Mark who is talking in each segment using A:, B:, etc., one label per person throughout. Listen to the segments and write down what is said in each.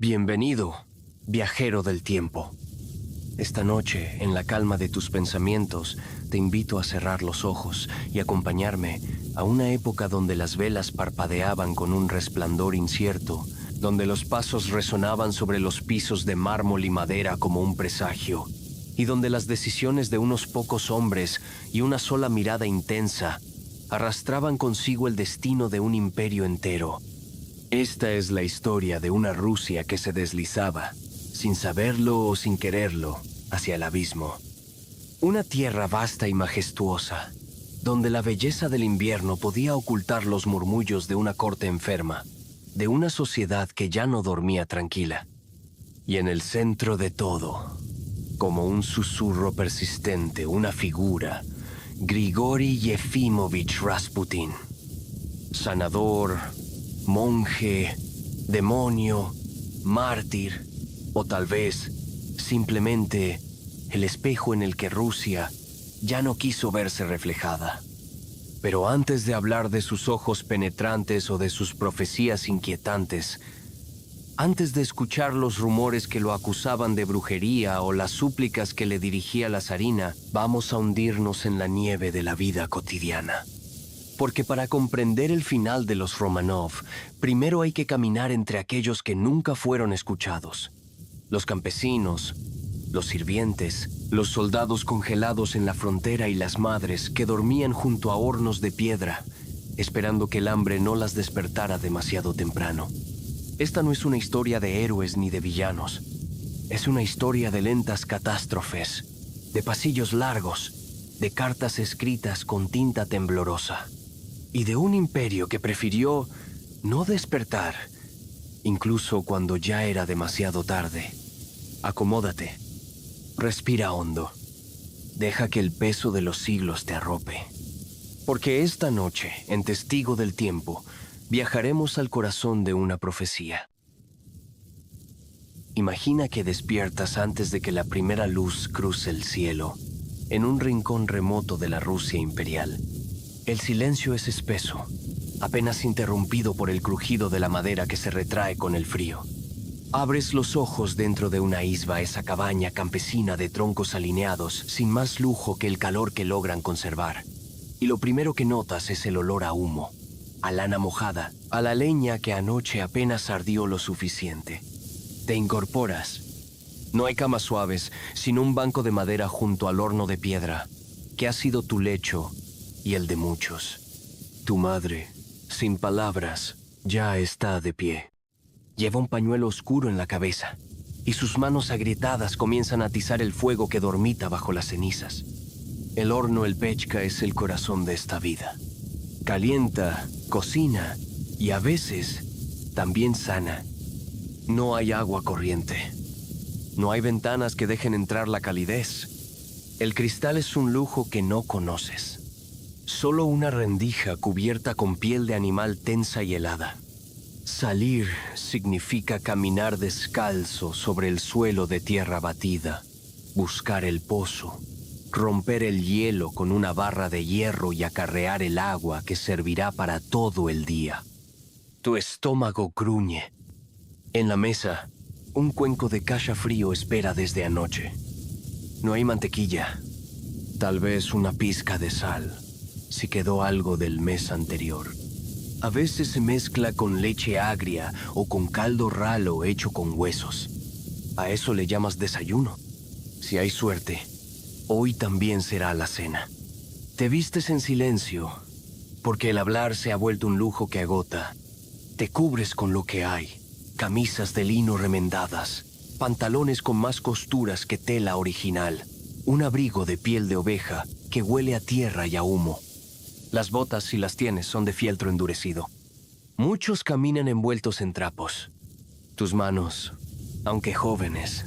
A: Bienvenido, viajero del tiempo. Esta noche, en la calma de tus pensamientos, te invito a cerrar los ojos y acompañarme a una época donde las velas parpadeaban con un resplandor incierto, donde los pasos resonaban sobre los pisos de mármol y madera como un presagio, y donde las decisiones de unos pocos hombres y una sola mirada intensa arrastraban consigo el destino de un imperio entero. Esta es la historia de una Rusia que se deslizaba, sin saberlo o sin quererlo, hacia el abismo. Una tierra vasta y majestuosa, donde la belleza del invierno podía ocultar los murmullos de una corte enferma, de una sociedad que ya no dormía tranquila. Y en el centro de todo, como un susurro persistente, una figura, Grigori Yefimovich Rasputin. Sanador, monje, demonio, mártir, o tal vez simplemente el espejo en el que Rusia ya no quiso verse reflejada. Pero antes de hablar de sus ojos penetrantes o de sus profecías inquietantes, antes de escuchar los rumores que lo acusaban de brujería o las súplicas que le dirigía la zarina, vamos a hundirnos en la nieve de la vida cotidiana. Porque para comprender el final de los Romanov, primero hay que caminar entre aquellos que nunca fueron escuchados. Los campesinos, los sirvientes, los soldados congelados en la frontera y las madres que dormían junto a hornos de piedra, esperando que el hambre no las despertara demasiado temprano. Esta no es una historia de héroes ni de villanos. Es una historia de lentas catástrofes, de pasillos largos, de cartas escritas con tinta temblorosa. Y de un imperio que prefirió no despertar, incluso cuando ya era demasiado tarde. Acomódate, respira hondo, deja que el peso de los siglos te arrope. Porque esta noche, en Testigo del Tiempo, viajaremos al corazón de una profecía. Imagina que despiertas antes de que la primera luz cruce el cielo, en un rincón remoto de la Rusia imperial. El silencio es espeso, apenas interrumpido por el crujido de la madera que se retrae con el frío. Abres los ojos dentro de una isba, esa cabaña campesina de troncos alineados, sin más lujo que el calor que logran conservar. Y lo primero que notas es el olor a humo, a lana mojada, a la leña que anoche apenas ardió lo suficiente. Te incorporas. No hay camas suaves, sino un banco de madera junto al horno de piedra, que ha sido tu lecho y el de muchos. Tu madre, sin palabras, ya está de pie. Lleva un pañuelo oscuro en la cabeza, y sus manos agrietadas comienzan a atizar el fuego que dormita bajo las cenizas. El horno, el pechka, es el corazón de esta vida. Calienta, cocina, y a veces también sana. No hay agua corriente. No hay ventanas que dejen entrar la calidez. El cristal es un lujo que no conoces. Solo una rendija cubierta con piel de animal tensa y helada. Salir significa caminar descalzo sobre el suelo de tierra batida, buscar el pozo, romper el hielo con una barra de hierro y acarrear el agua que servirá para todo el día. Tu estómago gruñe. En la mesa, un cuenco de kasha frío espera desde anoche. No hay mantequilla, tal vez una pizca de sal, si quedó algo del mes anterior. A veces se mezcla con leche agria o con caldo ralo hecho con huesos. A eso le llamas desayuno. Si hay suerte, hoy también será la cena. Te vistes en silencio, porque el hablar se ha vuelto un lujo que agota. Te cubres con lo que hay: camisas de lino remendadas, pantalones con más costuras que tela original, un abrigo de piel de oveja que huele a tierra y a humo. Las botas, si las tienes, son de fieltro endurecido. Muchos caminan envueltos en trapos. Tus manos, aunque jóvenes,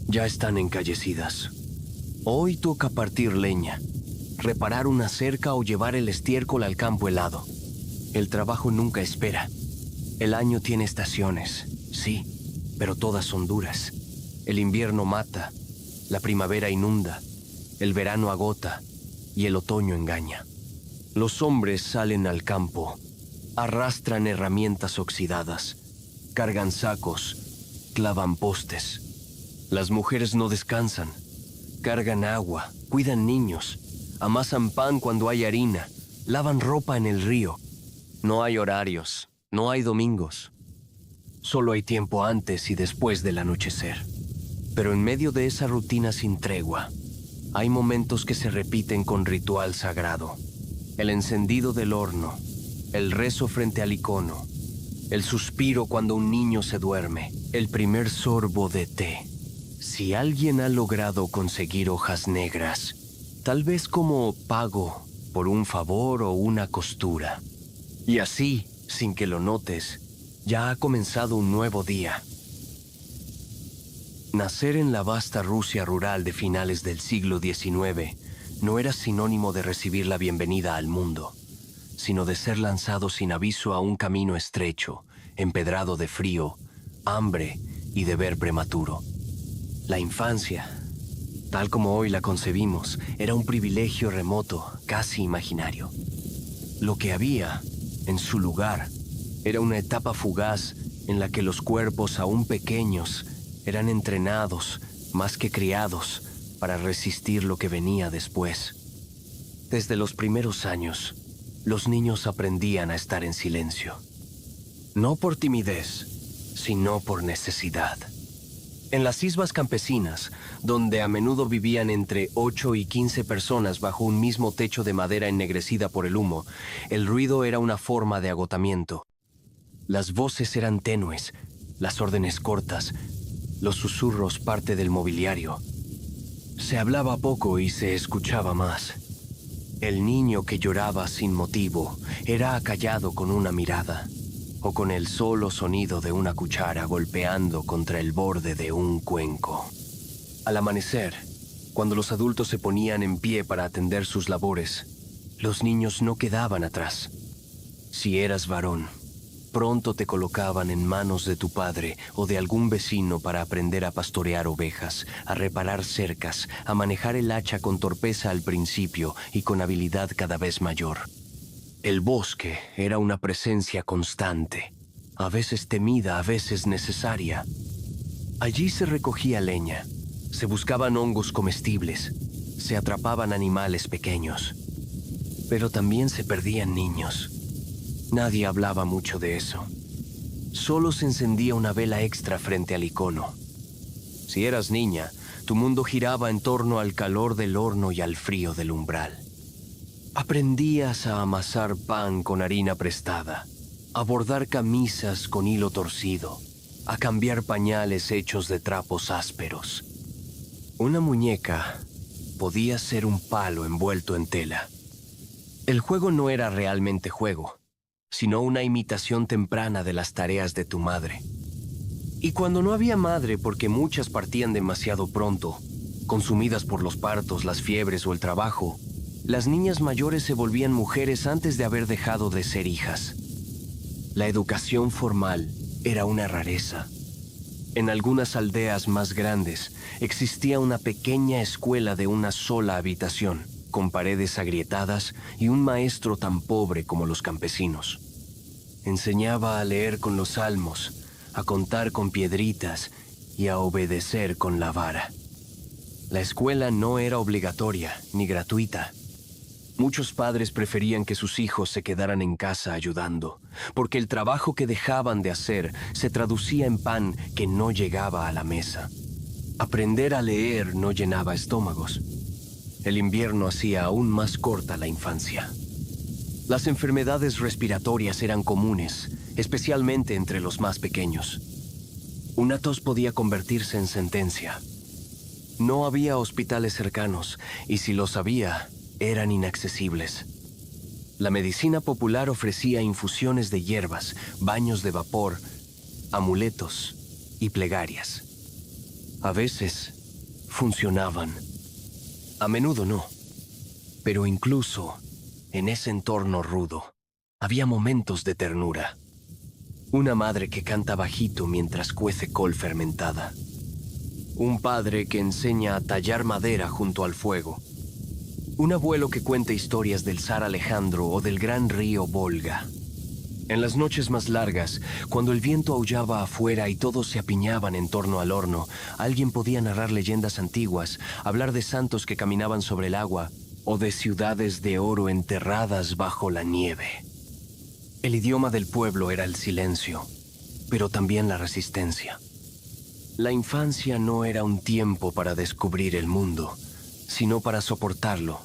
A: ya están encallecidas. Hoy toca partir leña, reparar una cerca o llevar el estiércol al campo helado. El trabajo nunca espera. El año tiene estaciones, sí, pero todas son duras. El invierno mata, la primavera inunda, el verano agota y el otoño engaña. Los hombres salen al campo, arrastran herramientas oxidadas, cargan sacos, clavan postes. Las mujeres no descansan. Cargan agua, cuidan niños, amasan pan cuando hay harina, lavan ropa en el río. No hay horarios, no hay domingos. Solo hay tiempo antes y después del anochecer. Pero en medio de esa rutina sin tregua, hay momentos que se repiten con ritual sagrado. El encendido del horno, el rezo frente al icono, el suspiro cuando un niño se duerme, el primer sorbo de té. Si alguien ha logrado conseguir hojas negras, tal vez como pago por un favor o una costura. Y así, sin que lo notes, ya ha comenzado un nuevo día. Nacer en la vasta Rusia rural de finales del siglo XIX no era sinónimo de recibir la bienvenida al mundo, sino de ser lanzado sin aviso a un camino estrecho, empedrado de frío, hambre y deber prematuro. La infancia, tal como hoy la concebimos, era un privilegio remoto, casi imaginario. Lo que había, en su lugar, era una etapa fugaz en la que los cuerpos aún pequeños eran entrenados, más que criados, para resistir lo que venía después. Desde los primeros años, los niños aprendían a estar en silencio. No por timidez, sino por necesidad. En las isbas campesinas, donde a menudo vivían entre 8 y 15 personas bajo un mismo techo de madera ennegrecida por el humo, el ruido era una forma de agotamiento. Las voces eran tenues, las órdenes cortas, los susurros parte del mobiliario. Se hablaba poco y se escuchaba más. El niño que lloraba sin motivo era acallado con una mirada, o con el solo sonido de una cuchara golpeando contra el borde de un cuenco. Al amanecer, cuando los adultos se ponían en pie para atender sus labores, los niños no quedaban atrás. Si eras varón, pronto te colocaban en manos de tu padre o de algún vecino para aprender a pastorear ovejas, a reparar cercas, a manejar el hacha con torpeza al principio y con habilidad cada vez mayor. El bosque era una presencia constante, a veces temida, a veces necesaria. Allí se recogía leña, se buscaban hongos comestibles, se atrapaban animales pequeños, pero también se perdían niños. Nadie hablaba mucho de eso. Solo se encendía una vela extra frente al icono. Si eras niña, tu mundo giraba en torno al calor del horno y al frío del umbral. Aprendías a amasar pan con harina prestada, a bordar camisas con hilo torcido, a cambiar pañales hechos de trapos ásperos. Una muñeca podía ser un palo envuelto en tela. El juego no era realmente juego, sino una imitación temprana de las tareas de tu madre. Y cuando no había madre, porque muchas partían demasiado pronto, consumidas por los partos, las fiebres o el trabajo, las niñas mayores se volvían mujeres antes de haber dejado de ser hijas. La educación formal era una rareza. En algunas aldeas más grandes existía una pequeña escuela de una sola habitación, con paredes agrietadas y un maestro tan pobre como los campesinos. Enseñaba a leer con los salmos, a contar con piedritas y a obedecer con la vara. La escuela no era obligatoria ni gratuita. Muchos padres preferían que sus hijos se quedaran en casa ayudando, porque el trabajo que dejaban de hacer se traducía en pan que no llegaba a la mesa. Aprender a leer no llenaba estómagos. El invierno hacía aún más corta la infancia. Las enfermedades respiratorias eran comunes, especialmente entre los más pequeños. Una tos podía convertirse en sentencia. No había hospitales cercanos, y si los había, eran inaccesibles. La medicina popular ofrecía infusiones de hierbas, baños de vapor, amuletos y plegarias. A veces funcionaban, a menudo no. Pero incluso en ese entorno rudo, había momentos de ternura. Una madre que canta bajito mientras cuece col fermentada. Un padre que enseña a tallar madera junto al fuego. Un abuelo que cuenta historias del zar Alejandro o del gran río Volga. En las noches más largas, cuando el viento aullaba afuera y todos se apiñaban en torno al horno, alguien podía narrar leyendas antiguas, hablar de santos que caminaban sobre el agua o de ciudades de oro enterradas bajo la nieve. El idioma del pueblo era el silencio, pero también la resistencia. La infancia no era un tiempo para descubrir el mundo, sino para soportarlo.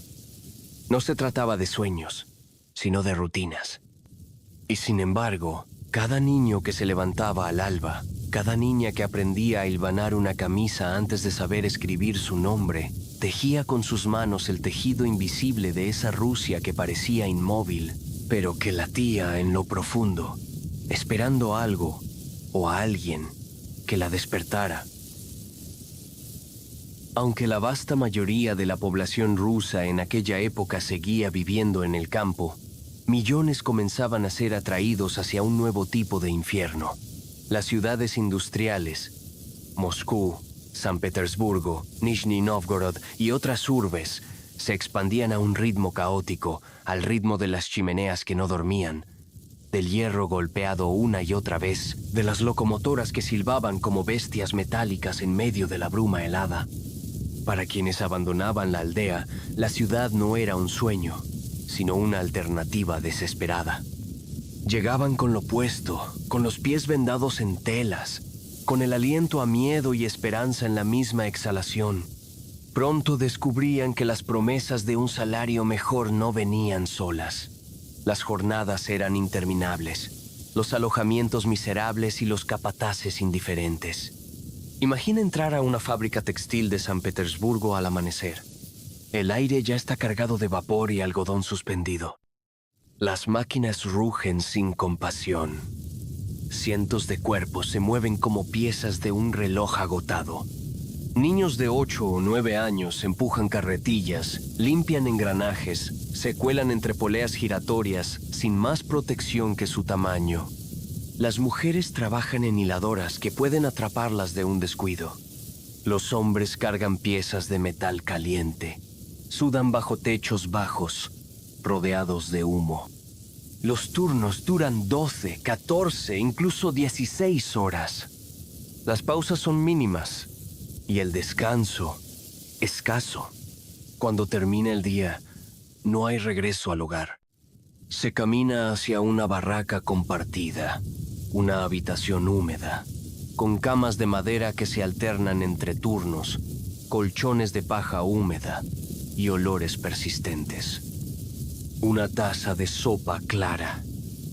A: No se trataba de sueños, sino de rutinas. Y sin embargo, cada niño que se levantaba al alba, cada niña que aprendía a hilvanar una camisa antes de saber escribir su nombre, tejía con sus manos el tejido invisible de esa Rusia que parecía inmóvil, pero que latía en lo profundo, esperando algo o a alguien que la despertara. Aunque la vasta mayoría de la población rusa en aquella época seguía viviendo en el campo, millones comenzaban a ser atraídos hacia un nuevo tipo de infierno. Las ciudades industriales, Moscú, San Petersburgo, Nizhny Novgorod y otras urbes, se expandían a un ritmo caótico, al ritmo de las chimeneas que no dormían, del hierro golpeado una y otra vez, de las locomotoras que silbaban como bestias metálicas en medio de la bruma helada. Para quienes abandonaban la aldea, la ciudad no era un sueño, sino una alternativa desesperada. Llegaban con lo puesto, con los pies vendados en telas, con el aliento a miedo y esperanza en la misma exhalación. Pronto descubrían que las promesas de un salario mejor no venían solas. Las jornadas eran interminables, los alojamientos miserables y los capataces indiferentes. Imagina entrar a una fábrica textil de San Petersburgo al amanecer. El aire ya está cargado de vapor y algodón suspendido. Las máquinas rugen sin compasión. Cientos de cuerpos se mueven como piezas de un reloj agotado. Niños de 8 o 9 años empujan carretillas, limpian engranajes, se cuelan entre poleas giratorias sin más protección que su tamaño. Las mujeres trabajan en hiladoras que pueden atraparlas de un descuido. Los hombres cargan piezas de metal caliente. Sudan bajo techos bajos, rodeados de humo. Los turnos duran 12, 14, incluso 16 horas. Las pausas son mínimas y el descanso escaso. Cuando termina el día, no hay regreso al hogar. Se camina hacia una barraca compartida, una habitación húmeda, con camas de madera que se alternan entre turnos, colchones de paja húmeda y olores persistentes. Una taza de sopa clara,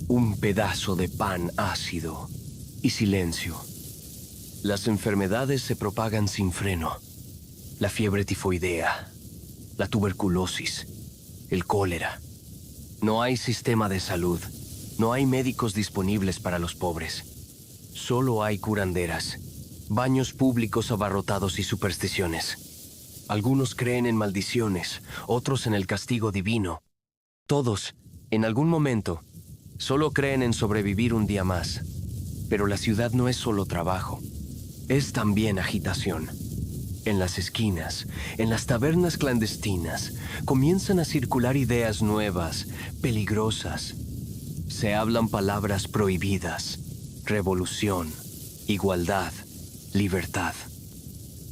A: un pedazo de pan ácido y silencio. Las enfermedades se propagan sin freno. La fiebre tifoidea, la tuberculosis, el cólera. No hay sistema de salud, no hay médicos disponibles para los pobres. Solo hay curanderas, baños públicos abarrotados y supersticiones. Algunos creen en maldiciones, otros en el castigo divino. Todos, en algún momento, solo creen en sobrevivir un día más. Pero la ciudad no es solo trabajo, es también agitación. En las esquinas, en las tabernas clandestinas, comienzan a circular ideas nuevas, peligrosas. Se hablan palabras prohibidas: revolución, igualdad, libertad.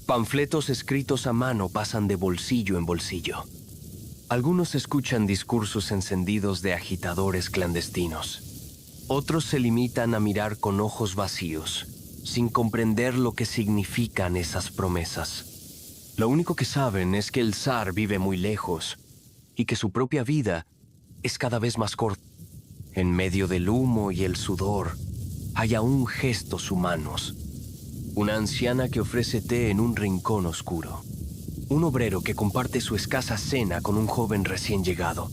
A: Panfletos escritos a mano pasan de bolsillo en bolsillo. Algunos escuchan discursos encendidos de agitadores clandestinos. Otros se limitan a mirar con ojos vacíos, sin comprender lo que significan esas promesas. Lo único que saben es que el zar vive muy lejos y que su propia vida es cada vez más corta. En medio del humo y el sudor hay aún gestos humanos. Una anciana que ofrece té en un rincón oscuro. Un obrero que comparte su escasa cena con un joven recién llegado.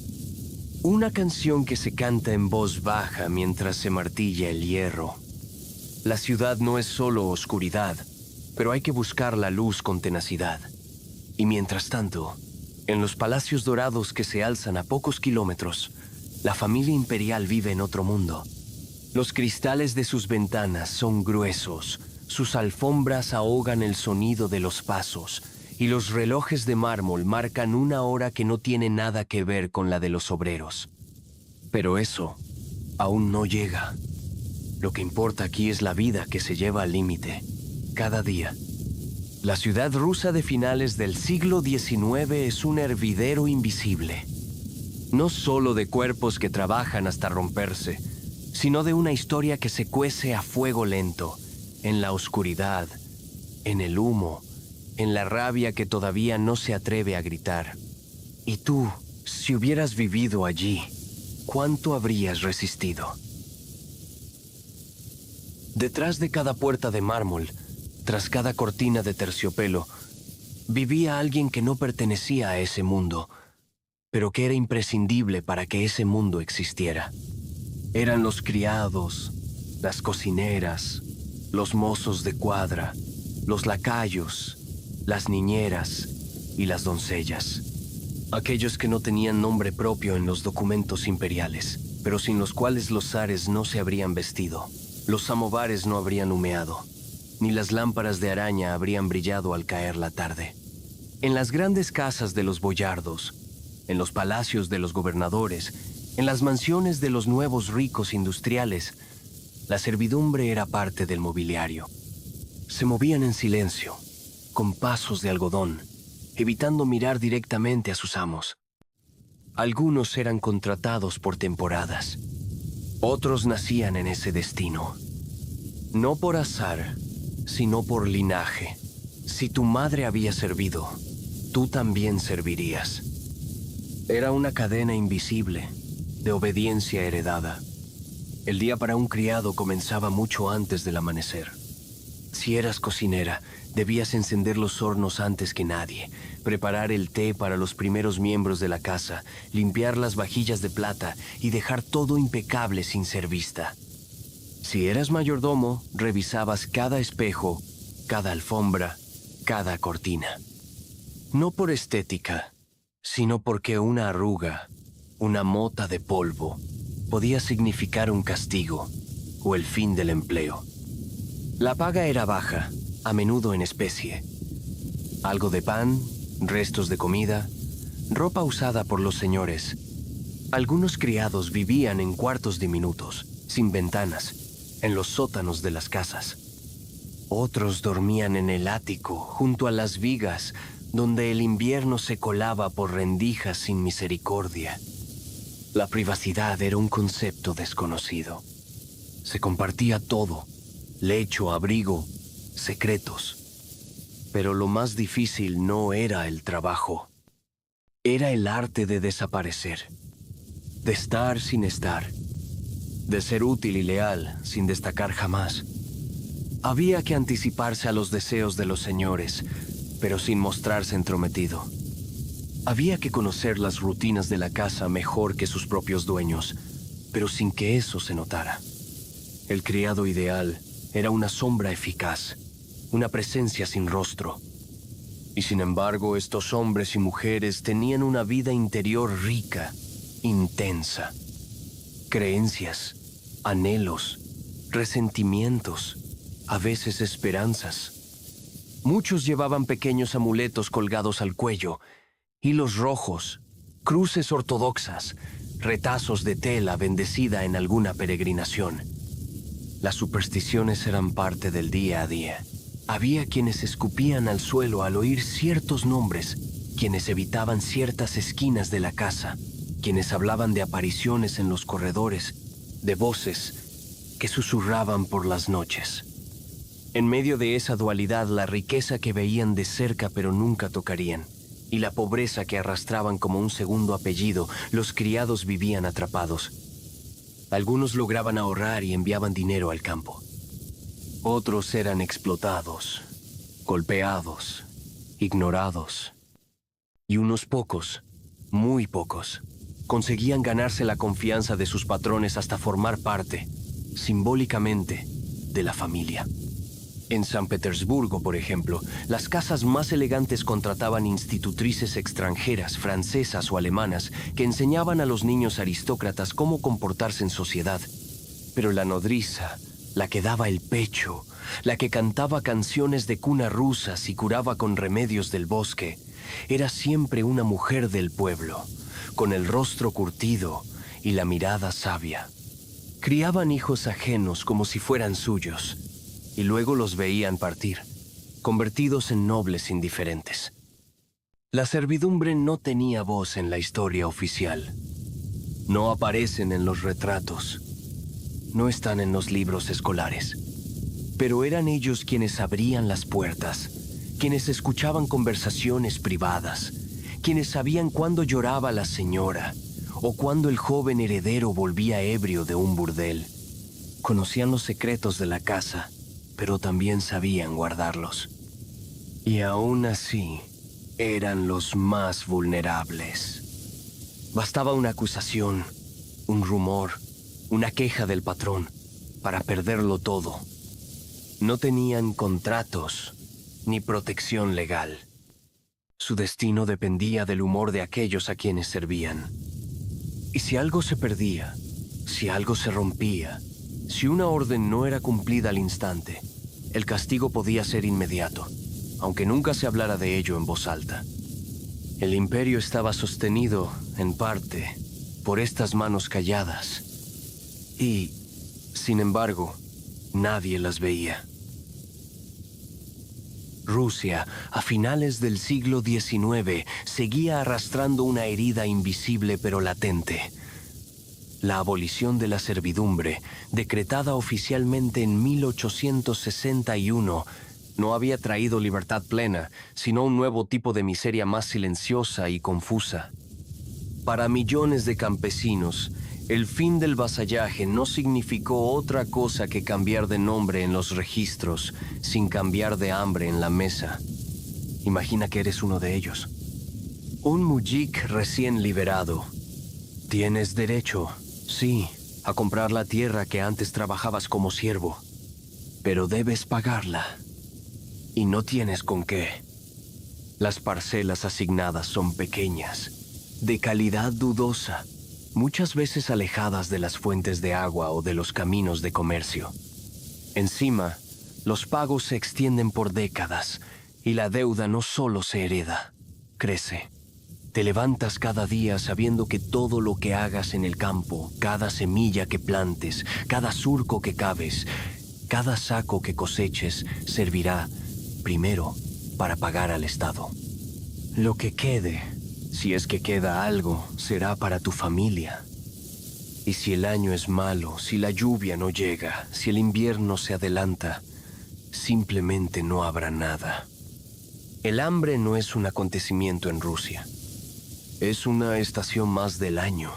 A: Una canción que se canta en voz baja mientras se martilla el hierro. La ciudad no es solo oscuridad, pero hay que buscar la luz con tenacidad. Y mientras tanto, en los palacios dorados que se alzan a pocos kilómetros, la familia imperial vive en otro mundo. Los cristales de sus ventanas son gruesos, sus alfombras ahogan el sonido de los pasos, y los relojes de mármol marcan una hora que no tiene nada que ver con la de los obreros. Pero eso aún no llega. Lo que importa aquí es la vida que se lleva al límite, cada día. La ciudad rusa de finales del siglo XIX es un hervidero invisible. No solo de cuerpos que trabajan hasta romperse, sino de una historia que se cuece a fuego lento, en la oscuridad, en el humo, en la rabia que todavía no se atreve a gritar. Y tú, si hubieras vivido allí, ¿cuánto habrías resistido? Detrás de cada puerta de mármol, tras cada cortina de terciopelo, vivía alguien que no pertenecía a ese mundo, pero que era imprescindible para que ese mundo existiera. Eran los criados, las cocineras, los mozos de cuadra, los lacayos, las niñeras y las doncellas. Aquellos que no tenían nombre propio en los documentos imperiales, pero sin los cuales los zares no se habrían vestido, los samovares no habrían humeado, ni las lámparas de araña habrían brillado al caer la tarde. En las grandes casas de los boyardos, en los palacios de los gobernadores, en las mansiones de los nuevos ricos industriales, la servidumbre era parte del mobiliario. Se movían en silencio, con pasos de algodón, evitando mirar directamente a sus amos. Algunos eran contratados por temporadas. Otros nacían en ese destino. No por azar, sino por linaje. Si tu madre había servido, tú también servirías. Era una cadena invisible, de obediencia heredada. El día para un criado comenzaba mucho antes del amanecer. Si eras cocinera, debías encender los hornos antes que nadie, preparar el té para los primeros miembros de la casa, limpiar las vajillas de plata y dejar todo impecable sin ser vista. Si eras mayordomo, revisabas cada espejo, cada alfombra, cada cortina. No por estética, sino porque una arruga, una mota de polvo, podía significar un castigo o el fin del empleo. La paga era baja, a menudo en especie. Algo de pan, restos de comida, ropa usada por los señores. Algunos criados vivían en cuartos diminutos, sin ventanas, en los sótanos de las casas. Otros dormían en el ático, junto a las vigas, donde el invierno se colaba por rendijas sin misericordia. La privacidad era un concepto desconocido. Se compartía todo: lecho, abrigo, secretos. Pero lo más difícil no era el trabajo. Era el arte de desaparecer, de estar sin estar, de ser útil y leal sin destacar jamás. Había que anticiparse a los deseos de los señores, pero sin mostrarse entrometido. Había que conocer las rutinas de la casa mejor que sus propios dueños, pero sin que eso se notara. El criado ideal era una sombra eficaz, una presencia sin rostro. Y sin embargo, estos hombres y mujeres tenían una vida interior rica, intensa. Creencias, anhelos, resentimientos, a veces esperanzas. Muchos llevaban pequeños amuletos colgados al cuello, hilos rojos, cruces ortodoxas, retazos de tela bendecida en alguna peregrinación. Las supersticiones eran parte del día a día. Había quienes escupían al suelo al oír ciertos nombres, quienes evitaban ciertas esquinas de la casa, quienes hablaban de apariciones en los corredores, de voces que susurraban por las noches. En medio de esa dualidad, la riqueza que veían de cerca pero nunca tocarían, y la pobreza que arrastraban como un segundo apellido, los criados vivían atrapados. Algunos lograban ahorrar y enviaban dinero al campo. Otros eran explotados, golpeados, ignorados. Y unos pocos, muy pocos, conseguían ganarse la confianza de sus patrones hasta formar parte, simbólicamente, de la familia. En San Petersburgo, por ejemplo, las casas más elegantes contrataban institutrices extranjeras, francesas o alemanas, que enseñaban a los niños aristócratas cómo comportarse en sociedad. Pero la nodriza, la que daba el pecho, la que cantaba canciones de cuna rusas y curaba con remedios del bosque, era siempre una mujer del pueblo, con el rostro curtido y la mirada sabia. Criaban hijos ajenos como si fueran suyos, y luego los veían partir, convertidos en nobles indiferentes. La servidumbre no tenía voz en la historia oficial. No aparecen en los retratos. No están en los libros escolares. Pero eran ellos quienes abrían las puertas, quienes escuchaban conversaciones privadas, quienes sabían cuándo lloraba la señora o cuándo el joven heredero volvía ebrio de un burdel. Conocían los secretos de la casa, pero también sabían guardarlos. Y aún así, eran los más vulnerables. Bastaba una acusación, un rumor, una queja del patrón para perderlo todo. No tenían contratos ni protección legal. Su destino dependía del humor de aquellos a quienes servían. Y si algo se perdía, si algo se rompía, si una orden no era cumplida al instante, el castigo podía ser inmediato, aunque nunca se hablara de ello en voz alta. El imperio estaba sostenido, en parte, por estas manos calladas. Y, sin embargo, nadie las veía. Rusia, a finales del siglo XIX, seguía arrastrando una herida invisible pero latente. La abolición de la servidumbre, decretada oficialmente en 1861, no había traído libertad plena, sino un nuevo tipo de miseria más silenciosa y confusa. Para millones de campesinos, el fin del vasallaje no significó otra cosa que cambiar de nombre en los registros, sin cambiar de hambre en la mesa. Imagina que eres uno de ellos. Un mujik recién liberado. Tienes derecho, sí, a comprar la tierra que antes trabajabas como siervo, pero debes pagarla. Y no tienes con qué. Las parcelas asignadas son pequeñas, de calidad dudosa, muchas veces alejadas de las fuentes de agua o de los caminos de comercio. Encima, los pagos se extienden por décadas y la deuda no solo se hereda, crece. Te levantas cada día sabiendo que todo lo que hagas en el campo, cada semilla que plantes, cada surco que caves, cada saco que coseches, servirá, primero, para pagar al Estado. Lo que quede, si es que queda algo, será para tu familia. Y si el año es malo, si la lluvia no llega, si el invierno se adelanta, simplemente no habrá nada. El hambre no es un acontecimiento en Rusia. Es una estación más del año.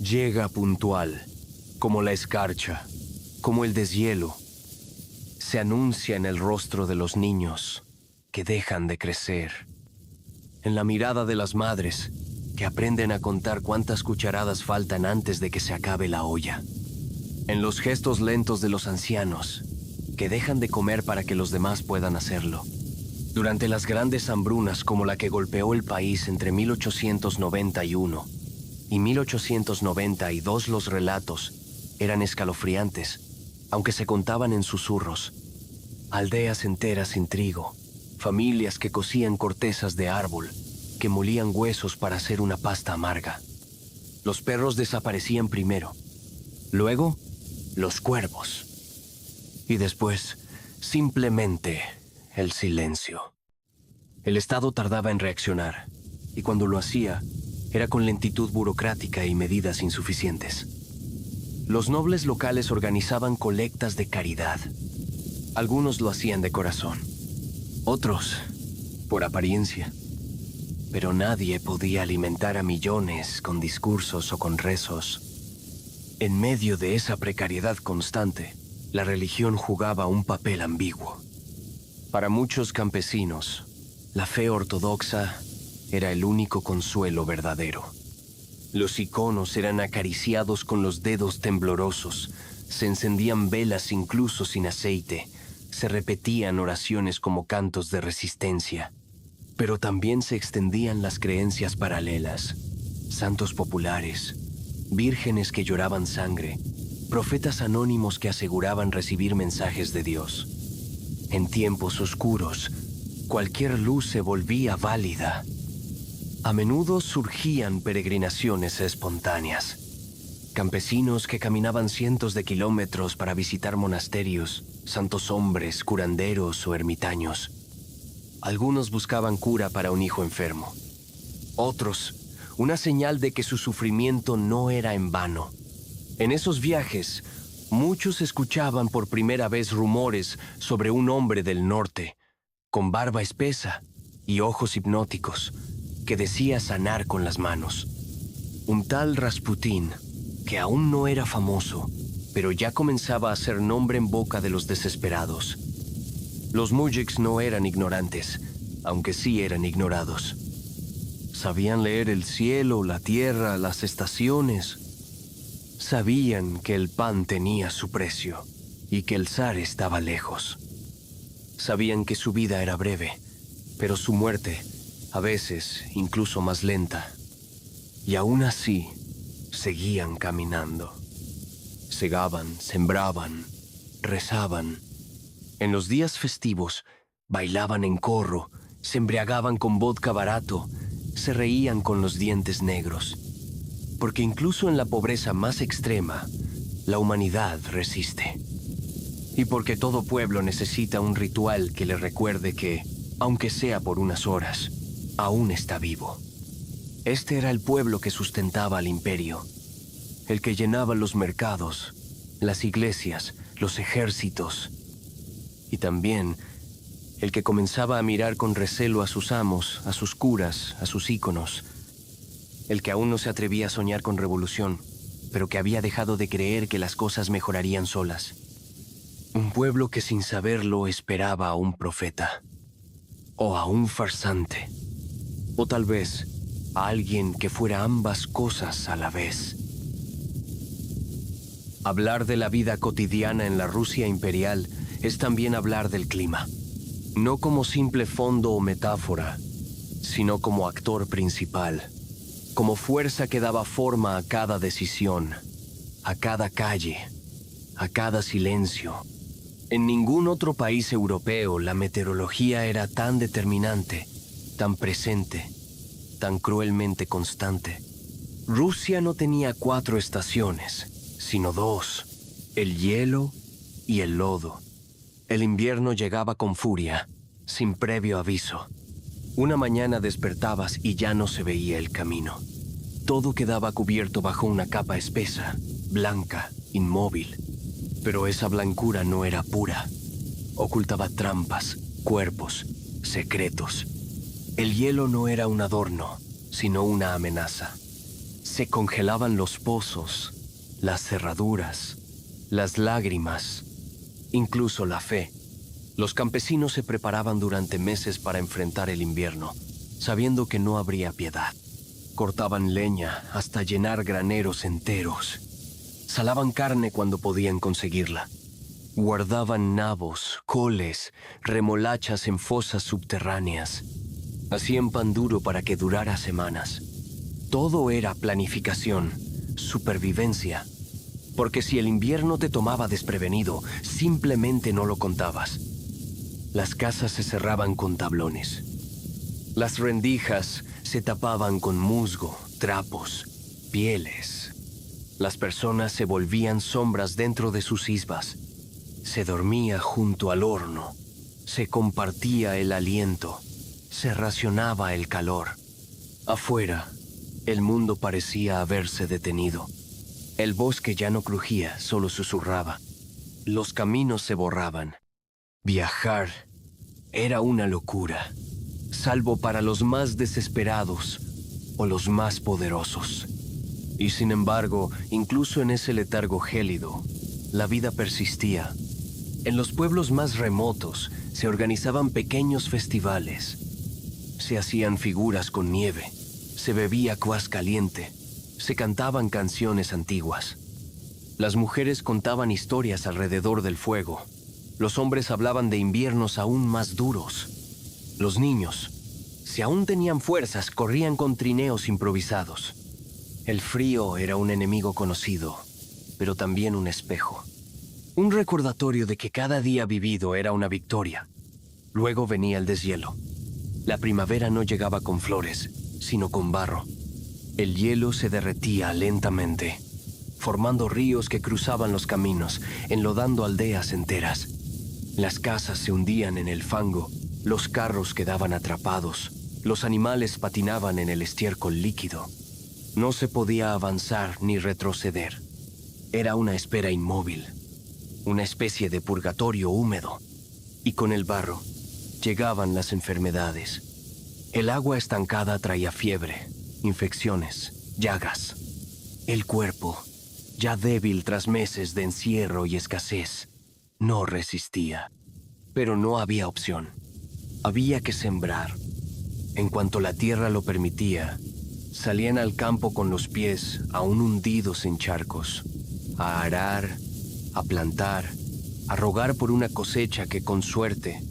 A: Llega puntual, como la escarcha, como el deshielo. Se anuncia en el rostro de los niños que dejan de crecer, en la mirada de las madres que aprenden a contar cuántas cucharadas faltan antes de que se acabe la olla, en los gestos lentos de los ancianos que dejan de comer para que los demás puedan hacerlo. Durante las grandes hambrunas como la que golpeó el país entre 1891 y 1892, los relatos eran escalofriantes, aunque se contaban en susurros. Aldeas enteras sin trigo, familias que cocían cortezas de árbol, que molían huesos para hacer una pasta amarga. Los perros desaparecían primero, luego los cuervos, y después simplemente el silencio. El Estado tardaba en reaccionar, y cuando lo hacía, era con lentitud burocrática y medidas insuficientes. Los nobles locales organizaban colectas de caridad. Algunos lo hacían de corazón, otros por apariencia. Pero nadie podía alimentar a millones con discursos o con rezos. En medio de esa precariedad constante, la religión jugaba un papel ambiguo. Para muchos campesinos, la fe ortodoxa era el único consuelo verdadero. Los iconos eran acariciados con los dedos temblorosos, se encendían velas incluso sin aceite, se repetían oraciones como cantos de resistencia. Pero también se extendían las creencias paralelas, santos populares, vírgenes que lloraban sangre, profetas anónimos que aseguraban recibir mensajes de Dios. En tiempos oscuros, cualquier luz se volvía válida. A menudo surgían peregrinaciones espontáneas. campesinos que caminaban cientos de kilómetros para visitar monasterios, santos hombres, curanderos o ermitaños. Algunos buscaban cura para un hijo enfermo. Otros, una señal de que su sufrimiento no era en vano. En esos viajes, muchos escuchaban por primera vez rumores sobre un hombre del norte, con barba espesa y ojos hipnóticos, que decía sanar con las manos. Un tal Rasputín, que aún no era famoso, pero ya comenzaba a hacer nombre en boca de los desesperados. Los mujiks no eran ignorantes, aunque sí eran ignorados. Sabían leer el cielo, la tierra, las estaciones. Sabían que el pan tenía su precio y que el zar estaba lejos. Sabían que su vida era breve, pero su muerte, a veces incluso más lenta. Y aún así, seguían caminando. Segaban, sembraban, rezaban. En los días festivos, bailaban en corro, se embriagaban con vodka barato, se reían con los dientes negros. Porque incluso en la pobreza más extrema, la humanidad resiste. Y porque todo pueblo necesita un ritual que le recuerde que, aunque sea por unas horas, aún está vivo. Este era el pueblo que sustentaba al imperio, el que llenaba los mercados, las iglesias, los ejércitos, y también el que comenzaba a mirar con recelo a sus amos, a sus curas, a sus íconos, el que aún no se atrevía a soñar con revolución, pero que había dejado de creer que las cosas mejorarían solas. Un pueblo que sin saberlo esperaba a un profeta, o a un farsante, o tal vez a alguien que fuera ambas cosas a la vez. Hablar de la vida cotidiana en la Rusia imperial es también hablar del clima, no como simple fondo o metáfora, sino como actor principal, como fuerza que daba forma a cada decisión, a cada calle, a cada silencio. En ningún otro país europeo la meteorología era tan determinante, tan presente, tan cruelmente constante. Rusia no tenía 4 estaciones, sino 2, el hielo y el lodo. El invierno llegaba con furia, sin previo aviso. Una mañana despertabas y ya no se veía el camino. Todo quedaba cubierto bajo una capa espesa, blanca, inmóvil. Pero esa blancura no era pura. Ocultaba trampas, cuerpos, secretos. El hielo no era un adorno, sino una amenaza. Se congelaban los pozos, las cerraduras, las lágrimas, incluso la fe. Los campesinos se preparaban durante meses para enfrentar el invierno, sabiendo que no habría piedad. Cortaban leña hasta llenar graneros enteros. Salaban carne cuando podían conseguirla. Guardaban nabos, coles, remolachas en fosas subterráneas. Hacían pan duro para que durara semanas. Todo era planificación, supervivencia. Porque si el invierno te tomaba desprevenido, simplemente no lo contabas. Las casas se cerraban con tablones. Las rendijas se tapaban con musgo, trapos, pieles. Las personas se volvían sombras dentro de sus isbas. Se dormía junto al horno. Se compartía el aliento. Se racionaba el calor. Afuera, el mundo parecía haberse detenido. El bosque ya no crujía, solo susurraba. Los caminos se borraban. Viajar era una locura, salvo para los más desesperados o los más poderosos. Y sin embargo, incluso en ese letargo gélido, la vida persistía. En los pueblos más remotos se organizaban pequeños festivales. Se hacían figuras con nieve, se bebía cuas caliente, se cantaban canciones antiguas. Las mujeres contaban historias alrededor del fuego. Los hombres hablaban de inviernos aún más duros. Los niños, si aún tenían fuerzas, corrían con trineos improvisados. El frío era un enemigo conocido, pero también un espejo. Un recordatorio de que cada día vivido era una victoria. Luego venía el deshielo. La primavera no llegaba con flores, sino con barro. El hielo se derretía lentamente, formando ríos que cruzaban los caminos, enlodando aldeas enteras. Las casas se hundían en el fango, los carros quedaban atrapados, los animales patinaban en el estiércol líquido. No se podía avanzar ni retroceder. Era una espera inmóvil, una especie de purgatorio húmedo. Y con el barro llegaban las enfermedades. El agua estancada traía fiebre, infecciones, llagas. El cuerpo, ya débil tras meses de encierro y escasez, no resistía. Pero no había opción. Había que sembrar. En cuanto la tierra lo permitía, salían al campo con los pies aún hundidos en charcos, a arar, a plantar, a rogar por una cosecha que con suerte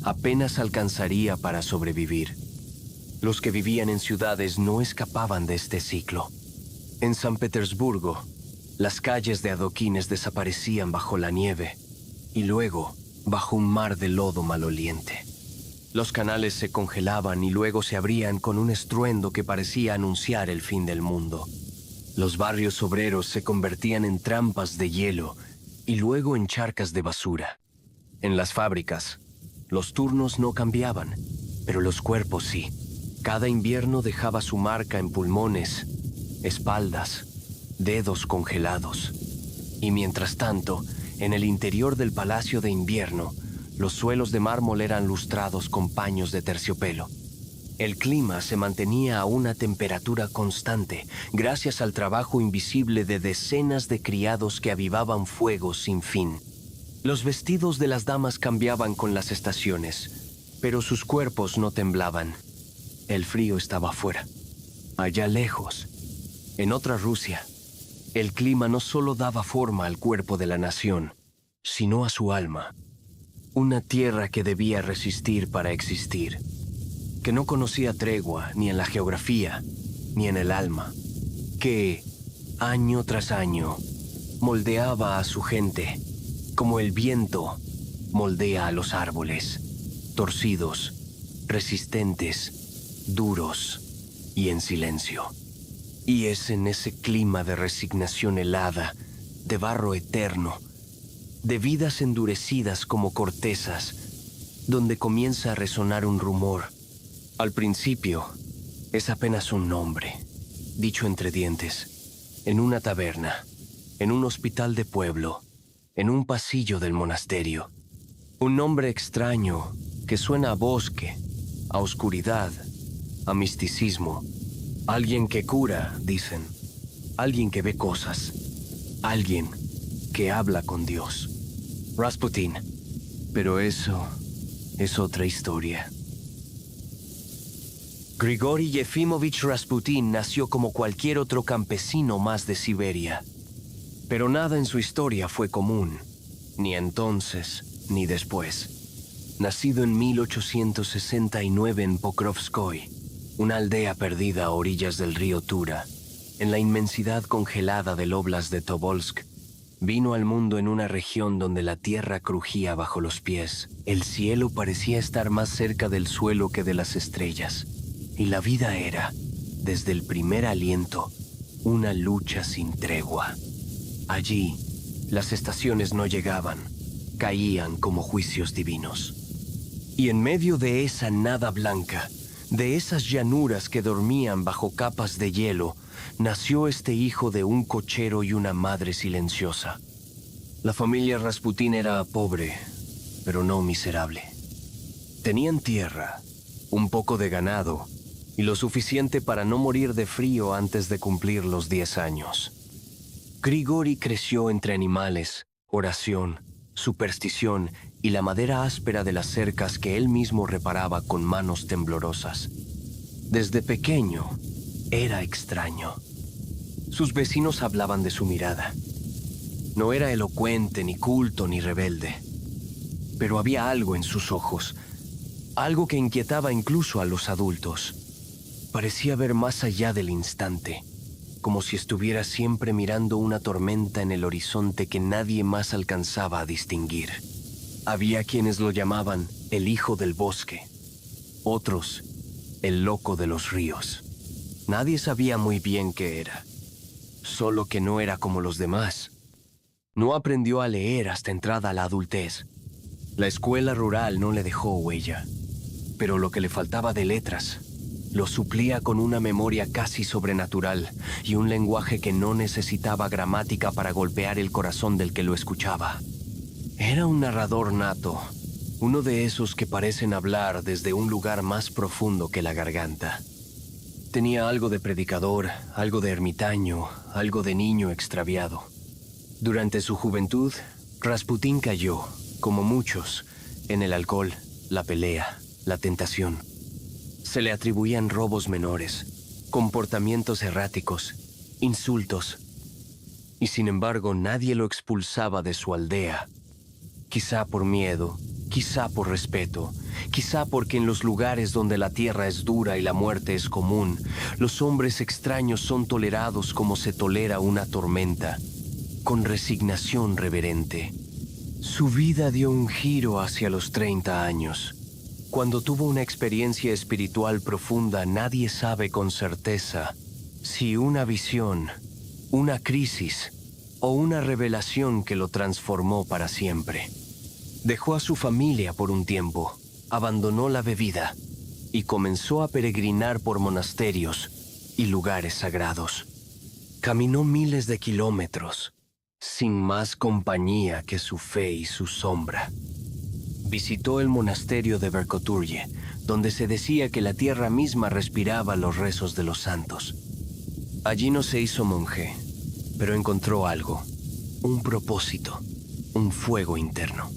A: apenas alcanzaría para sobrevivir. Los que vivían en ciudades no escapaban de este ciclo. En San Petersburgo, las calles de adoquines desaparecían bajo la nieve y luego bajo un mar de lodo maloliente. Los canales se congelaban y luego se abrían con un estruendo que parecía anunciar el fin del mundo. Los barrios obreros se convertían en trampas de hielo y luego en charcas de basura. En las fábricas, los turnos no cambiaban, pero los cuerpos sí. Cada invierno dejaba su marca en pulmones, espaldas, dedos congelados. Y mientras tanto, en el interior del palacio de invierno, los suelos de mármol eran lustrados con paños de terciopelo. El clima se mantenía a una temperatura constante, gracias al trabajo invisible de decenas de criados que avivaban fuegos sin fin. Los vestidos de las damas cambiaban con las estaciones, pero sus cuerpos no temblaban. El frío estaba afuera, allá lejos, en otra Rusia. El clima no solo daba forma al cuerpo de la nación, sino a su alma. Una tierra que debía resistir para existir, que no conocía tregua ni en la geografía, ni en el alma, que, año tras año, moldeaba a su gente, como el viento moldea a los árboles, torcidos, resistentes, duros y en silencio. Y es en ese clima de resignación helada, de barro eterno, de vidas endurecidas como cortezas, donde comienza a resonar un rumor. Al principio, es apenas un nombre, dicho entre dientes, en una taberna, en un hospital de pueblo, en un pasillo del monasterio. Un nombre extraño que suena a bosque, a oscuridad, a misticismo. Alguien que cura, dicen. Alguien que ve cosas. Alguien que habla con Dios. Rasputín. Pero eso es otra historia. Grigori Yefimovich Rasputín nació como cualquier otro campesino más de Siberia. Pero nada en su historia fue común, ni entonces ni después. Nacido en 1869 en Pokrovskoy, una aldea perdida a orillas del río Tura, en la inmensidad congelada del óblast de Tobolsk, vino al mundo en una región donde la tierra crujía bajo los pies. El cielo parecía estar más cerca del suelo que de las estrellas, y la vida era, desde el primer aliento, una lucha sin tregua. Allí, las estaciones no llegaban, caían como juicios divinos. Y en medio de esa nada blanca, de esas llanuras que dormían bajo capas de hielo, nació este hijo de un cochero y una madre silenciosa. La familia Rasputín era pobre, pero no miserable. Tenían tierra, un poco de ganado, y lo suficiente para no morir de frío antes de cumplir los 10 años. Grigori creció entre animales, oración, superstición y la madera áspera de las cercas que él mismo reparaba con manos temblorosas. Desde pequeño, era extraño. Sus vecinos hablaban de su mirada. No era elocuente, ni culto, ni rebelde. Pero había algo en sus ojos, algo que inquietaba incluso a los adultos. Parecía ver más allá del instante, como si estuviera siempre mirando una tormenta en el horizonte que nadie más alcanzaba a distinguir. Había quienes lo llamaban el hijo del bosque, otros el loco de los ríos. Nadie sabía muy bien qué era. solo que no era como los demás. No aprendió a leer hasta entrada a la adultez. La escuela rural no le dejó huella, pero lo que le faltaba de letras lo suplía con una memoria casi sobrenatural y un lenguaje que no necesitaba gramática para golpear el corazón del que lo escuchaba. Era un narrador nato, uno de esos que parecen hablar desde un lugar más profundo que la garganta. Tenía algo de predicador, algo de ermitaño, algo de niño extraviado. Durante su juventud, Rasputín cayó, como muchos, en el alcohol, la pelea, la tentación. Se le atribuían robos menores, comportamientos erráticos, insultos. Y sin embargo, nadie lo expulsaba de su aldea. Quizá por miedo, quizá por respeto, quizá porque en los lugares donde la tierra es dura y la muerte es común, los hombres extraños son tolerados como se tolera una tormenta, con resignación reverente. Su vida dio un giro hacia los 30 años. Cuando tuvo una experiencia espiritual profunda, nadie sabe con certeza si una visión, una crisis o una revelación que lo transformó para siempre. Dejó a su familia por un tiempo, abandonó la bebida y comenzó a peregrinar por monasterios y lugares sagrados. Caminó miles de kilómetros, sin más compañía que su fe y su sombra. Visitó el monasterio de Verkhoturye, donde se decía que la tierra misma respiraba los rezos de los santos. Allí no se hizo monje, pero encontró algo, un propósito, un fuego interno.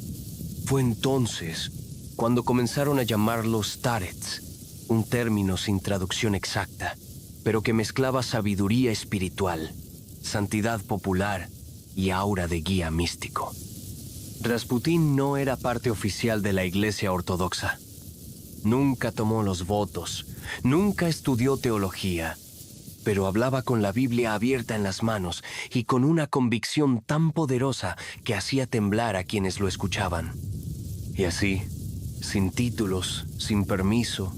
A: Fue entonces cuando comenzaron a llamarlos starets, un término sin traducción exacta, pero que mezclaba sabiduría espiritual, santidad popular y aura de guía místico. Rasputín no era parte oficial de la Iglesia Ortodoxa. Nunca tomó los votos, nunca estudió teología, pero hablaba con la Biblia abierta en las manos y con una convicción tan poderosa que hacía temblar a quienes lo escuchaban. Y así, sin títulos, sin permiso,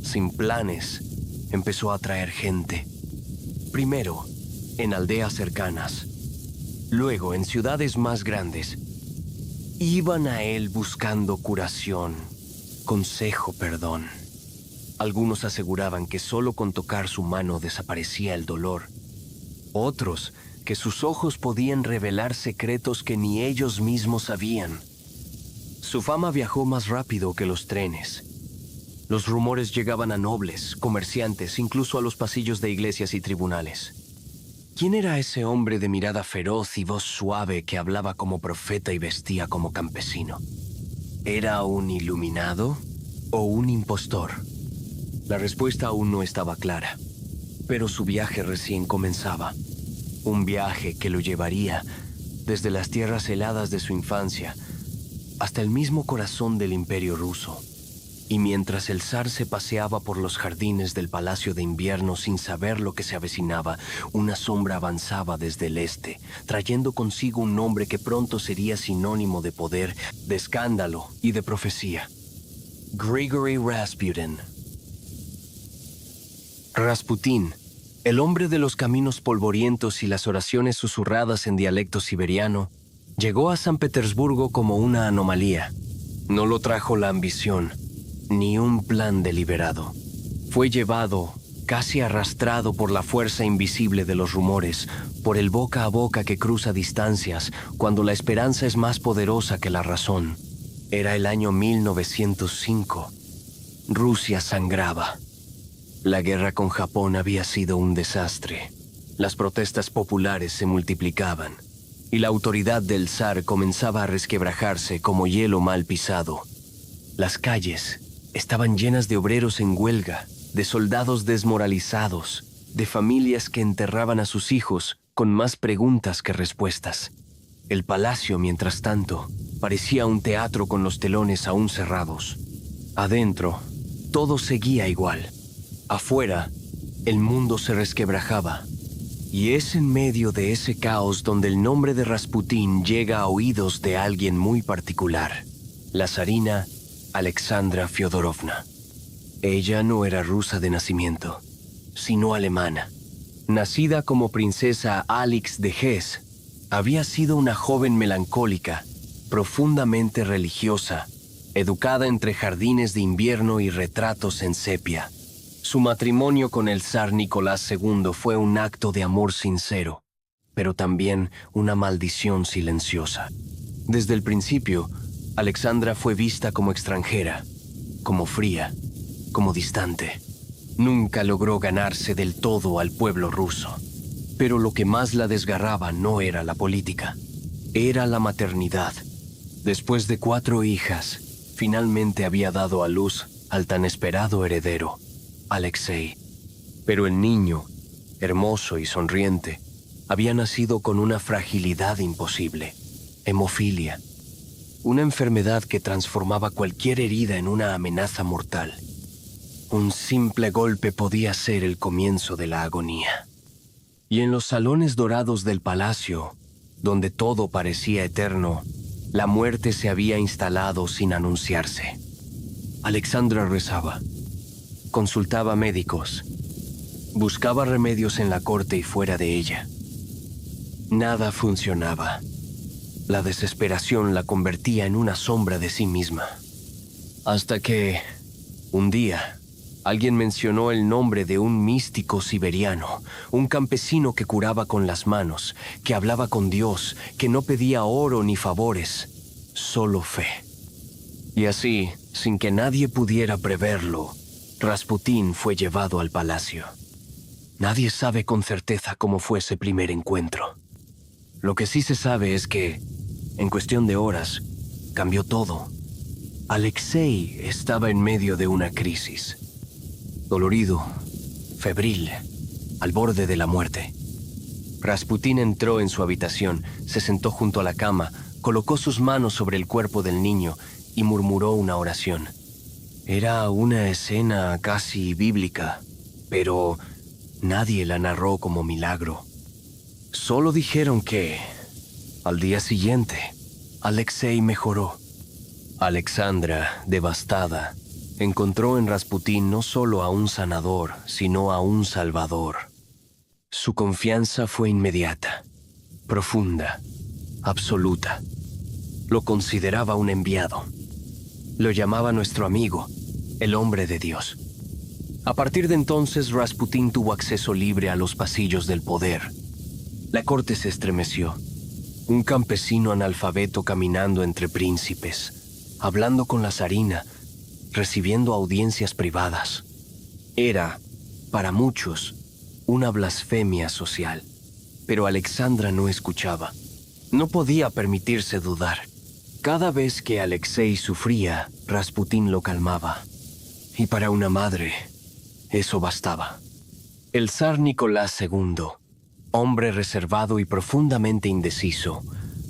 A: sin planes, empezó a atraer gente. Primero, en aldeas cercanas, luego en ciudades más grandes. Iban a él buscando curación, consejo, perdón. Algunos aseguraban que solo con tocar su mano desaparecía el dolor. Otros, que sus ojos podían revelar secretos que ni ellos mismos sabían. Su fama viajó más rápido que los trenes. Los rumores llegaban a nobles, comerciantes, incluso a los pasillos de iglesias y tribunales. ¿Quién era ese hombre de mirada feroz y voz suave que hablaba como profeta y vestía como campesino? ¿Era un iluminado o un impostor? La respuesta aún no estaba clara, pero su viaje recién comenzaba. Un viaje que lo llevaría desde las tierras heladas de su infancia hasta el mismo corazón del Imperio ruso. Y mientras el zar se paseaba por los jardines del Palacio de Invierno sin saber lo que se avecinaba, una sombra avanzaba desde el este, trayendo consigo un nombre que pronto sería sinónimo de poder, de escándalo y de profecía. Grigory Rasputin. Rasputín, el hombre de los caminos polvorientos y las oraciones susurradas en dialecto siberiano, llegó a San Petersburgo como una anomalía. No lo trajo la ambición, ni un plan deliberado. Fue llevado, casi arrastrado por la fuerza invisible de los rumores, por el boca a boca que cruza distancias cuando la esperanza es más poderosa que la razón. Era el año 1905. Rusia sangraba. La guerra con Japón había sido un desastre. Las protestas populares se multiplicaban, y la autoridad del zar comenzaba a resquebrajarse como hielo mal pisado. Las calles estaban llenas de obreros en huelga, de soldados desmoralizados, de familias que enterraban a sus hijos con más preguntas que respuestas. El palacio, mientras tanto, parecía un teatro con los telones aún cerrados. Adentro, todo seguía igual. Afuera, el mundo se resquebrajaba. Y es en medio de ese caos donde el nombre de Rasputín llega a oídos de alguien muy particular, la zarina Alexandra Fyodorovna. Ella no era rusa de nacimiento, sino alemana. Nacida como princesa Alix de Hesse, había sido una joven melancólica, profundamente religiosa, educada entre jardines de invierno y retratos en sepia. Su matrimonio con el zar Nicolás II fue un acto de amor sincero, pero también una maldición silenciosa. Desde el principio, Alexandra fue vista como extranjera, como fría, como distante. Nunca logró ganarse del todo al pueblo ruso. Pero lo que más la desgarraba no era la política, era la maternidad. Después de 4 hijas, finalmente había dado a luz al tan esperado heredero, Alexei. Pero el niño, hermoso y sonriente, había nacido con una fragilidad imposible, hemofilia, una enfermedad que transformaba cualquier herida en una amenaza mortal. Un simple golpe podía ser el comienzo de la agonía. Y en los salones dorados del palacio, donde todo parecía eterno, la muerte se había instalado sin anunciarse. Alexandra rezaba, consultaba médicos, buscaba remedios en la corte y fuera de ella. Nada funcionaba. La desesperación la convertía en una sombra de sí misma. Hasta que, un día, alguien mencionó el nombre de un místico siberiano, un campesino que curaba con las manos, que hablaba con Dios, que no pedía oro ni favores, solo fe. Y así, sin que nadie pudiera preverlo, Rasputín fue llevado al palacio. Nadie sabe con certeza cómo fue ese primer encuentro. Lo que sí se sabe es que, en cuestión de horas, cambió todo. Alexei estaba en medio de una crisis. Dolorido, febril, al borde de la muerte. Rasputín entró en su habitación, se sentó junto a la cama, colocó sus manos sobre el cuerpo del niño y murmuró una oración. Era una escena casi bíblica, pero nadie la narró como milagro. Solo dijeron que, al día siguiente, Alexei mejoró. Alexandra, devastada, encontró en Rasputín no solo a un sanador, sino a un salvador. Su confianza fue inmediata, profunda, absoluta. Lo consideraba un enviado. Lo llamaba nuestro amigo, el hombre de Dios. A partir de entonces, Rasputín tuvo acceso libre a los pasillos del poder. La corte se estremeció. Un campesino analfabeto caminando entre príncipes, hablando con la zarina, recibiendo audiencias privadas. Era, para muchos, una blasfemia social. Pero Alexandra no escuchaba. No podía permitirse dudar. Cada vez que Alexei sufría, Rasputín lo calmaba. Y para una madre, eso bastaba. El zar Nicolás II, hombre reservado y profundamente indeciso,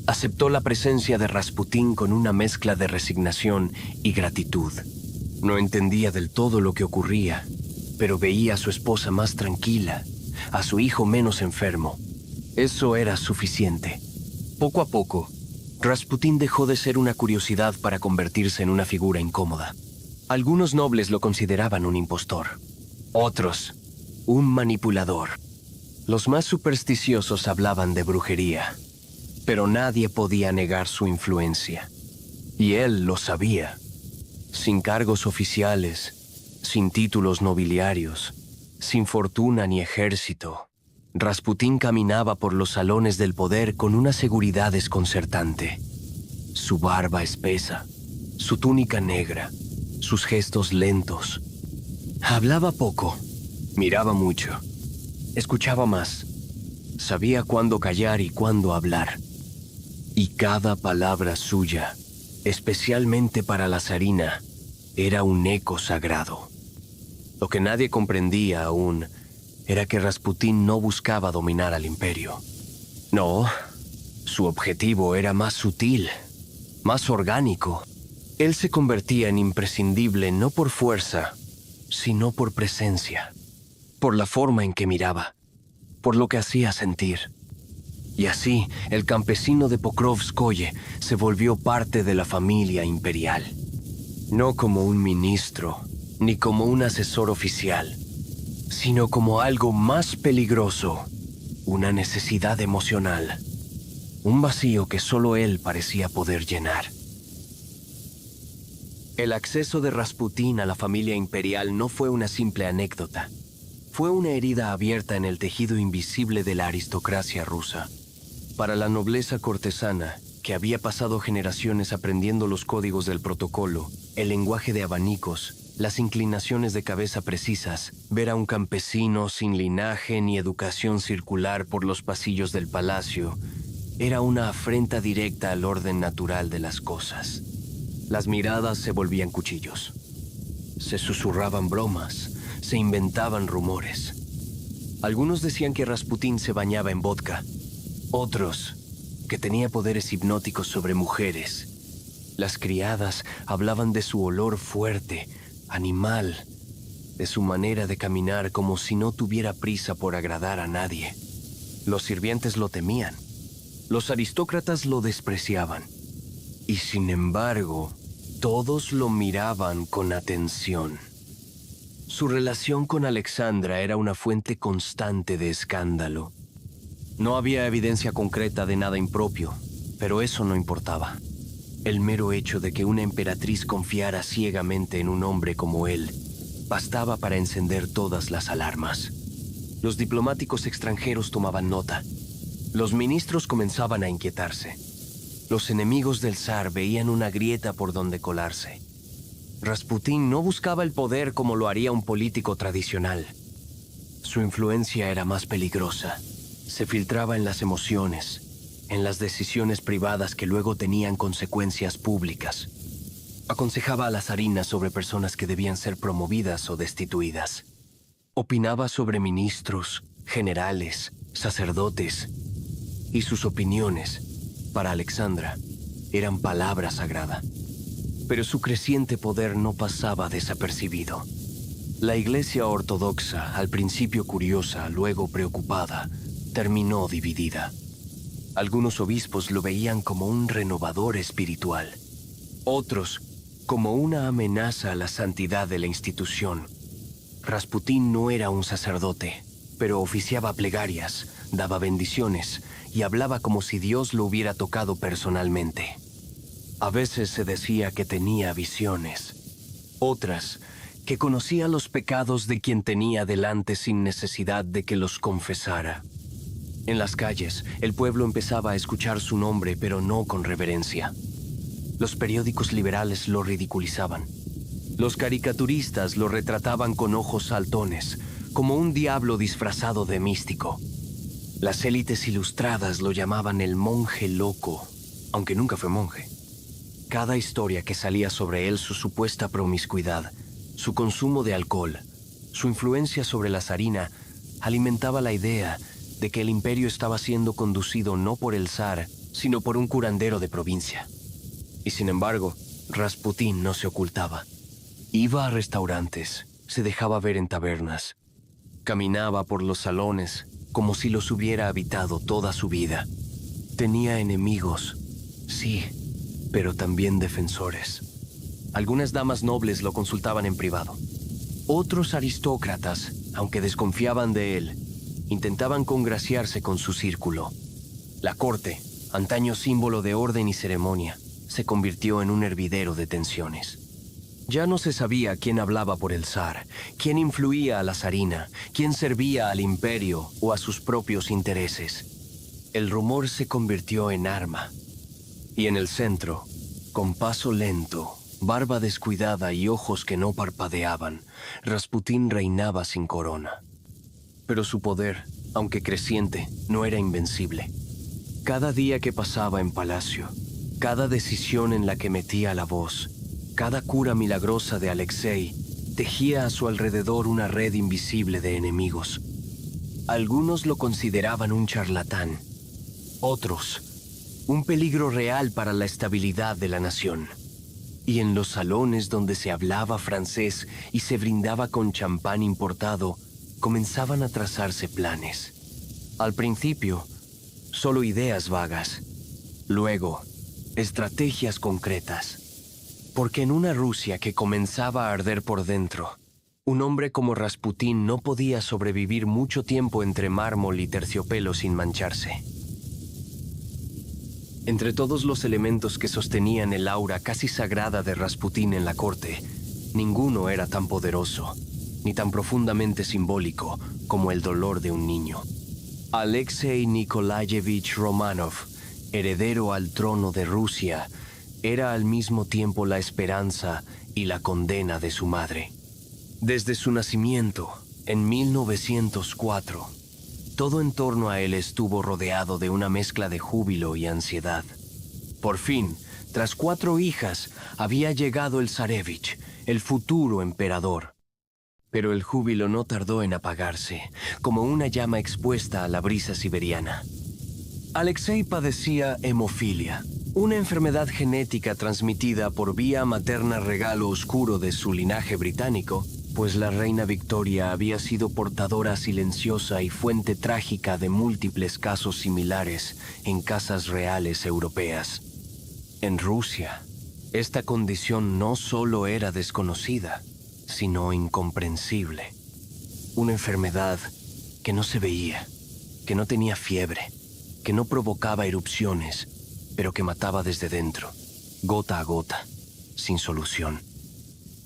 A: aceptó la presencia de Rasputín con una mezcla de resignación y gratitud. No entendía del todo lo que ocurría, pero veía a su esposa más tranquila, a su hijo menos enfermo. Eso era suficiente. Poco a poco, Rasputín dejó de ser una curiosidad para convertirse en una figura incómoda. Algunos nobles lo consideraban un impostor. Otros, un manipulador. Los más supersticiosos hablaban de brujería, pero nadie podía negar su influencia. Y él lo sabía. Sin cargos oficiales, sin títulos nobiliarios, sin fortuna ni ejército, Rasputín caminaba por los salones del poder con una seguridad desconcertante. Su barba espesa, su túnica negra, sus gestos lentos. Hablaba poco, miraba mucho, escuchaba más. Sabía cuándo callar y cuándo hablar. Y cada palabra suya, especialmente para la zarina, era un eco sagrado. Lo que nadie comprendía aún era que Rasputín no buscaba dominar al imperio. No, su objetivo era más sutil, más orgánico. Él se convertía en imprescindible no por fuerza, sino por presencia, por la forma en que miraba, por lo que hacía sentir. Y así, el campesino de Pokrovskoye se volvió parte de la familia imperial. No como un ministro, ni como un asesor oficial, sino como algo más peligroso, una necesidad emocional, un vacío que solo él parecía poder llenar. El acceso de Rasputín a la familia imperial no fue una simple anécdota. Fue una herida abierta en el tejido invisible de la aristocracia rusa. Para la nobleza cortesana, que había pasado generaciones aprendiendo los códigos del protocolo, el lenguaje de abanicos, las inclinaciones de cabeza precisas, ver a un campesino sin linaje ni educación circular por los pasillos del palacio, era una afrenta directa al orden natural de las cosas. Las miradas se volvían cuchillos. Se susurraban bromas, se inventaban rumores. Algunos decían que Rasputín se bañaba en vodka. Otros, que tenía poderes hipnóticos sobre mujeres. Las criadas hablaban de su olor fuerte, animal, de su manera de caminar como si no tuviera prisa por agradar a nadie. Los sirvientes lo temían. Los aristócratas lo despreciaban. Y sin embargo, todos lo miraban con atención. Su relación con Alexandra era una fuente constante de escándalo. No había evidencia concreta de nada impropio, pero eso no importaba. El mero hecho de que una emperatriz confiara ciegamente en un hombre como él bastaba para encender todas las alarmas. Los diplomáticos extranjeros tomaban nota. Los ministros comenzaban a inquietarse. Los enemigos del zar veían una grieta por donde colarse. Rasputín no buscaba el poder como lo haría un político tradicional. Su influencia era más peligrosa. Se filtraba en las emociones, en las decisiones privadas que luego tenían consecuencias públicas. Aconsejaba a la zarina sobre personas que debían ser promovidas o destituidas. Opinaba sobre ministros, generales, sacerdotes, y sus opiniones, para Alexandra, eran palabra sagrada. Pero su creciente poder no pasaba desapercibido. La Iglesia ortodoxa, al principio curiosa, luego preocupada, terminó dividida. Algunos obispos lo veían como un renovador espiritual. Otros, como una amenaza a la santidad de la institución. Rasputín no era un sacerdote, pero oficiaba plegarias, daba bendiciones y hablaba como si Dios lo hubiera tocado personalmente. A veces se decía que tenía visiones. Otras, que conocía los pecados de quien tenía delante sin necesidad de que los confesara. En las calles, el pueblo empezaba a escuchar su nombre, pero no con reverencia. Los periódicos liberales lo ridiculizaban. Los caricaturistas lo retrataban con ojos saltones, como un diablo disfrazado de místico. Las élites ilustradas lo llamaban el monje loco, aunque nunca fue monje. Cada historia que salía sobre él, su supuesta promiscuidad, su consumo de alcohol, su influencia sobre la zarina, alimentaba la idea de que el imperio estaba siendo conducido no por el zar, sino por un curandero de provincia. Y sin embargo, Rasputín no se ocultaba. Iba a restaurantes, se dejaba ver en tabernas. Caminaba por los salones como si los hubiera habitado toda su vida. Tenía enemigos, sí, pero también defensores. Algunas damas nobles lo consultaban en privado. Otros aristócratas, aunque desconfiaban de él, intentaban congraciarse con su círculo. La corte, antaño símbolo de orden y ceremonia, se convirtió en un hervidero de tensiones. Ya no se sabía quién hablaba por el zar, quién influía a la zarina, quién servía al imperio o a sus propios intereses. El rumor se convirtió en arma. Y en el centro, con paso lento, barba descuidada y ojos que no parpadeaban, Rasputín reinaba sin corona. Pero su poder, aunque creciente, no era invencible. Cada día que pasaba en palacio, cada decisión en la que metía la voz, cada cura milagrosa de Alexei, tejía a su alrededor una red invisible de enemigos. Algunos lo consideraban un charlatán, otros, un peligro real para la estabilidad de la nación. Y en los salones donde se hablaba francés y se brindaba con champán importado, comenzaban a trazarse planes. Al principio, solo ideas vagas. Luego, estrategias concretas. Porque en una Rusia que comenzaba a arder por dentro, Un hombre como Rasputín no podía sobrevivir mucho tiempo entre mármol y terciopelo sin mancharse. Entre todos los elementos que sostenían el aura casi sagrada de Rasputín en la corte, ninguno era tan poderoso, ni tan profundamente simbólico como el dolor de un niño. Alexei Nikolayevich Romanov, heredero al trono de Rusia, era al mismo tiempo la esperanza y la condena de su madre. Desde su nacimiento, en 1904, todo en torno a él estuvo rodeado de una mezcla de júbilo y ansiedad. Por fin, tras 4 hijas, había llegado el zarevich, el futuro emperador. Pero el júbilo no tardó en apagarse, como una llama expuesta a la brisa siberiana. Alexei padecía hemofilia, una enfermedad genética transmitida por vía materna, regalo oscuro de su linaje británico, pues la reina Victoria había sido portadora silenciosa y fuente trágica de múltiples casos similares en casas reales europeas. En Rusia, esta condición no solo era desconocida, sino incomprensible. Una enfermedad que no se veía, que no tenía fiebre, que no provocaba erupciones, pero que mataba desde dentro, gota a gota, sin solución.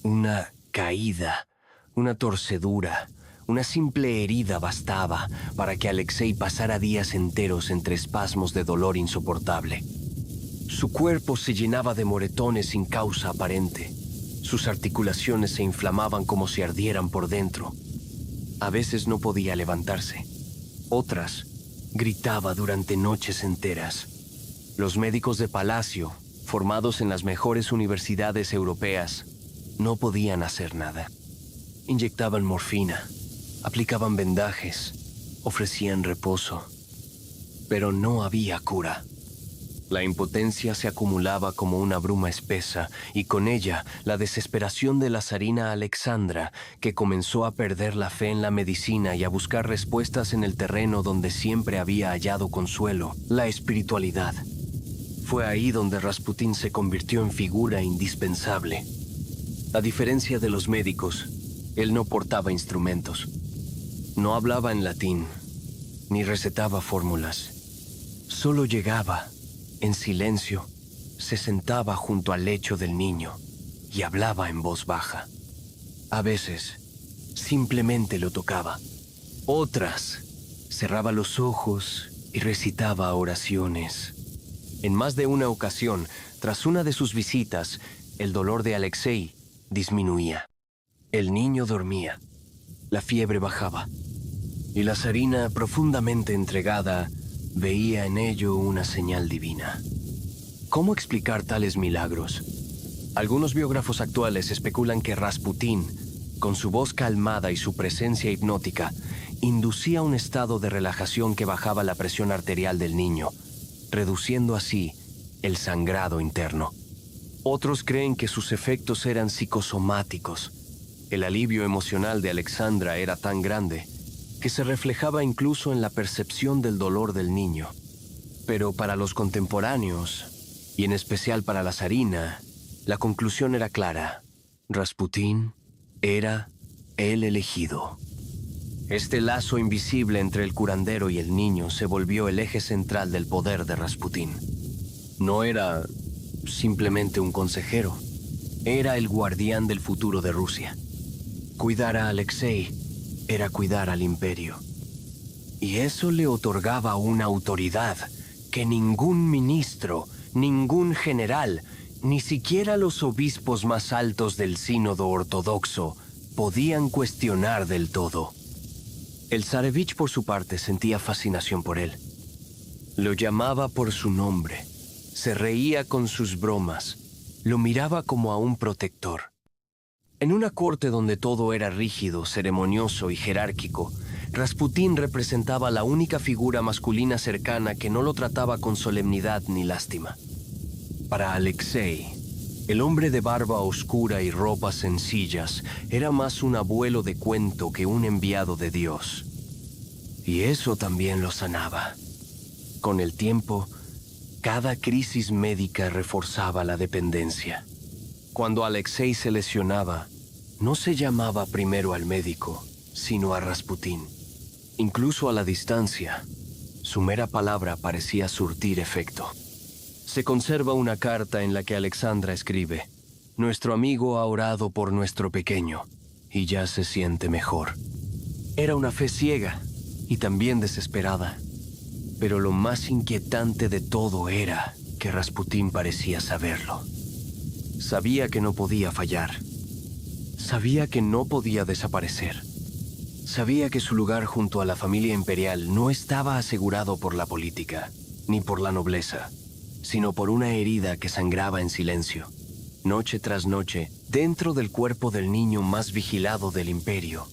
A: Una caída, una torcedura, una simple herida bastaba para que Alexei pasara días enteros entre espasmos de dolor insoportable. Su cuerpo se llenaba de moretones sin causa aparente. Sus articulaciones se inflamaban como si ardieran por dentro. A veces no podía levantarse. Otras, gritaba durante noches enteras. Los médicos de palacio, formados en las mejores universidades europeas, no podían hacer nada. Inyectaban morfina, aplicaban vendajes, ofrecían reposo, pero no había cura. La impotencia se acumulaba como una bruma espesa, y con ella la desesperación de la zarina Alexandra, que comenzó a perder la fe en la medicina y a buscar respuestas en el terreno donde siempre había hallado consuelo, la espiritualidad. Fue ahí donde Rasputín se convirtió en figura indispensable. A diferencia de los médicos, él no portaba instrumentos. No hablaba en latín, ni recetaba fórmulas. Solo llegaba, en silencio, se sentaba junto al lecho del niño y hablaba en voz baja. A veces, simplemente lo tocaba. Otras, cerraba los ojos y recitaba oraciones. En más de una ocasión, tras una de sus visitas, el dolor de Alexei disminuía. El niño dormía, la fiebre bajaba, y la zarina, profundamente entregada, veía en ello una señal divina. ¿Cómo explicar tales milagros? Algunos biógrafos actuales especulan que Rasputín, con su voz calmada y su presencia hipnótica, inducía un estado de relajación que bajaba la presión arterial del niño, reduciendo así el sangrado interno. Otros creen que sus efectos eran psicosomáticos. El alivio emocional de Alexandra era tan grande que se reflejaba incluso en la percepción del dolor del niño. Pero para los contemporáneos, y en especial para la zarina, la conclusión era clara. Rasputín era el elegido. Este lazo invisible entre el curandero y el niño se volvió el eje central del poder de Rasputín. No era simplemente un consejero, era el guardián del futuro de Rusia. Cuidar a Alexei era cuidar al imperio. Y eso le otorgaba una autoridad que ningún ministro, ningún general, ni siquiera los obispos más altos del sínodo ortodoxo podían cuestionar del todo. El zarevich, por su parte, sentía fascinación por él. Lo llamaba por su nombre, se reía con sus bromas, lo miraba como a un protector. En una corte donde todo era rígido, ceremonioso y jerárquico, Rasputín representaba la única figura masculina cercana que no lo trataba con solemnidad ni lástima. Para Alexei, el hombre de barba oscura y ropas sencillas era más un abuelo de cuento que un enviado de Dios. Y eso también lo sanaba. Con el tiempo, cada crisis médica reforzaba la dependencia. Cuando Alexei se lesionaba, no se llamaba primero al médico, sino a Rasputín. Incluso a la distancia, su mera palabra parecía surtir efecto. Se conserva una carta en la que Alexandra escribe: «Nuestro amigo ha orado por nuestro pequeño y ya se siente mejor». Era una fe ciega y también desesperada. Pero lo más inquietante de todo era que Rasputín parecía saberlo. Sabía que no podía fallar. Sabía que no podía desaparecer. Sabía que su lugar junto a la familia imperial no estaba asegurado por la política, ni por la nobleza, sino por una herida que sangraba en silencio, noche tras noche, dentro del cuerpo del niño más vigilado del imperio.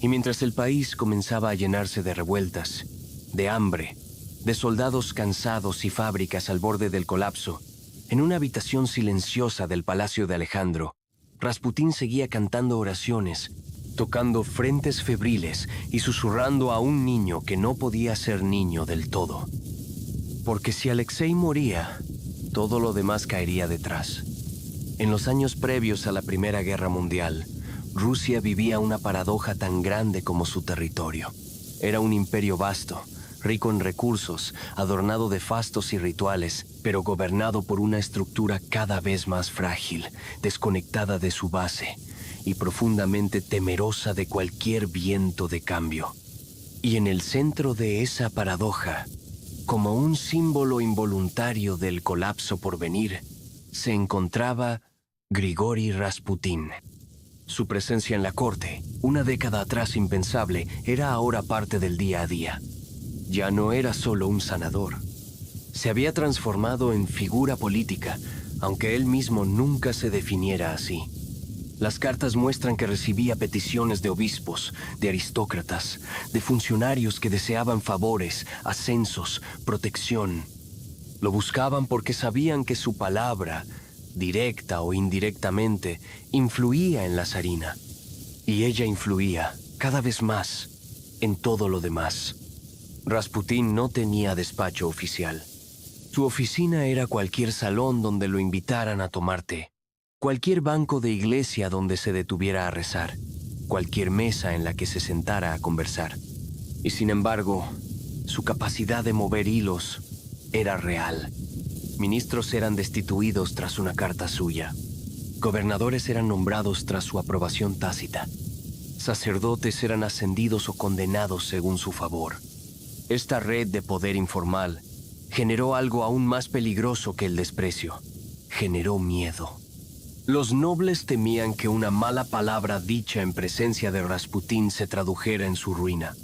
A: Y mientras el país comenzaba a llenarse de revueltas, de hambre, de soldados cansados y fábricas al borde del colapso, en una habitación silenciosa del palacio de Alejandro, Rasputín seguía cantando oraciones, tocando frentes febriles y susurrando a un niño que no podía ser niño del todo. Porque si Alexei moría, todo lo demás caería detrás. En los años previos a la Primera Guerra Mundial, Rusia vivía una paradoja tan grande como su territorio. Era un imperio vasto, rico en recursos, adornado de fastos y rituales, pero gobernado por una estructura cada vez más frágil, desconectada de su base y profundamente temerosa de cualquier viento de cambio. Y en el centro de esa paradoja, como un símbolo involuntario del colapso por venir, se encontraba Grigori Rasputín. Su presencia en la corte, una década atrás impensable, era ahora parte del día a día. Ya no era solo un sanador. Se había transformado en figura política, aunque él mismo nunca se definiera así. Las cartas muestran que recibía peticiones de obispos, de aristócratas, de funcionarios que deseaban favores, ascensos, protección. Lo buscaban porque sabían que su palabra, directa o indirectamente, influía en la zarina. Y ella influía, cada vez más, en todo lo demás. Rasputín no tenía despacho oficial. Su oficina era cualquier salón donde lo invitaran a tomar té, cualquier banco de iglesia donde se detuviera a rezar, cualquier mesa en la que se sentara a conversar. Y sin embargo, su capacidad de mover hilos era real. Ministros eran destituidos tras una carta suya. Gobernadores eran nombrados tras su aprobación tácita. Sacerdotes eran ascendidos o condenados según su favor. Esta red de poder informal generó algo aún más peligroso que el desprecio. Generó miedo. Los nobles temían que una mala palabra dicha en presencia de Rasputín se tradujera en su ruina.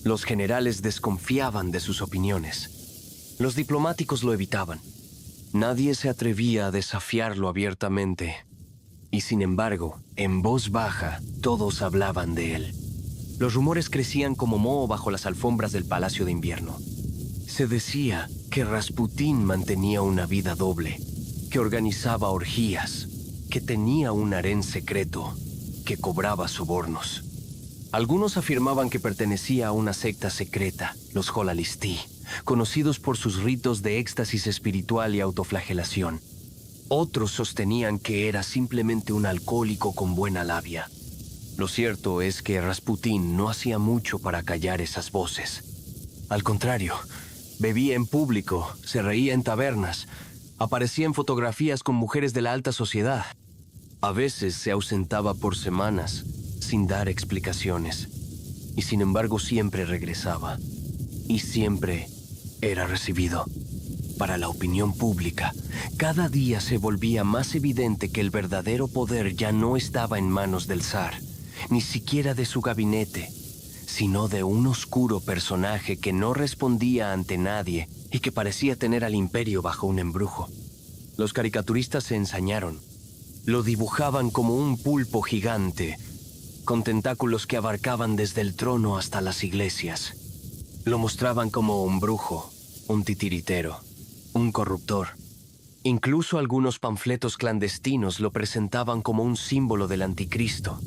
A: Los generales desconfiaban de sus opiniones. Los diplomáticos lo evitaban. Nadie se atrevía a desafiarlo abiertamente. Y sin embargo, en voz baja, todos hablaban de él. Los rumores crecían como moho bajo las alfombras del Palacio de Invierno. Se decía que Rasputín mantenía una vida doble, que organizaba orgías, que tenía un harén secreto, que cobraba sobornos. Algunos afirmaban que pertenecía a una secta secreta, los Jolalistí, conocidos por sus ritos de éxtasis espiritual y autoflagelación. Otros sostenían que era simplemente un alcohólico con buena labia. Lo cierto es que Rasputín no hacía mucho para callar esas voces. Al contrario, bebía en público, se reía en tabernas, aparecía en fotografías con mujeres de la alta sociedad. A veces se ausentaba por semanas, sin dar explicaciones. Y sin embargo siempre regresaba. Y siempre era recibido. Para la opinión pública, cada día se volvía más evidente que el verdadero poder ya no estaba en manos del zar, ni siquiera de su gabinete, sino de un oscuro personaje que no respondía ante nadie y que parecía tener al imperio bajo un embrujo. Los caricaturistas se ensañaron. Lo dibujaban como un pulpo gigante, con tentáculos que abarcaban desde el trono hasta las iglesias. Lo mostraban como un brujo, un titiritero, un corruptor. Incluso algunos panfletos clandestinos lo presentaban como un símbolo del anticristo.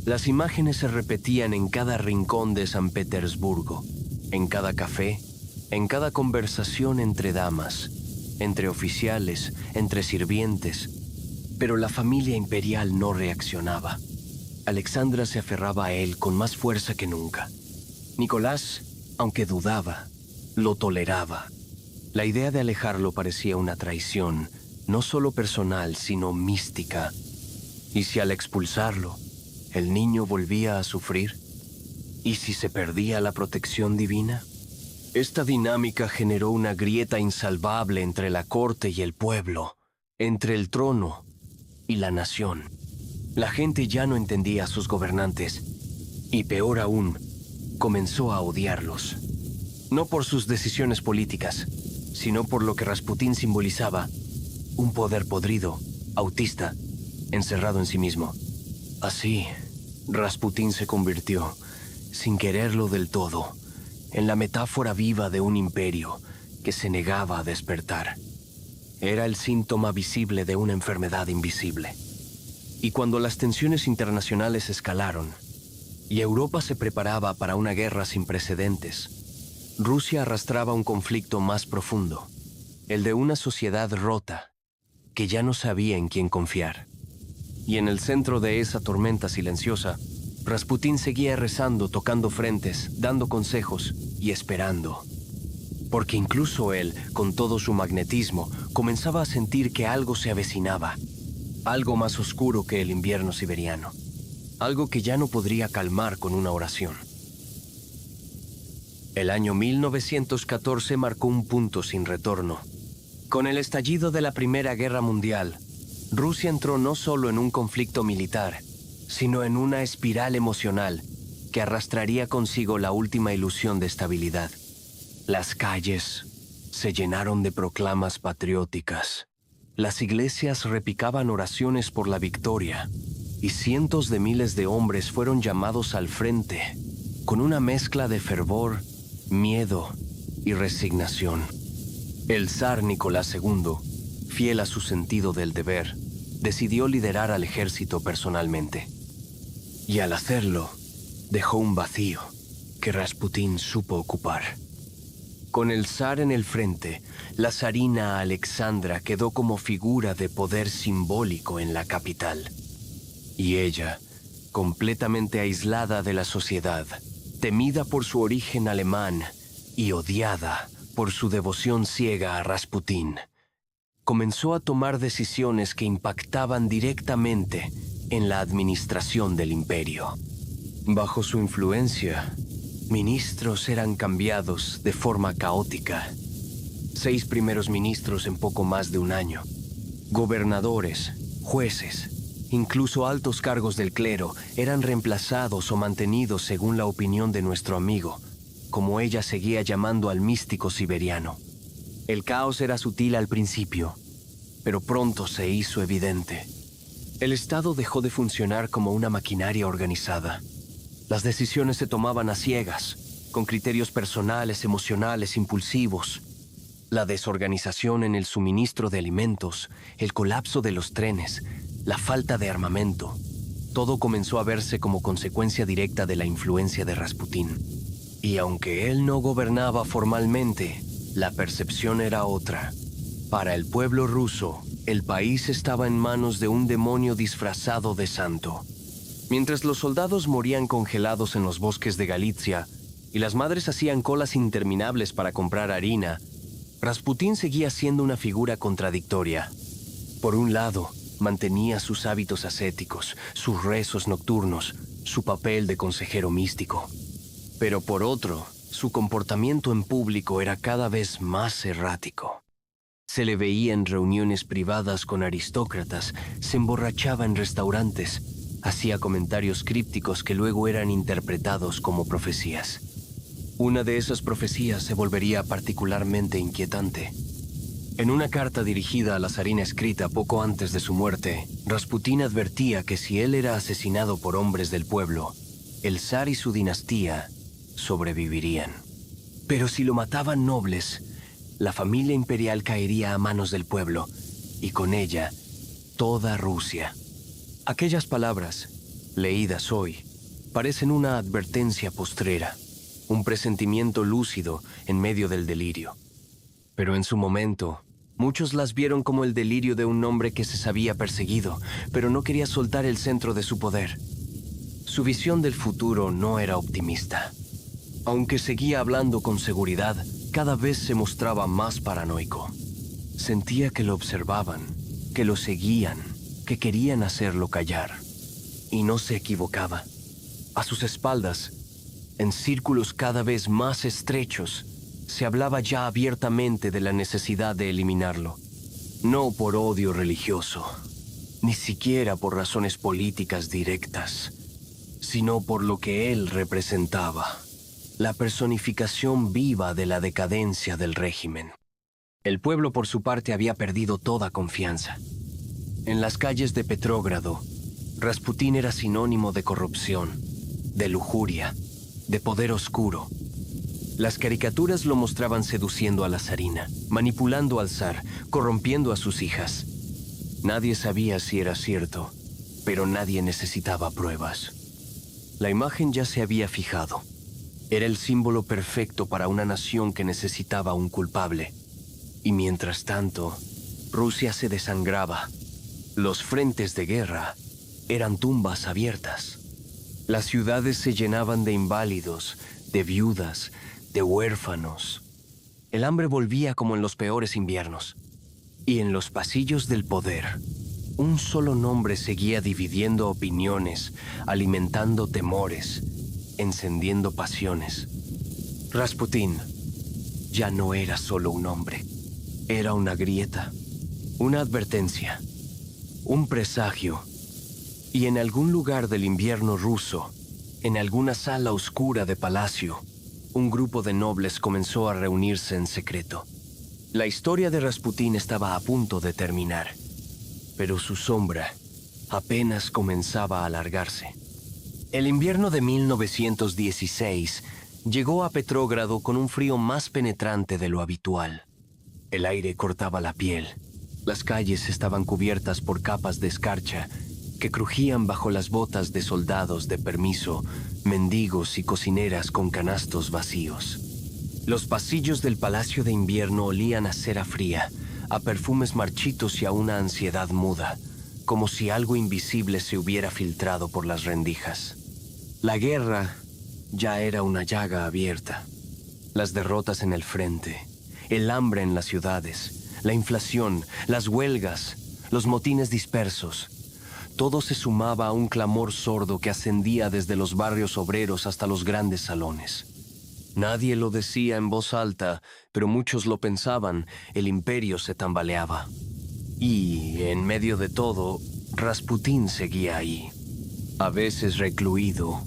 A: Las imágenes se repetían en cada rincón de San Petersburgo, en cada café, en cada conversación entre damas, entre oficiales, entre sirvientes. Pero la familia imperial no reaccionaba. Alexandra se aferraba a él con más fuerza que nunca. Nicolás, aunque dudaba, lo toleraba. La idea de alejarlo parecía una traición, no solo personal, sino mística. ¿Y si al expulsarlo, el niño volvía a sufrir? ¿Y si se perdía la protección divina? Esta dinámica generó una grieta insalvable entre la corte y el pueblo, entre el trono y la nación. La gente ya no entendía a sus gobernantes, y peor aún, comenzó a odiarlos. No por sus decisiones políticas, sino por lo que Rasputín simbolizaba: un poder podrido, autista, encerrado en sí mismo. Así, Rasputín se convirtió, sin quererlo del todo, en la metáfora viva de un imperio que se negaba a despertar. Era el síntoma visible de una enfermedad invisible. Y cuando las tensiones internacionales escalaron y Europa se preparaba para una guerra sin precedentes, Rusia arrastraba un conflicto más profundo, el de una sociedad rota que ya no sabía en quién confiar. Y en el centro de esa tormenta silenciosa, Rasputín seguía rezando, tocando frentes, dando consejos y esperando. Porque incluso él, con todo su magnetismo, comenzaba a sentir que algo se avecinaba. Algo más oscuro que el invierno siberiano. Algo que ya no podría calmar con una oración. El año 1914 marcó un punto sin retorno. Con el estallido de la Primera Guerra Mundial, Rusia entró no solo en un conflicto militar, sino en una espiral emocional que arrastraría consigo la última ilusión de estabilidad. Las calles se llenaron de proclamas patrióticas. Las iglesias repicaban oraciones por la victoria, y cientos de miles de hombres fueron llamados al frente, con una mezcla de fervor, miedo y resignación. El zar Nicolás II, fiel a su sentido del deber, decidió liderar al ejército personalmente. Y al hacerlo, dejó un vacío que Rasputín supo ocupar. Con el zar en el frente, la zarina Alexandra quedó como figura de poder simbólico en la capital. Y ella, completamente aislada de la sociedad, temida por su origen alemán y odiada por su devoción ciega a Rasputín, comenzó a tomar decisiones que impactaban directamente en la administración del imperio. Bajo su influencia, ministros eran cambiados de forma caótica. 6 primeros ministros en poco más de un año. Gobernadores, jueces, incluso altos cargos del clero eran reemplazados o mantenidos según la opinión de nuestro amigo, como ella seguía llamando al místico siberiano. El caos era sutil al principio, pero pronto se hizo evidente. El Estado dejó de funcionar como una maquinaria organizada. Las decisiones se tomaban a ciegas, con criterios personales, emocionales, impulsivos. La desorganización en el suministro de alimentos, el colapso de los trenes, la falta de armamento, todo comenzó a verse como consecuencia directa de la influencia de Rasputín. Y aunque él no gobernaba formalmente, la percepción era otra. Para el pueblo ruso, el país estaba en manos de un demonio disfrazado de santo. Mientras los soldados morían congelados en los bosques de Galicia y las madres hacían colas interminables para comprar harina, Rasputín seguía siendo una figura contradictoria. Por un lado, mantenía sus hábitos ascéticos, sus rezos nocturnos, su papel de consejero místico. Pero por otro, su comportamiento en público era cada vez más errático. Se le veía en reuniones privadas con aristócratas, se emborrachaba en restaurantes, hacía comentarios crípticos que luego eran interpretados como profecías. Una de esas profecías se volvería particularmente inquietante. En una carta dirigida a la zarina escrita poco antes de su muerte, Rasputín advertía que si él era asesinado por hombres del pueblo, el zar y su dinastía sobrevivirían. Pero si lo mataban nobles, la familia imperial caería a manos del pueblo, y con ella, toda Rusia. Aquellas palabras, leídas hoy, parecen una advertencia postrera, un presentimiento lúcido en medio del delirio. Pero en su momento, muchos las vieron como el delirio de un hombre que se sabía perseguido, pero no quería soltar el centro de su poder. Su visión del futuro no era optimista. Aunque seguía hablando con seguridad, cada vez se mostraba más paranoico. Sentía que lo observaban, que lo seguían, que querían hacerlo callar. Y no se equivocaba. A sus espaldas, en círculos cada vez más estrechos, se hablaba ya abiertamente de la necesidad de eliminarlo. No por odio religioso, ni siquiera por razones políticas directas, sino por lo que él representaba, la personificación viva de la decadencia del régimen. El pueblo, por su parte, había perdido toda confianza. En las calles de Petrógrado, Rasputín era sinónimo de corrupción, de lujuria, de poder oscuro. Las caricaturas lo mostraban seduciendo a la zarina, manipulando al zar, corrompiendo a sus hijas. Nadie sabía si era cierto, pero nadie necesitaba pruebas. La imagen ya se había fijado. Era el símbolo perfecto para una nación que necesitaba un culpable. Y mientras tanto, Rusia se desangraba. Los frentes de guerra eran tumbas abiertas. Las ciudades se llenaban de inválidos, de viudas, de huérfanos. El hambre volvía como en los peores inviernos. Y en los pasillos del poder, un solo nombre seguía dividiendo opiniones, alimentando temores, encendiendo pasiones. Rasputín ya no era solo un hombre. Era una grieta, una advertencia, un presagio. Y en algún lugar del invierno ruso, en alguna sala oscura de palacio, un grupo de nobles comenzó a reunirse en secreto. La historia de Rasputín estaba a punto de terminar, pero su sombra apenas comenzaba a alargarse. El invierno de 1916 llegó a Petrógrado con un frío más penetrante de lo habitual. El aire cortaba la piel. Las calles estaban cubiertas por capas de escarcha que crujían bajo las botas de soldados de permiso, mendigos y cocineras con canastos vacíos. Los pasillos del Palacio de Invierno olían a cera fría, a perfumes marchitos y a una ansiedad muda, como si algo invisible se hubiera filtrado por las rendijas. La guerra ya era una llaga abierta. Las derrotas en el frente, el hambre en las ciudades, la inflación, las huelgas, los motines dispersos. Todo se sumaba a un clamor sordo que ascendía desde los barrios obreros hasta los grandes salones. Nadie lo decía en voz alta, pero muchos lo pensaban. El imperio se tambaleaba. Y, en medio de todo, Rasputín seguía ahí. A veces recluido,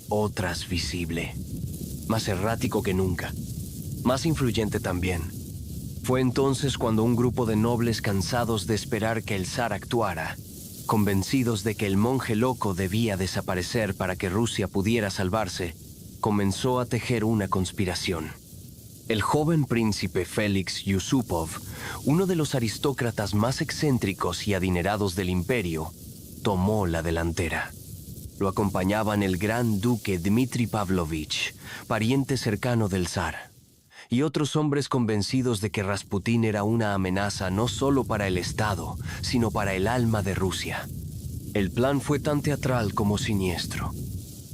A: otras visible. Más errático que nunca. Más influyente también. Fue entonces cuando un grupo de nobles, cansados de esperar que el zar actuara, convencidos de que el monje loco debía desaparecer para que Rusia pudiera salvarse, comenzó a tejer una conspiración. El joven príncipe Félix Yusupov, uno de los aristócratas más excéntricos y adinerados del imperio, tomó la delantera. Lo acompañaban el gran duque Dmitri Pavlovich, pariente cercano del zar, y otros hombres convencidos de que Rasputín era una amenaza no solo para el Estado, sino para el alma de Rusia. El plan fue tan teatral como siniestro.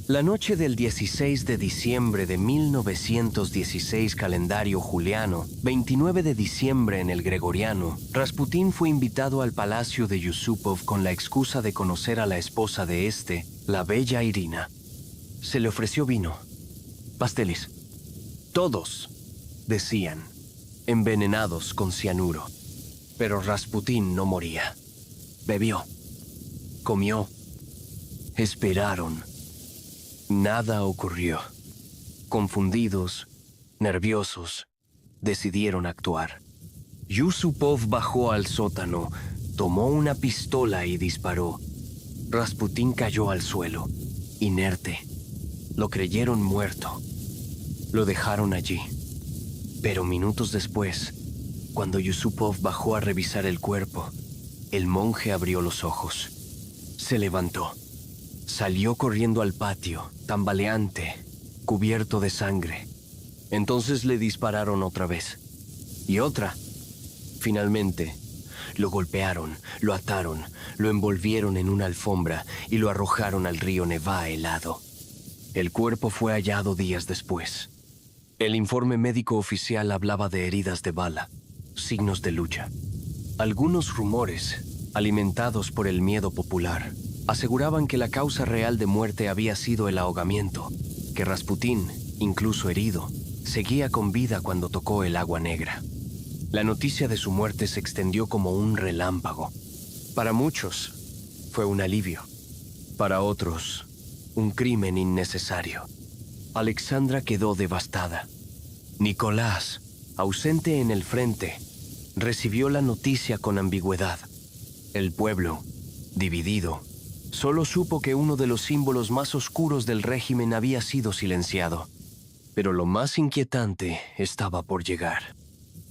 A: La noche del 16 de diciembre de 1916 calendario juliano, 29 de diciembre en el gregoriano, Rasputín fue invitado al palacio de Yusupov con la excusa de conocer a la esposa de este, la bella Irina. Se le ofreció vino, pasteles. Todos, decían, envenenados con cianuro. Pero Rasputín no moría. Bebió, comió, esperaron. Nada ocurrió. Confundidos, nerviosos, decidieron actuar. Yusupov bajó al sótano, tomó una pistola y disparó. Rasputín cayó al suelo, inerte. Lo creyeron muerto. Lo dejaron allí. Pero minutos después, cuando Yusupov bajó a revisar el cuerpo, el monje abrió los ojos. Se levantó. Salió corriendo al patio, tambaleante, cubierto de sangre. Entonces le dispararon otra vez. Y otra. Finalmente, lo golpearon, lo ataron, lo envolvieron en una alfombra y lo arrojaron al río Nevá helado. El cuerpo fue hallado días después. El informe médico oficial hablaba de heridas de bala, signos de lucha. Algunos rumores, alimentados por el miedo popular, aseguraban que la causa real de muerte había sido el ahogamiento, que Rasputín, incluso herido, seguía con vida cuando tocó el agua negra. La noticia de su muerte se extendió como un relámpago. Para muchos, fue un alivio. Para otros, un crimen innecesario. Alexandra quedó devastada. Nicolás, ausente en el frente, recibió la noticia con ambigüedad. El pueblo, dividido, solo supo que uno de los símbolos más oscuros del régimen había sido silenciado. Pero lo más inquietante estaba por llegar.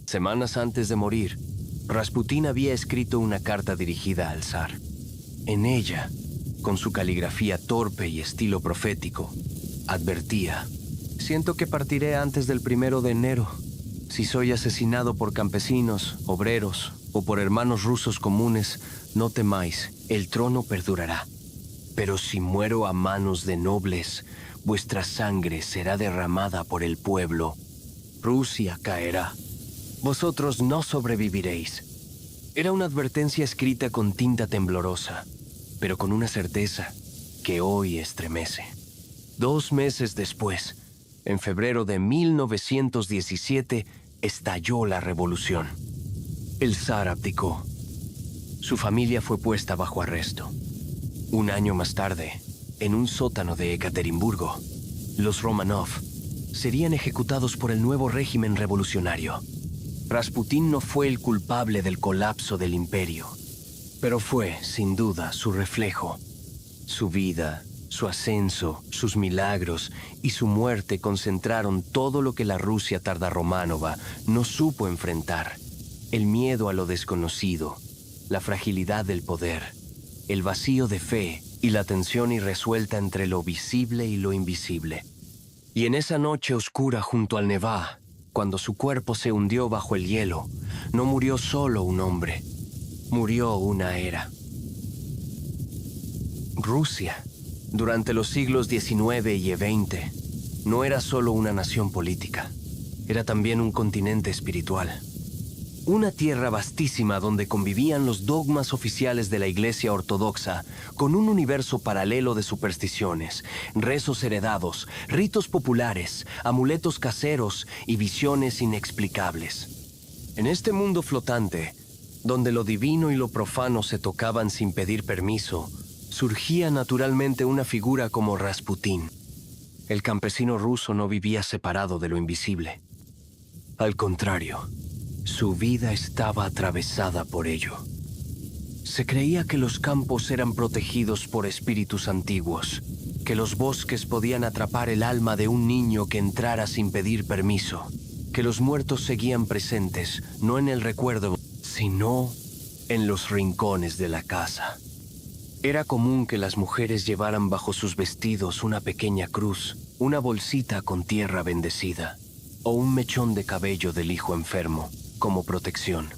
A: Semanas antes de morir, Rasputín había escrito una carta dirigida al zar. En ella, con su caligrafía torpe y estilo profético, advertía: «Siento que partiré antes del 1 de enero. Si soy asesinado por campesinos, obreros o por hermanos rusos comunes, no temáis, el trono perdurará. Pero si muero a manos de nobles, vuestra sangre será derramada por el pueblo. Rusia caerá. Vosotros no sobreviviréis». Era una advertencia escrita con tinta temblorosa, pero con una certeza que hoy estremece. 2 meses después, en febrero de 1917, estalló la revolución. El zar abdicó. Su familia fue puesta bajo arresto. 1 año más tarde, en un sótano de Ekaterimburgo, los Romanov serían ejecutados por el nuevo régimen revolucionario. Rasputín no fue el culpable del colapso del imperio, pero fue, sin duda, su reflejo. Su vida, su ascenso, sus milagros y su muerte concentraron todo lo que la Rusia tardarrománova no supo enfrentar: el miedo a lo desconocido, la fragilidad del poder, el vacío de fe y la tensión irresuelta entre lo visible y lo invisible. Y en esa noche oscura junto al Nevá, cuando su cuerpo se hundió bajo el hielo, no murió solo un hombre, murió una era. Rusia, durante los siglos XIX y XX, no era solo una nación política, era también un continente espiritual. Una tierra vastísima donde convivían los dogmas oficiales de la Iglesia Ortodoxa con un universo paralelo de supersticiones, rezos heredados, ritos populares, amuletos caseros y visiones inexplicables. En este mundo flotante, donde lo divino y lo profano se tocaban sin pedir permiso, surgía naturalmente una figura como Rasputín. El campesino ruso no vivía separado de lo invisible. Al contrario, su vida estaba atravesada por ello. Se creía que los campos eran protegidos por espíritus antiguos, que los bosques podían atrapar el alma de un niño que entrara sin pedir permiso, que los muertos seguían presentes, no en el recuerdo, sino en los rincones de la casa. Era común que las mujeres llevaran bajo sus vestidos una pequeña cruz, una bolsita con tierra bendecida, o un mechón de cabello del hijo enfermo, como protección.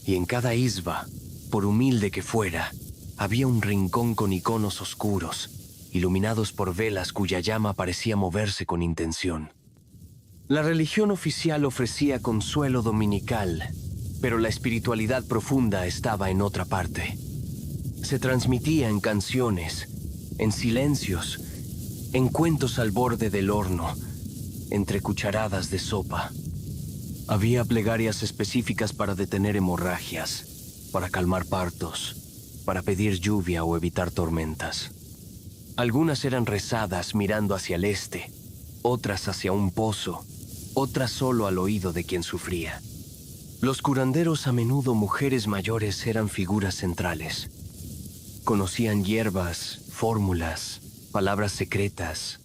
A: Y en cada isba, por humilde que fuera, había un rincón con iconos oscuros, iluminados por velas cuya llama parecía moverse con intención. La religión oficial ofrecía consuelo dominical, pero la espiritualidad profunda estaba en otra parte. Se transmitía en canciones, en silencios, en cuentos al borde del horno, entre cucharadas de sopa. Había plegarias específicas para detener hemorragias, para calmar partos, para pedir lluvia o evitar tormentas. Algunas eran rezadas mirando hacia el este, otras hacia un pozo, otras solo al oído de quien sufría. Los curanderos, a menudo mujeres mayores, eran figuras centrales. Conocían hierbas, fórmulas, palabras secretas.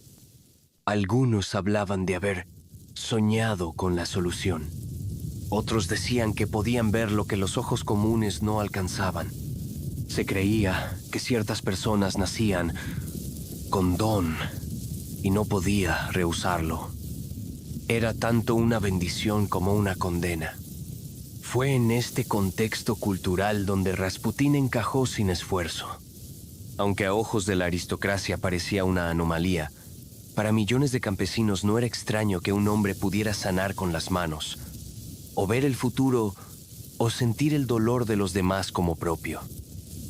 A: Algunos hablaban de haber soñado con la solución. Otros decían que podían ver lo que los ojos comunes no alcanzaban. Se creía que ciertas personas nacían con don y no podía rehusarlo. Era tanto una bendición como una condena. Fue en este contexto cultural donde Rasputín encajó sin esfuerzo. Aunque a ojos de la aristocracia parecía una anomalía, para millones de campesinos no era extraño que un hombre pudiera sanar con las manos, o ver el futuro, o sentir el dolor de los demás como propio.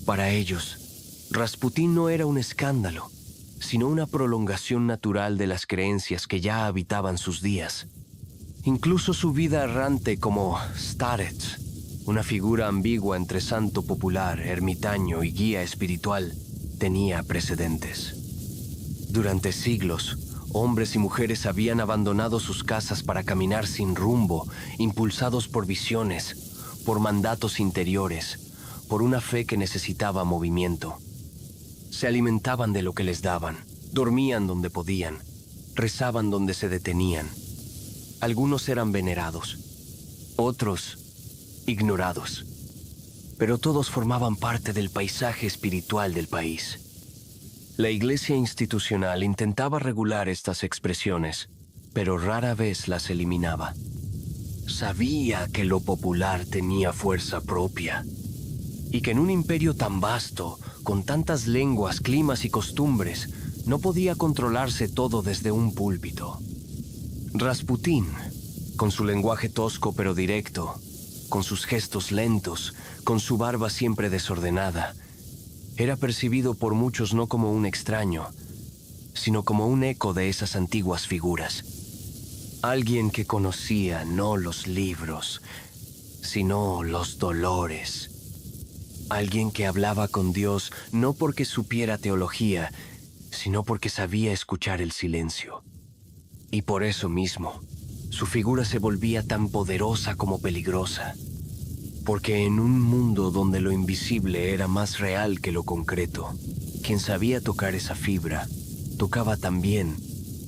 A: Para ellos, Rasputín no era un escándalo, sino una prolongación natural de las creencias que ya habitaban sus días. Incluso su vida errante como starets, una figura ambigua entre santo popular, ermitaño y guía espiritual, tenía precedentes. Durante siglos, hombres y mujeres habían abandonado sus casas para caminar sin rumbo, impulsados por visiones, por mandatos interiores, por una fe que necesitaba movimiento. Se alimentaban de lo que les daban, dormían donde podían, rezaban donde se detenían. Algunos eran venerados, otros ignorados, pero todos formaban parte del paisaje espiritual del país. La iglesia institucional intentaba regular estas expresiones, pero rara vez las eliminaba. Sabía que lo popular tenía fuerza propia, y que en un imperio tan vasto, con tantas lenguas, climas y costumbres, no podía controlarse todo desde un púlpito. Rasputín, con su lenguaje tosco pero directo, con sus gestos lentos, con su barba siempre desordenada, era percibido por muchos no como un extraño, sino como un eco de esas antiguas figuras. Alguien que conocía no los libros, sino los dolores. Alguien que hablaba con Dios no porque supiera teología, sino porque sabía escuchar el silencio. Y por eso mismo, su figura se volvía tan poderosa como peligrosa. Porque en un mundo donde lo invisible era más real que lo concreto, quien sabía tocar esa fibra, tocaba también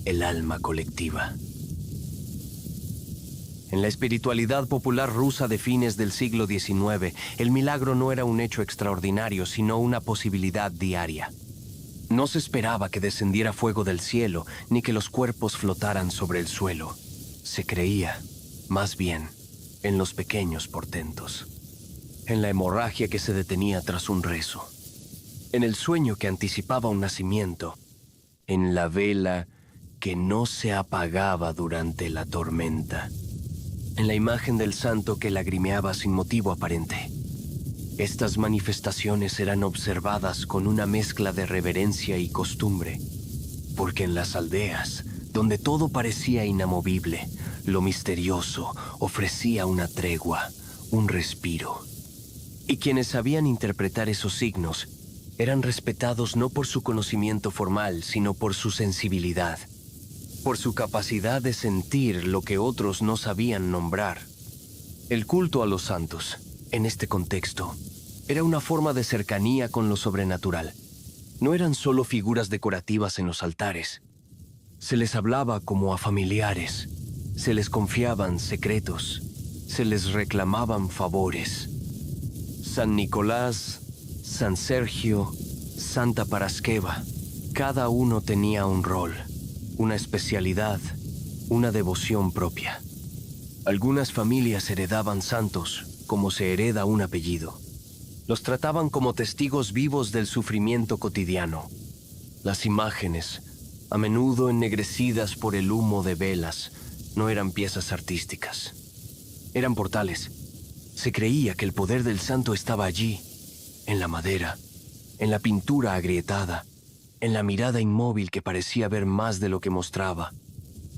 A: el alma colectiva. En la espiritualidad popular rusa de fines del siglo XIX, el milagro no era un hecho extraordinario, sino una posibilidad diaria. No se esperaba que descendiera fuego del cielo, ni que los cuerpos flotaran sobre el suelo. Se creía, más bien, en los pequeños portentos, en la hemorragia que se detenía tras un rezo, en el sueño que anticipaba un nacimiento, en la vela que no se apagaba durante la tormenta, en la imagen del santo que lagrimeaba sin motivo aparente. Estas manifestaciones eran observadas con una mezcla de reverencia y costumbre, porque en las aldeas, donde todo parecía inamovible, lo misterioso ofrecía una tregua, un respiro. Y quienes sabían interpretar esos signos eran respetados no por su conocimiento formal, sino por su sensibilidad, por su capacidad de sentir lo que otros no sabían nombrar. El culto a los santos, en este contexto, era una forma de cercanía con lo sobrenatural. No eran solo figuras decorativas en los altares. Se les hablaba como a familiares, se les confiaban secretos, se les reclamaban favores. San Nicolás, San Sergio, Santa Paraskeva, cada uno tenía un rol, una especialidad, una devoción propia. Algunas familias heredaban santos, como se hereda un apellido. Los trataban como testigos vivos del sufrimiento cotidiano. Las imágenes, a menudo ennegrecidas por el humo de velas, no eran piezas artísticas. Eran portales. Se creía que el poder del santo estaba allí, en la madera, en la pintura agrietada, en la mirada inmóvil que parecía ver más de lo que mostraba.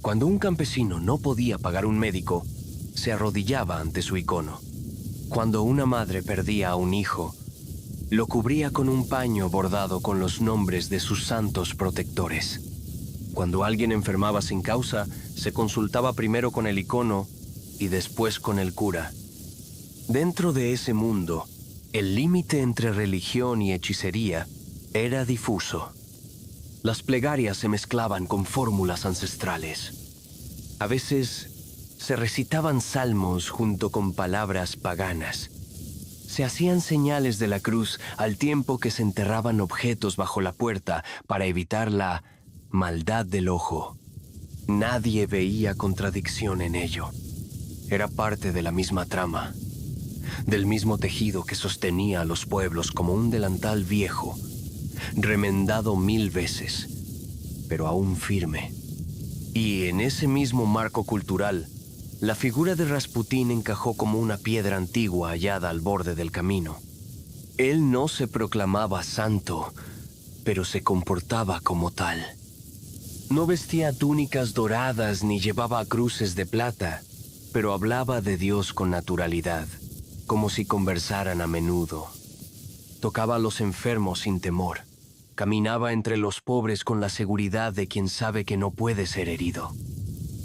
A: Cuando un campesino no podía pagar un médico, se arrodillaba ante su icono. Cuando una madre perdía a un hijo, lo cubría con un paño bordado con los nombres de sus santos protectores. Cuando alguien enfermaba sin causa, se consultaba primero con el icono y después con el cura. Dentro de ese mundo, el límite entre religión y hechicería era difuso. Las plegarias se mezclaban con fórmulas ancestrales. A veces se recitaban salmos junto con palabras paganas. Se hacían señales de la cruz al tiempo que se enterraban objetos bajo la puerta para evitar la maldad del ojo. Nadie veía contradicción en ello. Era parte de la misma trama, del mismo tejido que sostenía a los pueblos como un delantal viejo, remendado 1000 veces, pero aún firme. Y en ese mismo marco cultural, la figura de Rasputín encajó como una piedra antigua hallada al borde del camino. Él no se proclamaba santo, pero se comportaba como tal. No vestía túnicas doradas ni llevaba cruces de plata, pero hablaba de Dios con naturalidad, como si conversaran a menudo. Tocaba a los enfermos sin temor. Caminaba entre los pobres con la seguridad de quien sabe que no puede ser herido.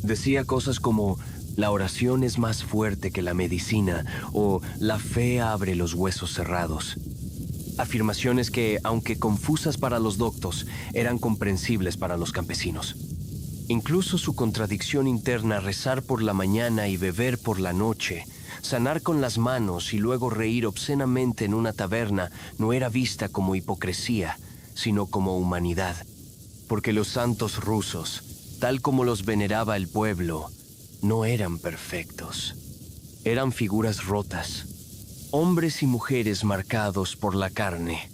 A: Decía cosas como: la oración es más fuerte que la medicina, o la fe abre los huesos cerrados. Afirmaciones que, aunque confusas para los doctos, eran comprensibles para los campesinos. Incluso su contradicción interna, rezar por la mañana y beber por la noche, sanar con las manos y luego reír obscenamente en una taberna, no era vista como hipocresía, sino como humanidad. Porque los santos rusos, tal como los veneraba el pueblo, no eran perfectos. Eran figuras rotas, hombres y mujeres marcados por la carne,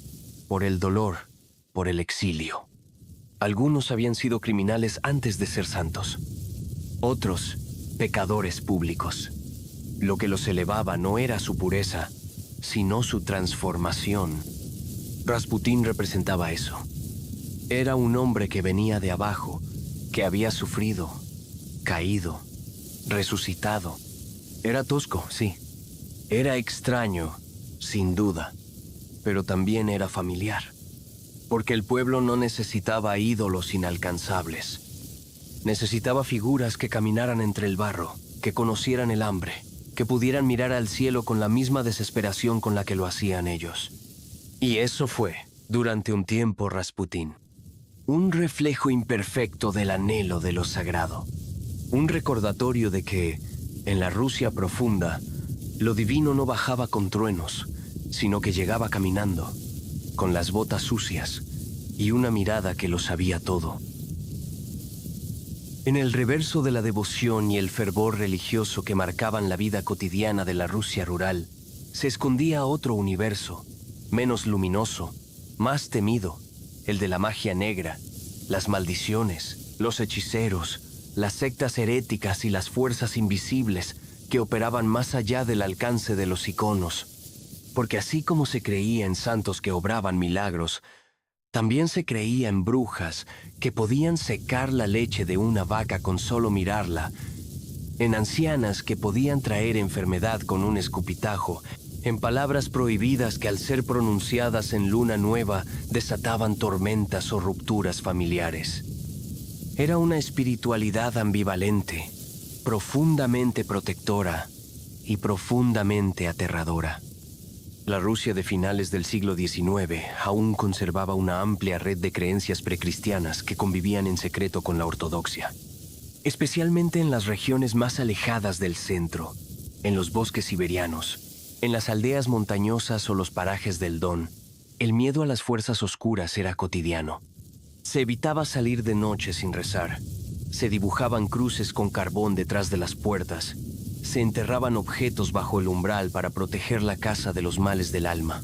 A: por el dolor, por el exilio. Algunos habían sido criminales antes de ser santos. Otros, pecadores públicos. Lo que los elevaba no era su pureza, sino su transformación. Rasputín representaba eso. Era un hombre que venía de abajo, que había sufrido, caído, resucitado. Era tosco, sí. Era extraño, sin duda, pero también era familiar, porque el pueblo no necesitaba ídolos inalcanzables. Necesitaba figuras que caminaran entre el barro, que conocieran el hambre, que pudieran mirar al cielo con la misma desesperación con la que lo hacían ellos. Y eso fue, durante un tiempo, Rasputín. Un reflejo imperfecto del anhelo de lo sagrado. Un recordatorio de que, en la Rusia profunda, lo divino no bajaba con truenos, sino que llegaba caminando, con las botas sucias y una mirada que lo sabía todo. En el reverso de la devoción y el fervor religioso que marcaban la vida cotidiana de la Rusia rural, se escondía otro universo, menos luminoso, más temido, el de la magia negra, las maldiciones, los hechiceros, las sectas heréticas y las fuerzas invisibles que operaban más allá del alcance de los iconos. Porque así como se creía en santos que obraban milagros, también se creía en brujas que podían secar la leche de una vaca con solo mirarla, en ancianas que podían traer enfermedad con un escupitajo, en palabras prohibidas que al ser pronunciadas en luna nueva desataban tormentas o rupturas familiares. Era una espiritualidad ambivalente, profundamente protectora y profundamente aterradora. La Rusia de finales del siglo XIX aún conservaba una amplia red de creencias precristianas que convivían en secreto con la ortodoxia, especialmente en las regiones más alejadas del centro, en los bosques siberianos, en las aldeas montañosas o los parajes del Don. El miedo a las fuerzas oscuras era cotidiano. Se evitaba salir de noche sin rezar. Se dibujaban cruces con carbón detrás de las puertas. Se enterraban objetos bajo el umbral para proteger la casa de los males del alma.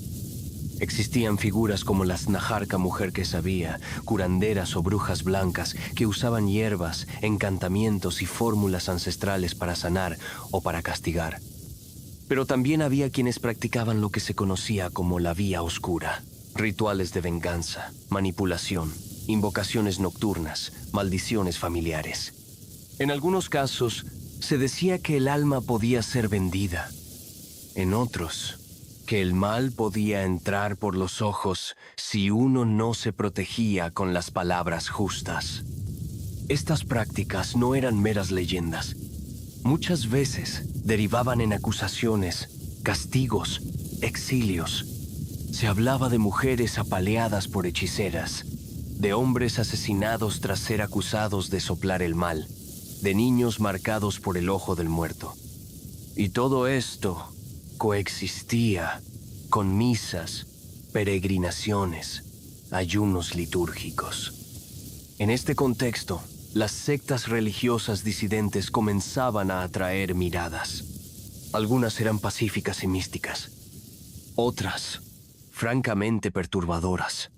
A: Existían figuras como la Snajarka mujer que sabía, curanderas o brujas blancas que usaban hierbas, encantamientos y fórmulas ancestrales para sanar o para castigar. Pero también había quienes practicaban lo que se conocía como la vía oscura. Rituales de venganza, manipulación, invocaciones nocturnas, maldiciones familiares. En algunos casos, se decía que el alma podía ser vendida. En otros, que el mal podía entrar por los ojos si uno no se protegía con las palabras justas. Estas prácticas no eran meras leyendas. Muchas veces derivaban en acusaciones, castigos, exilios. Se hablaba de mujeres apaleadas por hechiceras, de hombres asesinados tras ser acusados de soplar el mal, de niños marcados por el ojo del muerto. Y todo esto coexistía con misas, peregrinaciones, ayunos litúrgicos. En este contexto, las sectas religiosas disidentes comenzaban a atraer miradas. Algunas eran pacíficas y místicas. Otras, francamente perturbadoras.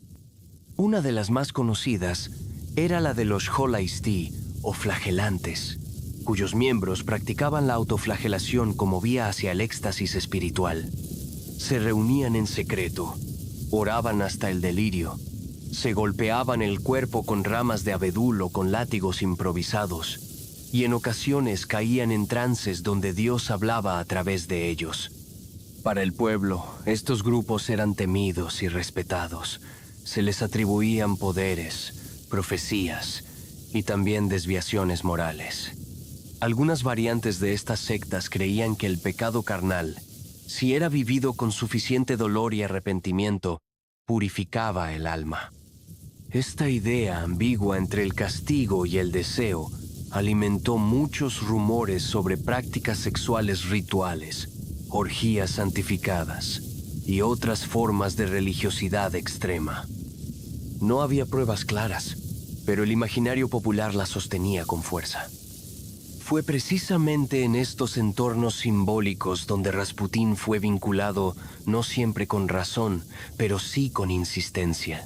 A: Una de las más conocidas era la de los Holaisti, o flagelantes, cuyos miembros practicaban la autoflagelación como vía hacia el éxtasis espiritual. Se reunían en secreto, oraban hasta el delirio, se golpeaban el cuerpo con ramas de abedul o con látigos improvisados, y en ocasiones caían en trances donde Dios hablaba a través de ellos. Para el pueblo, estos grupos eran temidos y respetados. Se les atribuían poderes, profecías y también desviaciones morales. Algunas variantes de estas sectas creían que el pecado carnal, si era vivido con suficiente dolor y arrepentimiento, purificaba el alma. Esta idea ambigua entre el castigo y el deseo alimentó muchos rumores sobre prácticas sexuales rituales, orgías santificadas y otras formas de religiosidad extrema. No había pruebas claras, pero el imaginario popular las sostenía con fuerza. Fue precisamente en estos entornos simbólicos donde Rasputín fue vinculado no siempre con razón, pero sí con insistencia.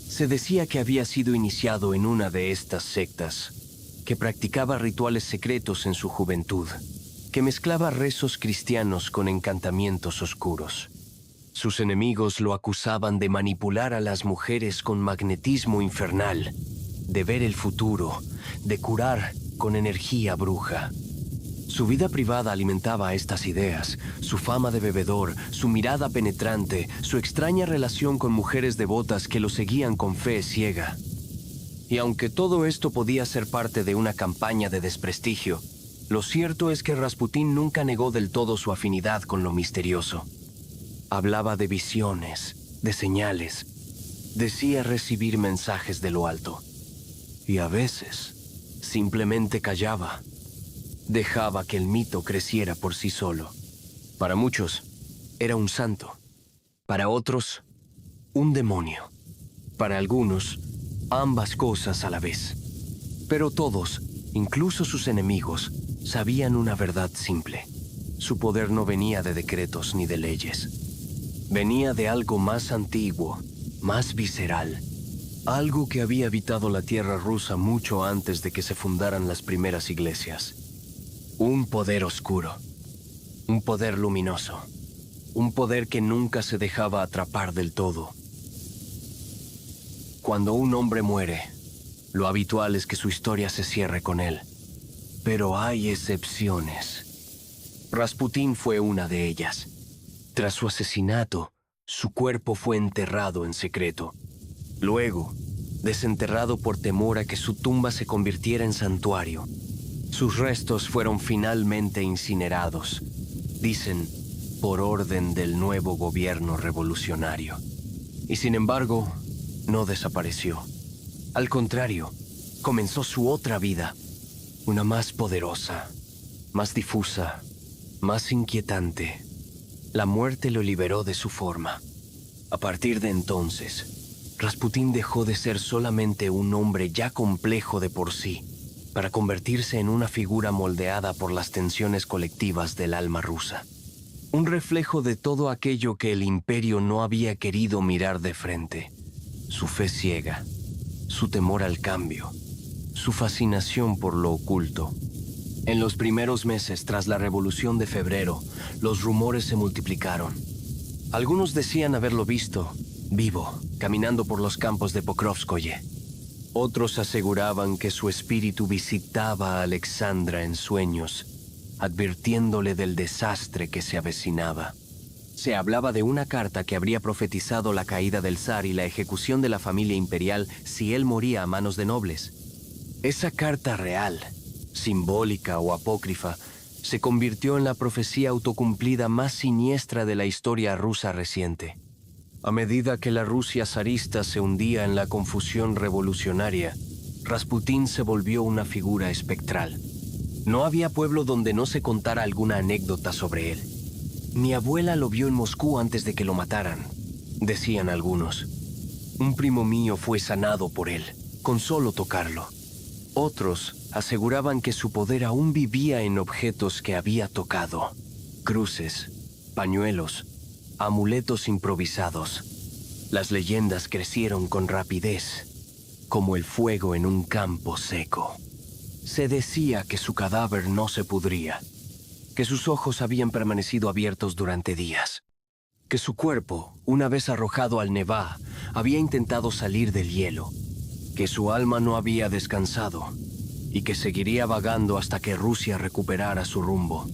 A: Se decía que había sido iniciado en una de estas sectas, que practicaba rituales secretos en su juventud, que mezclaba rezos cristianos con encantamientos oscuros. Sus enemigos lo acusaban de manipular a las mujeres con magnetismo infernal, de ver el futuro, de curar con energía bruja. Su vida privada alimentaba estas ideas, su fama de bebedor, su mirada penetrante, su extraña relación con mujeres devotas que lo seguían con fe ciega. Y aunque todo esto podía ser parte de una campaña de desprestigio, lo cierto es que Rasputín nunca negó del todo su afinidad con lo misterioso. Hablaba de visiones, de señales, decía recibir mensajes de lo alto. Y a veces, simplemente callaba. Dejaba que el mito creciera por sí solo. Para muchos, era un santo. Para otros, un demonio. Para algunos, ambas cosas a la vez. Pero todos, incluso sus enemigos, sabían una verdad simple. Su poder no venía de decretos ni de leyes. Venía de algo más antiguo, más visceral. Algo que había habitado la tierra rusa mucho antes de que se fundaran las primeras iglesias. Un poder oscuro. Un poder luminoso. Un poder que nunca se dejaba atrapar del todo. Cuando un hombre muere, lo habitual es que su historia se cierre con él. Pero hay excepciones. Rasputín fue una de ellas. Tras su asesinato, su cuerpo fue enterrado en secreto. Luego, desenterrado por temor a que su tumba se convirtiera en santuario. Sus restos fueron finalmente incinerados, dicen, por orden del nuevo gobierno revolucionario. Y sin embargo, no desapareció. Al contrario, comenzó su otra vida, una más poderosa, más difusa, más inquietante. La muerte lo liberó de su forma. A partir de entonces, Rasputín dejó de ser solamente un hombre ya complejo de por sí, para convertirse en una figura moldeada por las tensiones colectivas del alma rusa. Un reflejo de todo aquello que el imperio no había querido mirar de frente. Su fe ciega, su temor al cambio, su fascinación por lo oculto. En los primeros meses tras la Revolución de Febrero, los rumores se multiplicaron. Algunos decían haberlo visto, vivo, caminando por los campos de Pokrovskoye. Otros aseguraban que su espíritu visitaba a Alexandra en sueños, advirtiéndole del desastre que se avecinaba. Se hablaba de una carta que habría profetizado la caída del zar y la ejecución de la familia imperial si él moría a manos de nobles. Esa carta real, simbólica o apócrifa, se convirtió en la profecía autocumplida más siniestra de la historia rusa reciente. A medida que la Rusia zarista se hundía en la confusión revolucionaria, Rasputín se volvió una figura espectral. No había pueblo donde no se contara alguna anécdota sobre él. Mi abuela lo vio en Moscú antes de que lo mataran, decían algunos. Un primo mío fue sanado por él, con solo tocarlo. Otros aseguraban que su poder aún vivía en objetos que había tocado. Cruces, pañuelos, amuletos improvisados. Las leyendas crecieron con rapidez, como el fuego en un campo seco. Se decía que su cadáver no se pudría, que sus ojos habían permanecido abiertos durante días, que su cuerpo, una vez arrojado al Nevá, había intentado salir del hielo, que su alma no había descansado y que seguiría vagando hasta que Rusia recuperara su rumbo.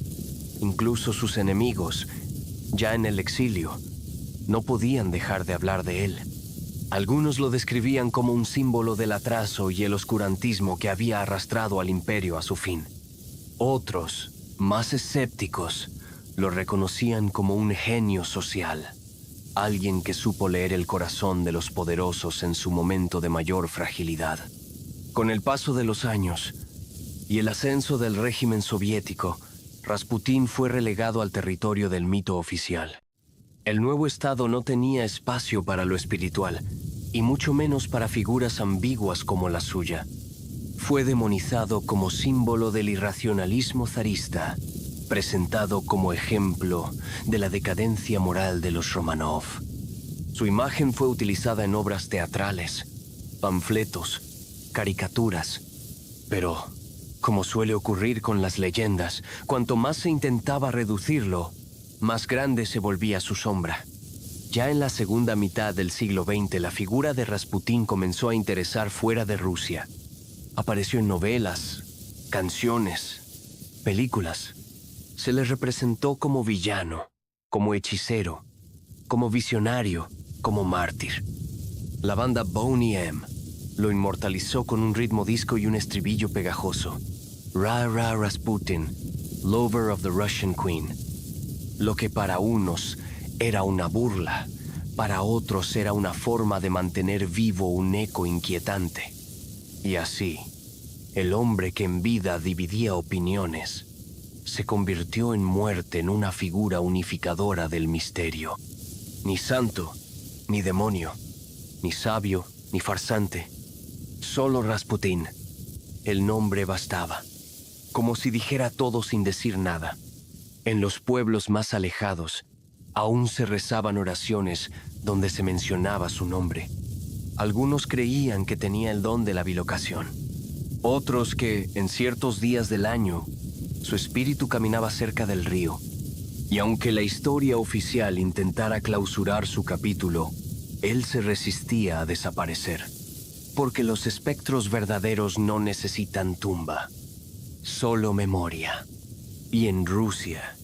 A: Incluso sus enemigos, ya en el exilio, no podían dejar de hablar de él. Algunos lo describían como un símbolo del atraso y el oscurantismo que había arrastrado al imperio a su fin. Otros, más escépticos, lo reconocían como un genio social, alguien que supo leer el corazón de los poderosos en su momento de mayor fragilidad. Con el paso de los años y el ascenso del régimen soviético, Rasputín fue relegado al territorio del mito oficial. El nuevo estado no tenía espacio para lo espiritual, y mucho menos para figuras ambiguas como la suya. Fue demonizado como símbolo del irracionalismo zarista, presentado como ejemplo de la decadencia moral de los Romanov. Su imagen fue utilizada en obras teatrales, panfletos, caricaturas, pero, como suele ocurrir con las leyendas, cuanto más se intentaba reducirlo, más grande se volvía su sombra. Ya en la segunda mitad del siglo XX, la figura de Rasputín comenzó a interesar fuera de Rusia. Apareció en novelas, canciones, películas. Se le representó como villano, como hechicero, como visionario, como mártir. La banda Boney M. lo inmortalizó con un ritmo disco y un estribillo pegajoso. Ra Ra Rasputin, lover of the Russian Queen. Lo que para unos era una burla, para otros era una forma de mantener vivo un eco inquietante. Y así, el hombre que en vida dividía opiniones, se convirtió en muerte en una figura unificadora del misterio. Ni santo, ni demonio, ni sabio, ni farsante. Solo Rasputín. El nombre bastaba, como si dijera todo sin decir nada. En los pueblos más alejados, aún se rezaban oraciones donde se mencionaba su nombre. Algunos creían que tenía el don de la bilocación. Otros que, en ciertos días del año, su espíritu caminaba cerca del río. Y aunque la historia oficial intentara clausurar su capítulo, él se resistía a desaparecer. Porque los espectros verdaderos no necesitan tumba, solo memoria. Y en Rusia,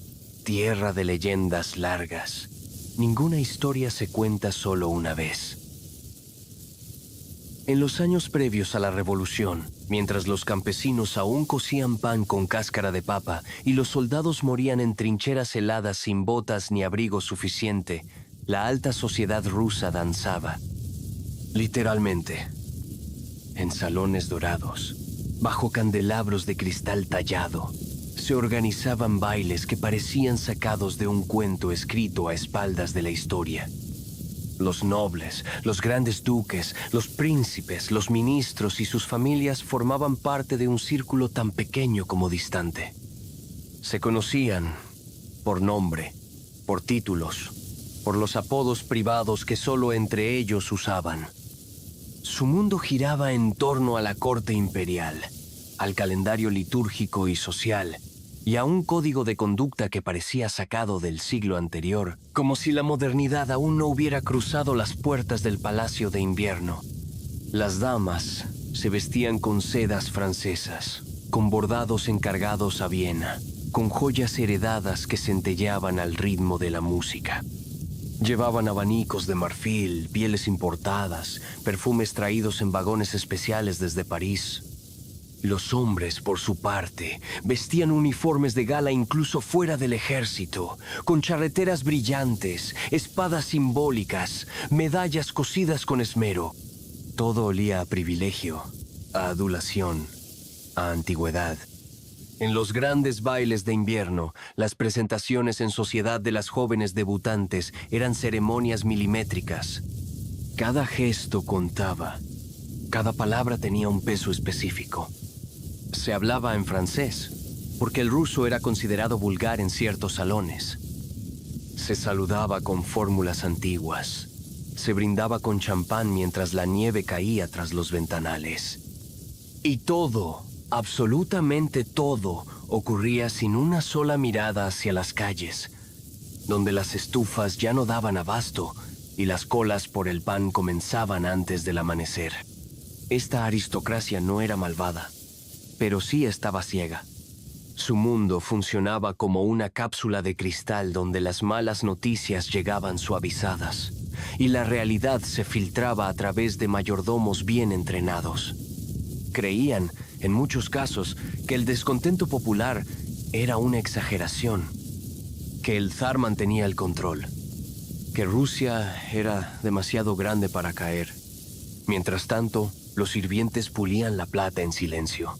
A: tierra de leyendas largas, ninguna historia se cuenta solo una vez. En los años previos a la revolución, mientras los campesinos aún cocían pan con cáscara de papa y los soldados morían en trincheras heladas sin botas ni abrigo suficiente, la alta sociedad rusa danzaba. Literalmente, en salones dorados, bajo candelabros de cristal tallado, se organizaban bailes que parecían sacados de un cuento escrito a espaldas de la historia. Los nobles, los grandes duques, los príncipes, los ministros y sus familias formaban parte de un círculo tan pequeño como distante. Se conocían por nombre, por títulos, por los apodos privados que solo entre ellos usaban. Su mundo giraba en torno a la corte imperial, al calendario litúrgico y social, y a un código de conducta que parecía sacado del siglo anterior, como si la modernidad aún no hubiera cruzado las puertas del Palacio de Invierno. Las damas se vestían con sedas francesas, con bordados encargados a Viena, con joyas heredadas que centelleaban al ritmo de la música. Llevaban abanicos de marfil, pieles importadas, perfumes traídos en vagones especiales desde París. Los hombres, por su parte, vestían uniformes de gala incluso fuera del ejército, con charreteras brillantes, espadas simbólicas, medallas cosidas con esmero. Todo olía a privilegio, a adulación, a antigüedad. En los grandes bailes de invierno, las presentaciones en sociedad de las jóvenes debutantes eran ceremonias milimétricas. Cada gesto contaba, cada palabra tenía un peso específico. Se hablaba en francés, porque el ruso era considerado vulgar en ciertos salones. Se saludaba con fórmulas antiguas. Se brindaba con champán mientras la nieve caía tras los ventanales. Y todo, absolutamente todo, ocurría sin una sola mirada hacia las calles, donde las estufas ya no daban abasto y las colas por el pan comenzaban antes del amanecer. Esta aristocracia no era malvada, pero sí estaba ciega. Su mundo funcionaba como una cápsula de cristal donde las malas noticias llegaban suavizadas y la realidad se filtraba a través de mayordomos bien entrenados. Creían, en muchos casos, que el descontento popular era una exageración, que el zar mantenía el control, que Rusia era demasiado grande para caer. Mientras tanto, los sirvientes pulían la plata en silencio.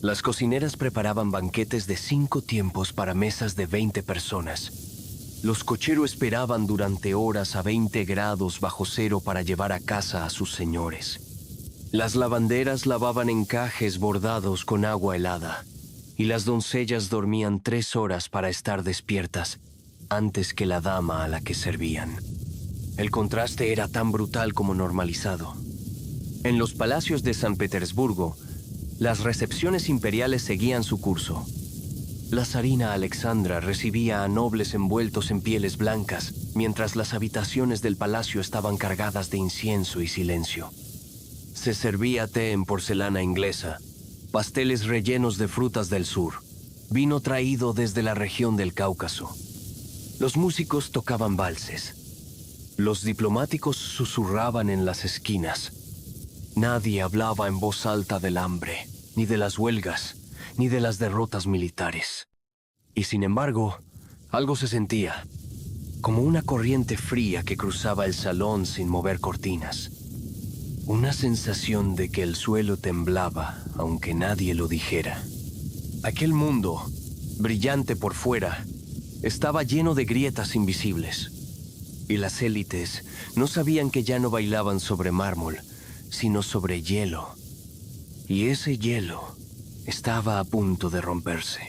A: Las cocineras preparaban banquetes de 5 tiempos para mesas de 20 personas. Los cocheros esperaban durante horas a 20 grados bajo cero para llevar a casa a sus señores. Las lavanderas lavaban encajes bordados con agua helada, y las doncellas dormían 3 horas para estar despiertas antes que la dama a la que servían. El contraste era tan brutal como normalizado. En los palacios de San Petersburgo, las recepciones imperiales seguían su curso. La zarina Alexandra recibía a nobles envueltos en pieles blancas, mientras las habitaciones del palacio estaban cargadas de incienso y silencio. Se servía té en porcelana inglesa, pasteles rellenos de frutas del sur, vino traído desde la región del Cáucaso. Los músicos tocaban valses. Los diplomáticos susurraban en las esquinas. Nadie hablaba en voz alta del hambre, ni de las huelgas, ni de las derrotas militares. Y sin embargo, algo se sentía, como una corriente fría que cruzaba el salón sin mover cortinas. Una sensación de que el suelo temblaba, aunque nadie lo dijera. Aquel mundo, brillante por fuera, estaba lleno de grietas invisibles. Y las élites no sabían que ya no bailaban sobre mármol, sino sobre hielo. Y ese hielo estaba a punto de romperse.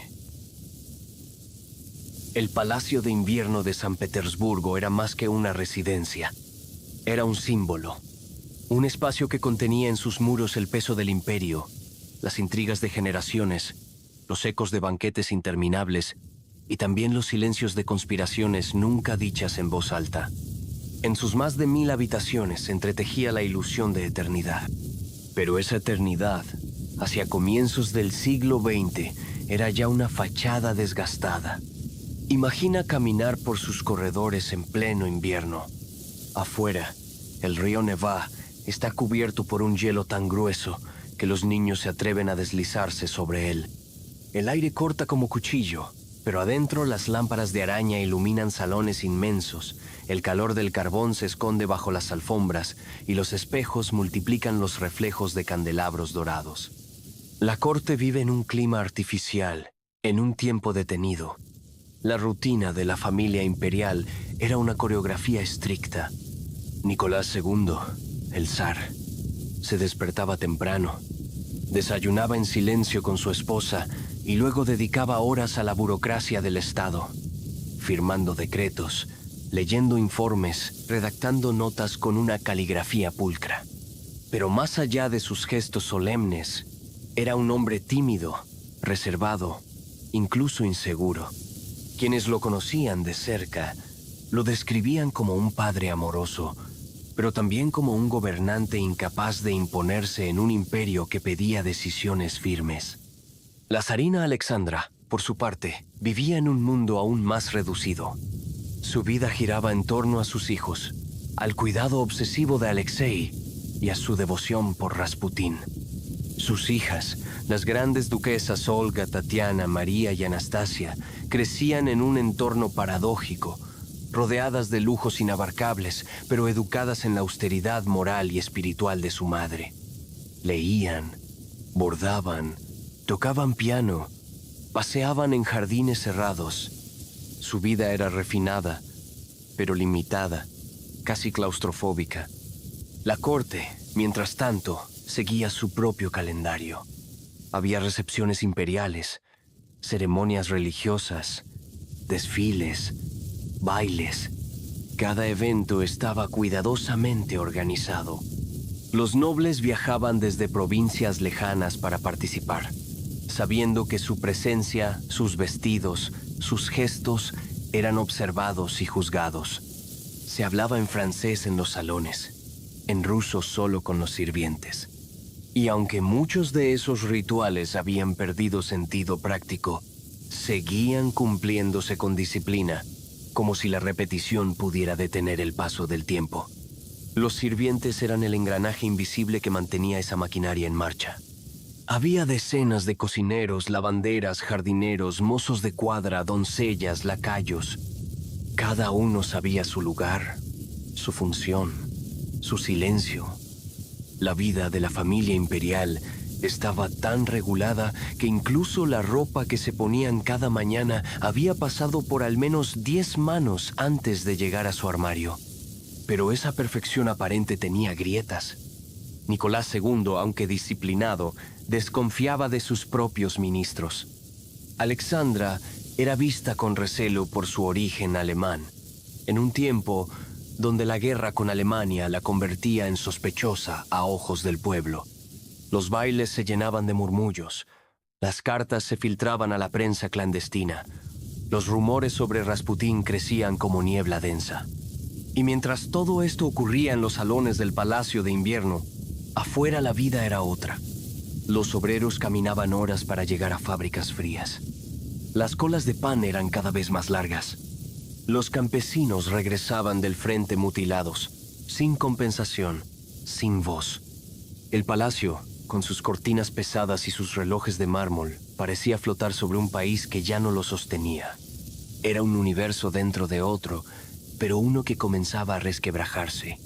A: El Palacio de Invierno de San Petersburgo era más que una residencia. Era un símbolo. Un espacio que contenía en sus muros el peso del imperio, las intrigas de generaciones, los ecos de banquetes interminables y también los silencios de conspiraciones nunca dichas en voz alta. En sus más de 1000 habitaciones se entretejía la ilusión de eternidad. Pero esa eternidad, hacia comienzos del siglo XX, era ya una fachada desgastada. Imagina caminar por sus corredores en pleno invierno. Afuera, el río Nevá está cubierto por un hielo tan grueso que los niños se atreven a deslizarse sobre él. El aire corta como cuchillo, pero adentro las lámparas de araña iluminan salones inmensos, el calor del carbón se esconde bajo las alfombras y los espejos multiplican los reflejos de candelabros dorados. La corte vive en un clima artificial, en un tiempo detenido. La rutina de la familia imperial era una coreografía estricta. Nicolás II, el zar, se despertaba temprano, desayunaba en silencio con su esposa y luego dedicaba horas a la burocracia del Estado, firmando decretos, leyendo informes, redactando notas con una caligrafía pulcra. Pero más allá de sus gestos solemnes, era un hombre tímido, reservado, incluso inseguro. Quienes lo conocían de cerca lo describían como un padre amoroso, pero también como un gobernante incapaz de imponerse en un imperio que pedía decisiones firmes. La zarina Alexandra, por su parte, vivía en un mundo aún más reducido. Su vida giraba en torno a sus hijos, al cuidado obsesivo de Alexei y a su devoción por Rasputín. Sus hijas, las grandes duquesas Olga, Tatiana, María y Anastasia, crecían en un entorno paradójico, rodeadas de lujos inabarcables, pero educadas en la austeridad moral y espiritual de su madre. Leían, bordaban, tocaban piano, paseaban en jardines cerrados. Su vida era refinada, pero limitada, casi claustrofóbica. La corte, mientras tanto, seguía su propio calendario. Había recepciones imperiales, ceremonias religiosas, desfiles, bailes. Cada evento estaba cuidadosamente organizado. Los nobles viajaban desde provincias lejanas para participar, sabiendo que su presencia, sus vestidos, sus gestos eran observados y juzgados. Se hablaba en francés en los salones, en ruso solo con los sirvientes. Y aunque muchos de esos rituales habían perdido sentido práctico, seguían cumpliéndose con disciplina, como si la repetición pudiera detener el paso del tiempo. Los sirvientes eran el engranaje invisible que mantenía esa maquinaria en marcha. Había decenas de cocineros, lavanderas, jardineros, mozos de cuadra, doncellas, lacayos. Cada uno sabía su lugar, su función, su silencio. La vida de la familia imperial estaba tan regulada que incluso la ropa que se ponían cada mañana había pasado por al menos 10 manos antes de llegar a su armario. Pero esa perfección aparente tenía grietas. Nicolás II, aunque disciplinado, desconfiaba de sus propios ministros. Alexandra era vista con recelo por su origen alemán, en un tiempo donde la guerra con Alemania la convertía en sospechosa a ojos del pueblo. Los bailes se llenaban de murmullos, las cartas se filtraban a la prensa clandestina, los rumores sobre Rasputín crecían como niebla densa. Y mientras todo esto ocurría en los salones del Palacio de Invierno, afuera la vida era otra. Los obreros caminaban horas para llegar a fábricas frías. Las colas de pan eran cada vez más largas. Los campesinos regresaban del frente mutilados, sin compensación, sin voz. El palacio, con sus cortinas pesadas y sus relojes de mármol, parecía flotar sobre un país que ya no lo sostenía. Era un universo dentro de otro, pero uno que comenzaba a resquebrajarse.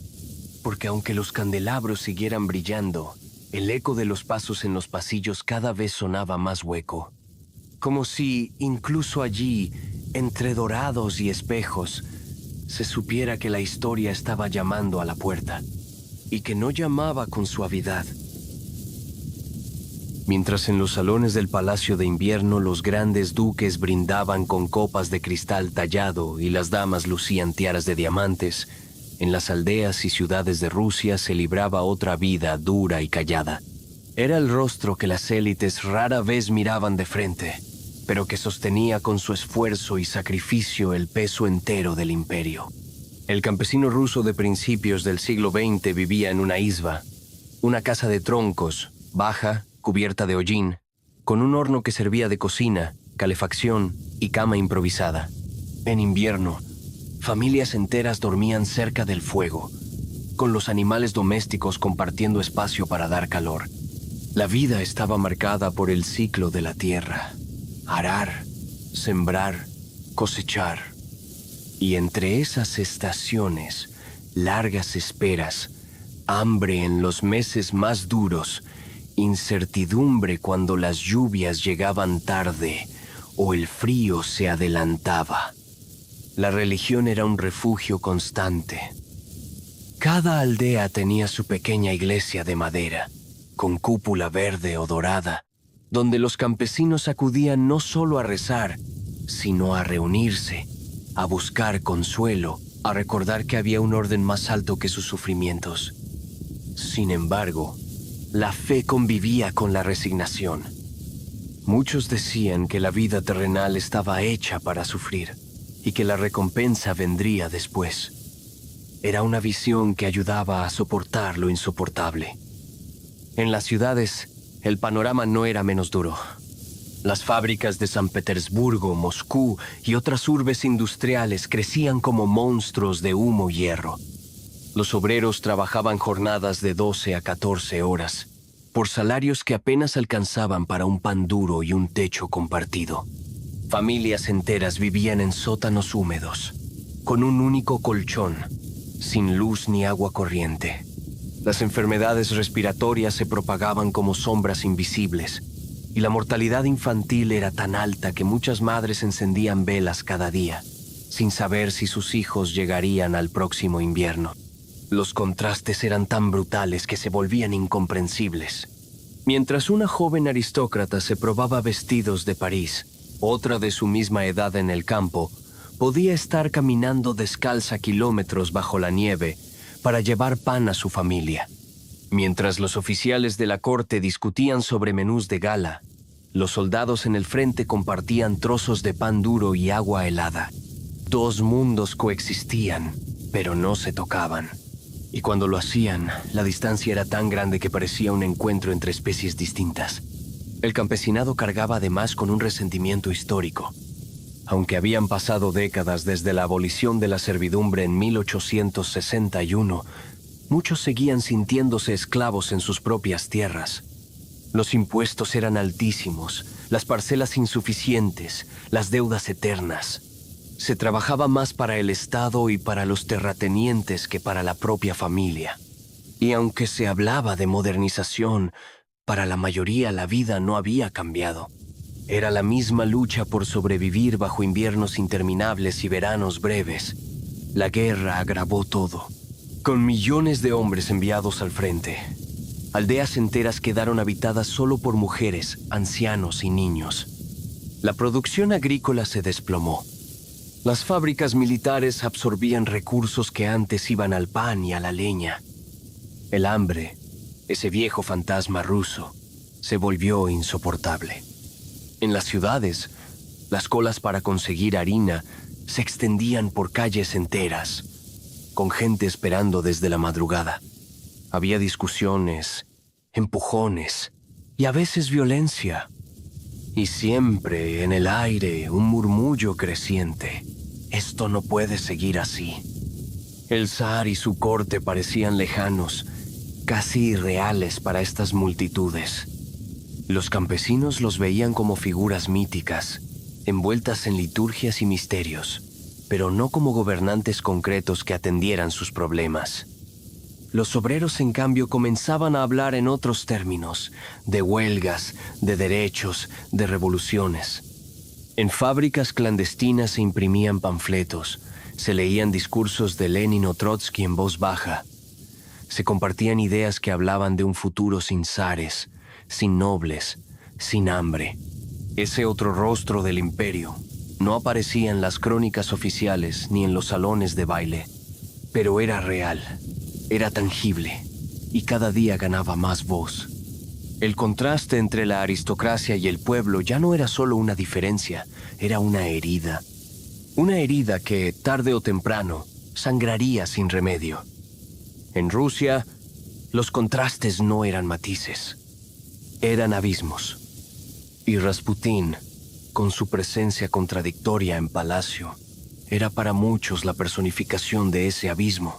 A: Porque aunque los candelabros siguieran brillando, el eco de los pasos en los pasillos cada vez sonaba más hueco. Como si, incluso allí, entre dorados y espejos, se supiera que la historia estaba llamando a la puerta, y que no llamaba con suavidad. Mientras en los salones del Palacio de Invierno los grandes duques brindaban con copas de cristal tallado y las damas lucían tiaras de diamantes, en las aldeas y ciudades de Rusia se libraba otra vida dura y callada. Era el rostro que las élites rara vez miraban de frente, pero que sostenía con su esfuerzo y sacrificio el peso entero del imperio. El campesino ruso de principios del siglo XX vivía en una isba, una casa de troncos, baja, cubierta de hollín, con un horno que servía de cocina, calefacción y cama improvisada. En invierno, familias enteras dormían cerca del fuego, con los animales domésticos compartiendo espacio para dar calor. La vida estaba marcada por el ciclo de la tierra: arar, sembrar, cosechar. Y entre esas estaciones, largas esperas, hambre en los meses más duros, incertidumbre cuando las lluvias llegaban tarde o el frío se adelantaba. La religión era un refugio constante. Cada aldea tenía su pequeña iglesia de madera, con cúpula verde o dorada, donde los campesinos acudían no solo a rezar, sino a reunirse, a buscar consuelo, a recordar que había un orden más alto que sus sufrimientos. Sin embargo, la fe convivía con la resignación. Muchos decían que la vida terrenal estaba hecha para sufrir y que la recompensa vendría después. Era una visión que ayudaba a soportar lo insoportable. En las ciudades, el panorama no era menos duro. Las fábricas de San Petersburgo, Moscú y otras urbes industriales crecían como monstruos de humo y hierro. Los obreros trabajaban jornadas de 12 a 14 horas, por salarios que apenas alcanzaban para un pan duro y un techo compartido. Familias enteras vivían en sótanos húmedos, con un único colchón, sin luz ni agua corriente. Las enfermedades respiratorias se propagaban como sombras invisibles, y la mortalidad infantil era tan alta que muchas madres encendían velas cada día, sin saber si sus hijos llegarían al próximo invierno. Los contrastes eran tan brutales que se volvían incomprensibles. Mientras una joven aristócrata se probaba vestidos de París, Otra de su misma edad en el campo podía estar caminando descalza kilómetros bajo la nieve para llevar pan a su familia. Mientras los oficiales de la corte discutían sobre menús de gala, los soldados en el frente compartían trozos de pan duro y agua helada. Dos mundos coexistían, pero no se tocaban. Y cuando lo hacían, la distancia era tan grande que parecía un encuentro entre especies distintas. El campesinado cargaba además con un resentimiento histórico. Aunque habían pasado décadas desde la abolición de la servidumbre en 1861, muchos seguían sintiéndose esclavos en sus propias tierras. Los impuestos eran altísimos, las parcelas insuficientes, las deudas eternas. Se trabajaba más para el Estado y para los terratenientes que para la propia familia. Y aunque se hablaba de modernización, para la mayoría la vida no había cambiado. Era la misma lucha por sobrevivir bajo inviernos interminables y veranos breves. La guerra agravó todo. Con millones de hombres enviados al frente, aldeas enteras quedaron habitadas solo por mujeres, ancianos y niños. La producción agrícola se desplomó. Las fábricas militares absorbían recursos que antes iban al pan y a la leña. El hambre, ese viejo fantasma ruso, se volvió insoportable. En las ciudades, las colas para conseguir harina se extendían por calles enteras, con gente esperando desde la madrugada. Había discusiones, empujones y a veces violencia. Y siempre en el aire un murmullo creciente. Esto no puede seguir así. El zar y su corte parecían lejanos, casi irreales para estas multitudes. Los campesinos los veían como figuras míticas, envueltas en liturgias y misterios, pero no como gobernantes concretos que atendieran sus problemas. Los obreros, en cambio, comenzaban a hablar en otros términos, de huelgas, de derechos, de revoluciones. En fábricas clandestinas se imprimían panfletos, se leían discursos de Lenin o Trotsky en voz baja. Se compartían ideas que hablaban de un futuro sin zares, sin nobles, sin hambre. Ese otro rostro del imperio no aparecía en las crónicas oficiales ni en los salones de baile, pero era real, era tangible y cada día ganaba más voz. El contraste entre la aristocracia y el pueblo ya no era solo una diferencia, era una herida. Una herida que, tarde o temprano, sangraría sin remedio. En Rusia, los contrastes no eran matices, eran abismos. Y Rasputín, con su presencia contradictoria en palacio, era para muchos la personificación de ese abismo.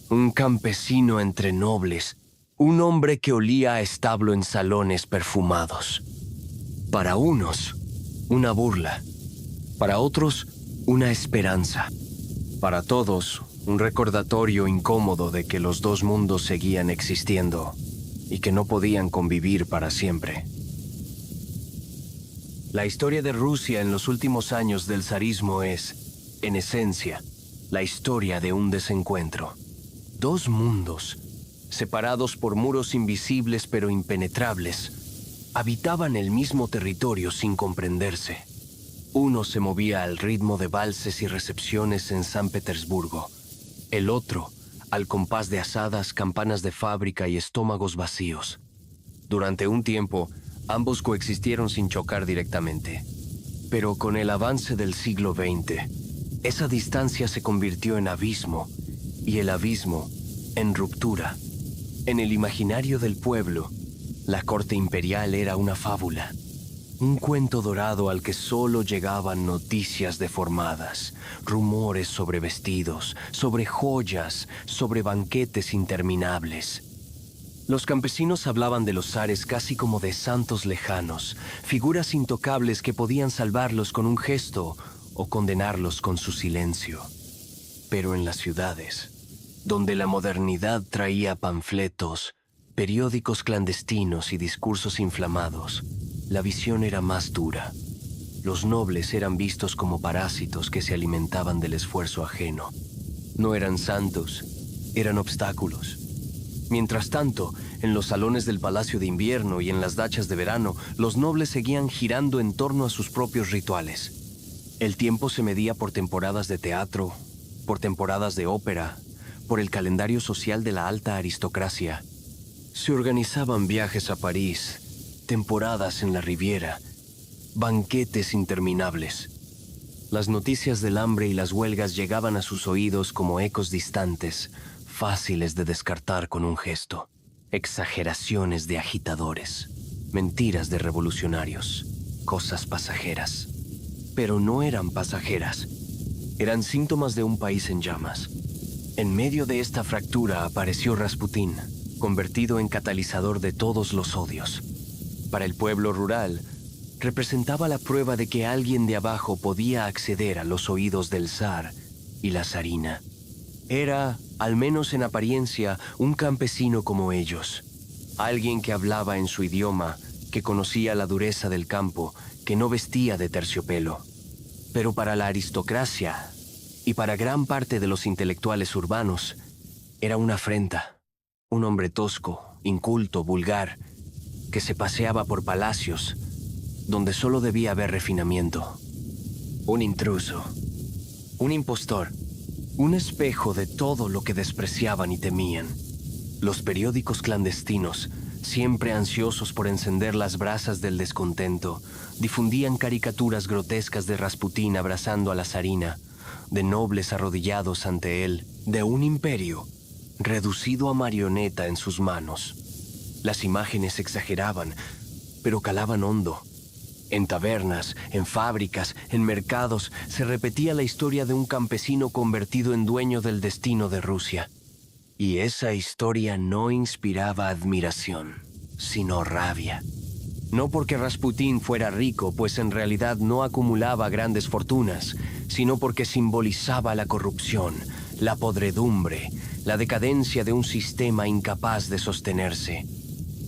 A: Un campesino entre nobles, un hombre que olía a establo en salones perfumados. Para unos, una burla. Para otros, una esperanza. Para todos, un recordatorio incómodo de que los dos mundos seguían existiendo y que no podían convivir para siempre. La historia de Rusia en los últimos años del zarismo es, en esencia, la historia de un desencuentro. Dos mundos, separados por muros invisibles pero impenetrables, habitaban el mismo territorio sin comprenderse. Uno se movía al ritmo de valses y recepciones en San Petersburgo. El otro, al compás de asadas, campanas de fábrica y estómagos vacíos. Durante un tiempo, ambos coexistieron sin chocar directamente. Pero con el avance del siglo XX, esa distancia se convirtió en abismo, y el abismo en ruptura. En el imaginario del pueblo, la corte imperial era una fábula, un cuento dorado al que solo llegaban noticias deformadas, rumores sobre vestidos, sobre joyas, sobre banquetes interminables. Los campesinos hablaban de los zares casi como de santos lejanos, figuras intocables que podían salvarlos con un gesto o condenarlos con su silencio. Pero en las ciudades, donde la modernidad traía panfletos, periódicos clandestinos y discursos inflamados, la visión era más dura. Los nobles eran vistos como parásitos que se alimentaban del esfuerzo ajeno. No eran santos, eran obstáculos. Mientras tanto, En los salones del palacio de invierno y en las dachas de verano, los nobles seguían girando en torno a sus propios rituales. El tiempo se medía por temporadas de teatro, por temporadas de ópera, por el calendario social de la alta aristocracia. Se organizaban viajes a París, temporadas en la Riviera, banquetes interminables. Las noticias del hambre y las huelgas llegaban a sus oídos como ecos distantes, fáciles de descartar con un gesto. Exageraciones de agitadores, mentiras de revolucionarios, cosas pasajeras. Pero no eran pasajeras. Eran síntomas de un país en llamas. En medio de esta fractura apareció Rasputín, convertido en catalizador de todos los odios. Para el pueblo rural, representaba la prueba de que alguien de abajo podía acceder a los oídos del zar y la zarina. Era, al menos en apariencia, un campesino como ellos. Alguien que hablaba en su idioma, que conocía la dureza del campo, que no vestía de terciopelo. Pero para la aristocracia y para gran parte de los intelectuales urbanos, era una afrenta. Un hombre tosco, inculto, vulgar, que se paseaba por palacios, donde solo debía haber refinamiento. Un intruso, un impostor, un espejo de todo lo que despreciaban y temían. Los periódicos clandestinos, siempre ansiosos por encender las brasas del descontento, difundían caricaturas grotescas de Rasputín abrazando a la zarina, de nobles arrodillados ante él, de un imperio reducido a marioneta en sus manos. Las imágenes exageraban, pero calaban hondo. En tabernas, en fábricas, en mercados, se repetía la historia de un campesino convertido en dueño del destino de Rusia. Y esa historia no inspiraba admiración, sino rabia. No porque Rasputín fuera rico, pues en realidad no acumulaba grandes fortunas, sino porque simbolizaba la corrupción, la podredumbre, la decadencia de un sistema incapaz de sostenerse.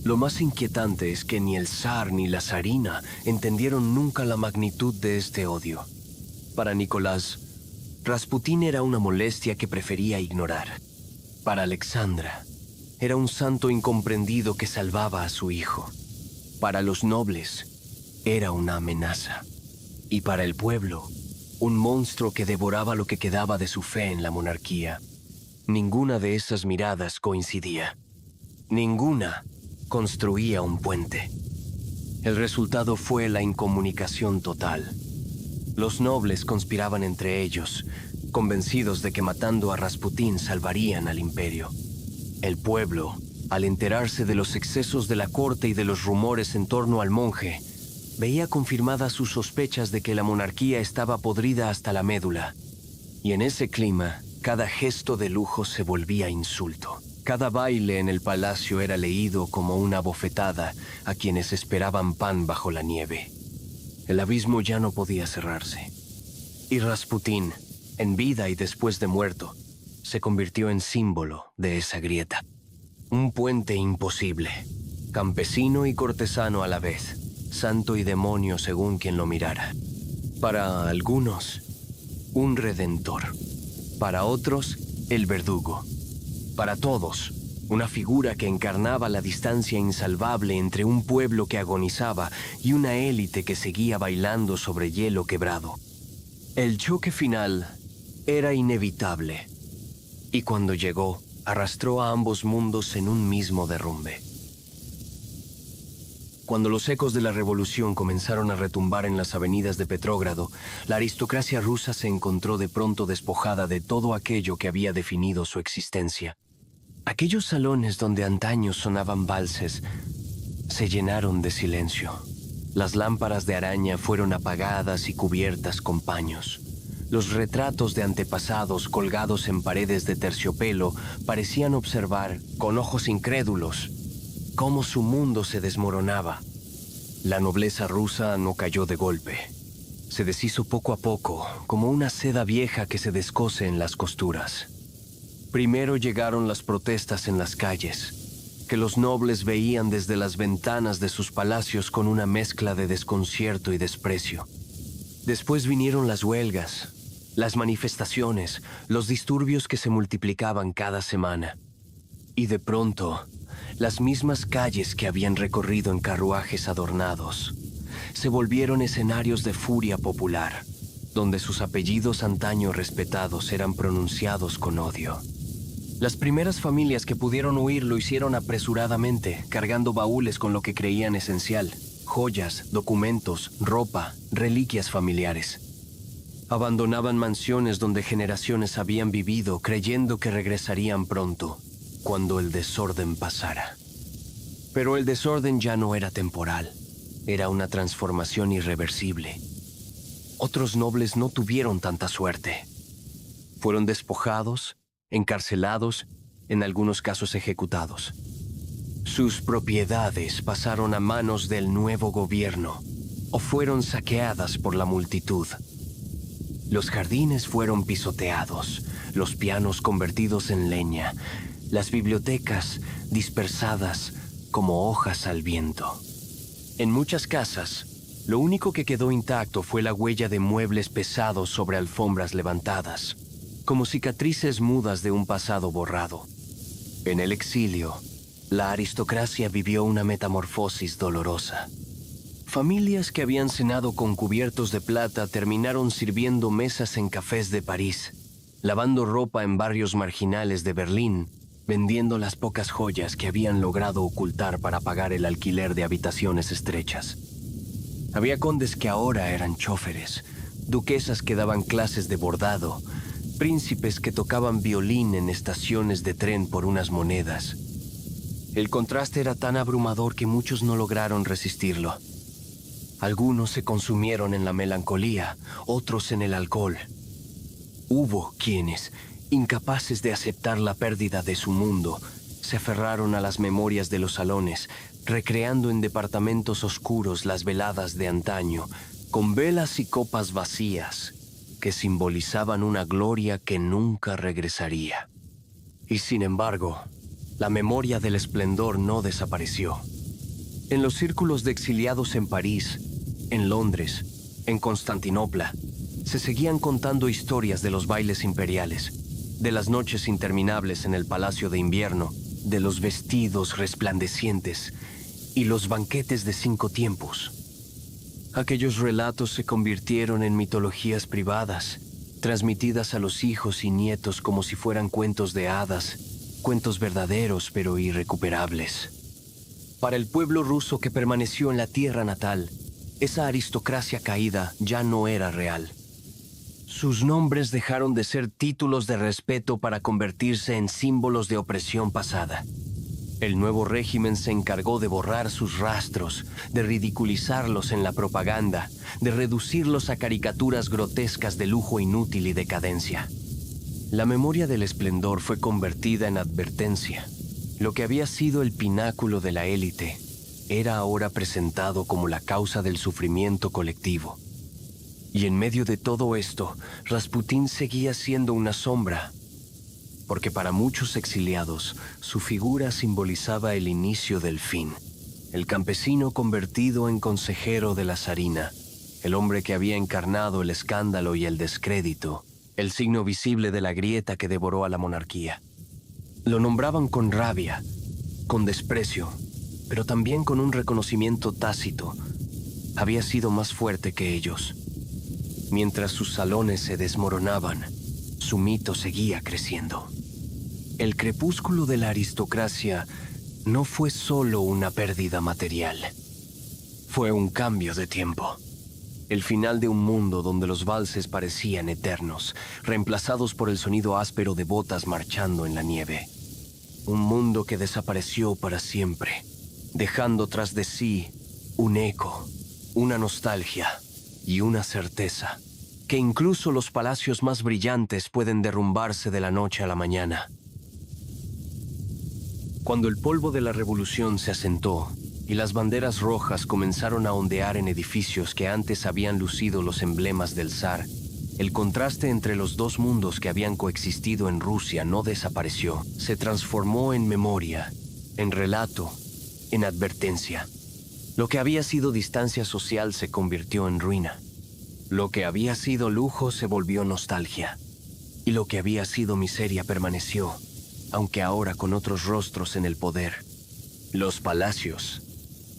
A: Lo más inquietante es que ni el zar ni la zarina entendieron nunca la magnitud de este odio. Para Nicolás, Rasputín era una molestia que prefería ignorar. Para Alexandra, era un santo incomprendido que salvaba a su hijo. Para los nobles, era una amenaza. Y para el pueblo, un monstruo que devoraba lo que quedaba de su fe en la monarquía. Ninguna de esas miradas coincidía. Ninguna construía un puente. El resultado fue la incomunicación total. Los nobles conspiraban entre ellos, convencidos de que matando a Rasputín salvarían al imperio. El pueblo, al enterarse de los excesos de la corte y de los rumores en torno al monje, veía confirmadas sus sospechas de que la monarquía estaba podrida hasta la médula. Y en ese clima, cada gesto de lujo se volvía insulto. Cada baile en el palacio era leído como una bofetada a quienes esperaban pan bajo la nieve. El abismo ya no podía cerrarse. Y Rasputín, en vida y después de muerto, se convirtió en símbolo de esa grieta. Un puente imposible, campesino y cortesano a la vez, santo y demonio según quien lo mirara. Para algunos, un redentor. Para otros, el verdugo. Para todos, una figura que encarnaba la distancia insalvable entre un pueblo que agonizaba y una élite que seguía bailando sobre hielo quebrado. El choque final era inevitable, y cuando llegó, arrastró a ambos mundos en un mismo derrumbe. Cuando los ecos de la revolución comenzaron a retumbar en las avenidas de Petrógrado, la aristocracia rusa se encontró de pronto despojada de todo aquello que había definido su existencia. Aquellos salones donde antaño sonaban valses se llenaron de silencio. Las lámparas de araña fueron apagadas y cubiertas con paños. Los retratos de antepasados colgados en paredes de terciopelo parecían observar, con ojos incrédulos, cómo su mundo se desmoronaba. La nobleza rusa no cayó de golpe. Se deshizo poco a poco, como una seda vieja que se descose en las costuras. Primero llegaron las protestas en las calles, que los nobles veían desde las ventanas de sus palacios con una mezcla de desconcierto y desprecio. Después vinieron las huelgas, las manifestaciones, los disturbios que se multiplicaban cada semana. Y de pronto, las mismas calles que habían recorrido en carruajes adornados se volvieron escenarios de furia popular, donde sus apellidos antaño respetados eran pronunciados con odio. Las primeras familias que pudieron huir lo hicieron apresuradamente, cargando baúles con lo que creían esencial: joyas, documentos, ropa, reliquias familiares. Abandonaban mansiones donde generaciones habían vivido, creyendo que regresarían pronto, cuando el desorden pasara. Pero el desorden ya no era temporal, era una transformación irreversible. Otros nobles no tuvieron tanta suerte. Fueron despojados, encarcelados, en algunos casos ejecutados. Sus propiedades pasaron a manos del nuevo gobierno o fueron saqueadas por la multitud. Los jardines fueron pisoteados, los pianos convertidos en leña, las bibliotecas dispersadas como hojas al viento. En muchas casas, lo único que quedó intacto fue la huella de muebles pesados sobre alfombras levantadas, como cicatrices mudas de un pasado borrado. En el exilio, la aristocracia vivió una metamorfosis dolorosa. Familias que habían cenado con cubiertos de plata terminaron sirviendo mesas en cafés de París, lavando ropa en barrios marginales de Berlín, vendiendo las pocas joyas que habían logrado ocultar para pagar el alquiler de habitaciones estrechas. Había condes que ahora eran chóferes, duquesas que daban clases de bordado, príncipes que tocaban violín en estaciones de tren por unas monedas. El contraste era tan abrumador que muchos no lograron resistirlo. Algunos se consumieron en la melancolía, otros en el alcohol. Hubo quienes, incapaces de aceptar la pérdida de su mundo, se aferraron a las memorias de los salones, recreando en departamentos oscuros las veladas de antaño, con velas y copas vacías que simbolizaban una gloria que nunca regresaría. Y sin embargo, la memoria del esplendor no desapareció. En los círculos de exiliados en París, en Londres, en Constantinopla, se seguían contando historias de los bailes imperiales, de las noches interminables en el Palacio de Invierno, de los vestidos resplandecientes y los banquetes de 5 tiempos. Aquellos relatos se convirtieron en mitologías privadas, transmitidas a los hijos y nietos como si fueran cuentos de hadas, cuentos verdaderos pero irrecuperables. Para el pueblo ruso que permaneció en la tierra natal, esa aristocracia caída ya no era real. Sus nombres dejaron de ser títulos de respeto para convertirse en símbolos de opresión pasada. El nuevo régimen se encargó de borrar sus rastros, de ridiculizarlos en la propaganda, de reducirlos a caricaturas grotescas de lujo inútil y decadencia. La memoria del esplendor fue convertida en advertencia. Lo que había sido el pináculo de la élite era ahora presentado como la causa del sufrimiento colectivo. Y en medio de todo esto, Rasputín seguía siendo una sombra, porque para muchos exiliados, su figura simbolizaba el inicio del fin. El campesino convertido en consejero de la zarina, el hombre que había encarnado el escándalo y el descrédito, el signo visible de la grieta que devoró a la monarquía. Lo nombraban con rabia, con desprecio, pero también con un reconocimiento tácito. Había sido más fuerte que ellos. Mientras sus salones se desmoronaban, su mito seguía creciendo. El crepúsculo de la aristocracia no fue solo una pérdida material. Fue un cambio de tiempo. El final de un mundo donde los valses parecían eternos, reemplazados por el sonido áspero de botas marchando en la nieve. Un mundo que desapareció para siempre, dejando tras de sí un eco, una nostalgia y una certeza, que incluso los palacios más brillantes pueden derrumbarse de la noche a la mañana. Cuando el polvo de la revolución se asentó y las banderas rojas comenzaron a ondear en edificios que antes habían lucido los emblemas del zar, el contraste entre los dos mundos que habían coexistido en Rusia no desapareció. Se transformó en memoria, en relato, en advertencia. Lo que había sido distancia social se convirtió en ruina. Lo que había sido lujo se volvió nostalgia. Y lo que había sido miseria permaneció, aunque ahora con otros rostros en el poder, Los palacios,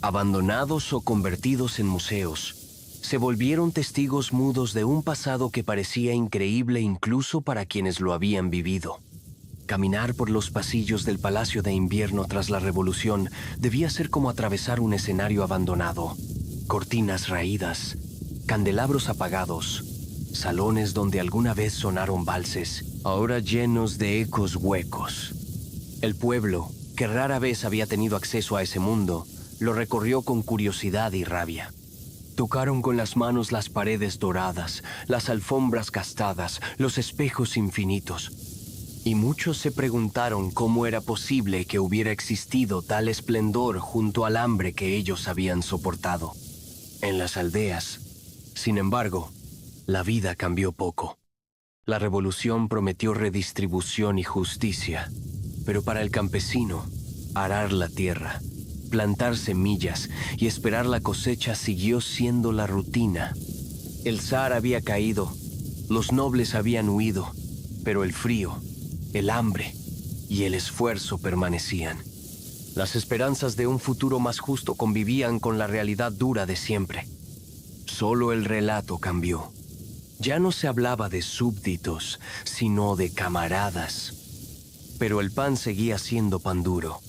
A: abandonados o convertidos en museos, se volvieron testigos mudos de un pasado que parecía increíble incluso para quienes lo habían vivido. Caminar por los pasillos del Palacio de Invierno tras la Revolución debía ser como atravesar un escenario abandonado. Cortinas raídas, candelabros apagados, salones donde alguna vez sonaron valses, ahora llenos de ecos huecos. El pueblo, que rara vez había tenido acceso a ese mundo, lo recorrió con curiosidad y rabia. Tocaron con las manos las paredes doradas, las alfombras gastadas, los espejos infinitos. Y muchos se preguntaron cómo era posible que hubiera existido tal esplendor junto al hambre que ellos habían soportado. En las aldeas, sin embargo, la vida cambió poco. La revolución prometió redistribución y justicia, pero para el campesino, arar la tierra, plantar semillas y esperar la cosecha siguió siendo la rutina. El zar había caído, los nobles habían huido, pero el frío, el hambre y el esfuerzo permanecían. Las esperanzas de un futuro más justo convivían con la realidad dura de siempre. Solo el relato cambió. Ya no se hablaba de súbditos, sino de camaradas. Pero el pan seguía siendo pan duro,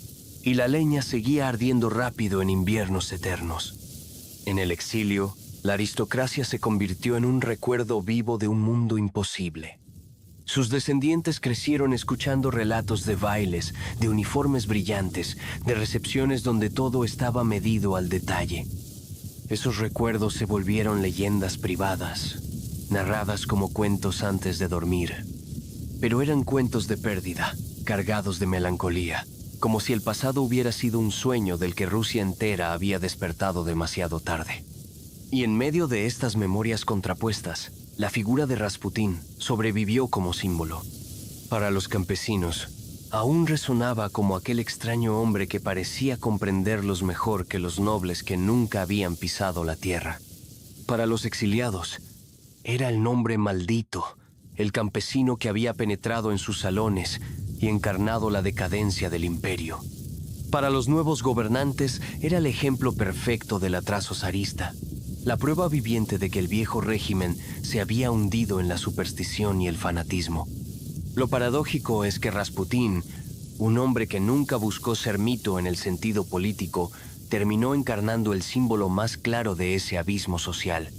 A: y la leña seguía ardiendo rápido en inviernos eternos. En el exilio, la aristocracia se convirtió en un recuerdo vivo de un mundo imposible. Sus descendientes crecieron escuchando relatos de bailes, de uniformes brillantes, de recepciones donde todo estaba medido al detalle. Esos recuerdos se volvieron leyendas privadas, narradas como cuentos antes de dormir. Pero eran cuentos de pérdida, cargados de melancolía, como si el pasado hubiera sido un sueño del que Rusia entera había despertado demasiado tarde. Y en medio de estas memorias contrapuestas, la figura de Rasputín sobrevivió como símbolo. Para los campesinos, aún resonaba como aquel extraño hombre que parecía comprenderlos mejor que los nobles que nunca habían pisado la tierra. Para los exiliados, era el nombre maldito, el campesino que había penetrado en sus salones y encarnado la decadencia del imperio. Para los nuevos gobernantes, era el ejemplo perfecto del atraso zarista, la prueba viviente de que el viejo régimen se había hundido en la superstición y el fanatismo. Lo paradójico es que Rasputín, un hombre que nunca buscó ser mito en el sentido político, terminó encarnando el símbolo más claro de ese abismo social.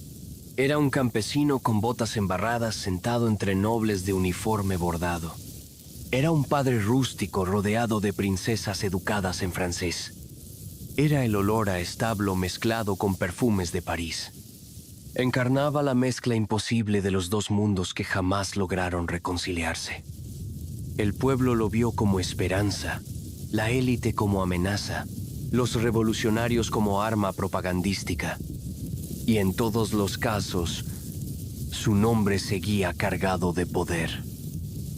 A: Era un campesino con botas embarradas sentado entre nobles de uniforme bordado. Era un padre rústico rodeado de princesas educadas en francés. Era el olor a establo mezclado con perfumes de París. Encarnaba la mezcla imposible de los dos mundos que jamás lograron reconciliarse. El pueblo lo vio como esperanza, la élite como amenaza, los revolucionarios como arma propagandística. Y en todos los casos, su nombre seguía cargado de poder.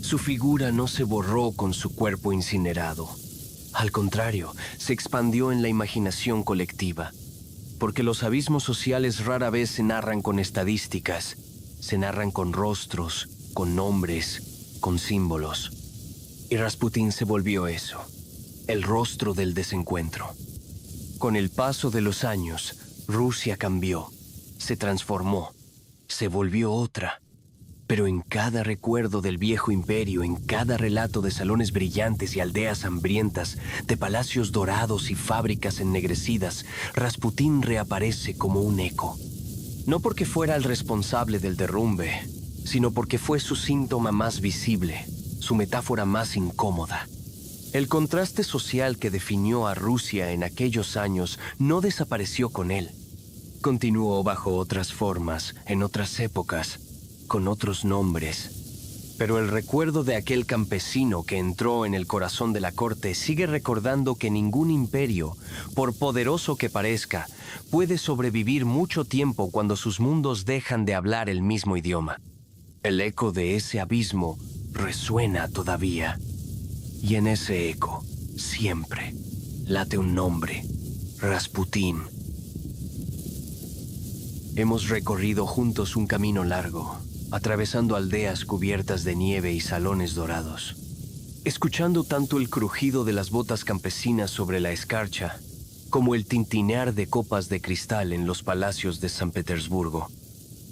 A: Su figura no se borró con su cuerpo incinerado. Al contrario, se expandió en la imaginación colectiva. Porque los abismos sociales rara vez se narran con estadísticas, se narran con rostros, con nombres, con símbolos. Y Rasputín se volvió eso, el rostro del desencuentro. Con el paso de los años, Rusia cambió, se transformó, se volvió otra. Pero en cada recuerdo del viejo imperio, en cada relato de salones brillantes y aldeas hambrientas, de palacios dorados y fábricas ennegrecidas, Rasputín reaparece como un eco. No porque fuera el responsable del derrumbe, sino porque fue su síntoma más visible, su metáfora más incómoda. El contraste social que definió a Rusia en aquellos años no desapareció con él. Continuó bajo otras formas, en otras épocas, con otros nombres. Pero el recuerdo de aquel campesino que entró en el corazón de la corte sigue recordando que ningún imperio, por poderoso que parezca, puede sobrevivir mucho tiempo cuando sus mundos dejan de hablar el mismo idioma. El eco de ese abismo resuena todavía. Y en ese eco, siempre, late un nombre: Rasputín. Hemos recorrido juntos un camino largo, atravesando aldeas cubiertas de nieve y salones dorados. escuchando tanto el crujido de las botas campesinas sobre la escarcha, como el tintinear de copas de cristal en los palacios de San Petersburgo.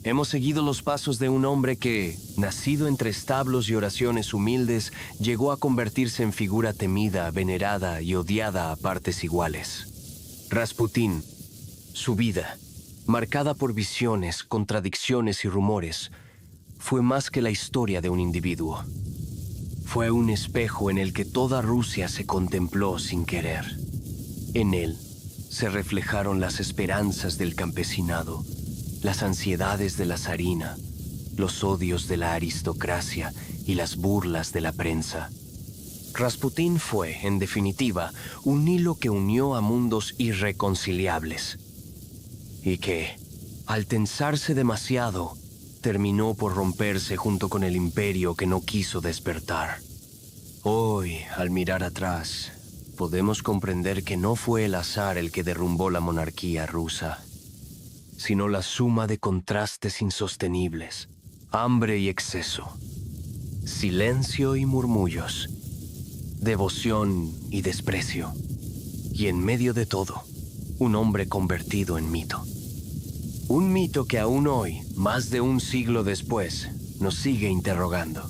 A: Hemos seguido los pasos de un hombre que, nacido entre establos y oraciones humildes, llegó a convertirse en figura temida, venerada y odiada a partes iguales. Rasputín, su vida, marcada por visiones, contradicciones y rumores, fue más que la historia de un individuo. Fue un espejo en el que toda Rusia se contempló sin querer. En él se reflejaron las esperanzas del campesinado, las ansiedades de la zarina, los odios de la aristocracia y las burlas de la prensa. Rasputín fue, en definitiva, un hilo que unió a mundos irreconciliables y que, al tensarse demasiado, terminó por romperse junto con el imperio que no quiso despertar. Hoy, al mirar atrás, podemos comprender que no fue el azar el que derrumbó la monarquía rusa, sino la suma de contrastes insostenibles, hambre y exceso, silencio y murmullos, devoción y desprecio, y en medio de todo, un hombre convertido en mito. Un mito que aún hoy, más de un siglo después, nos sigue interrogando.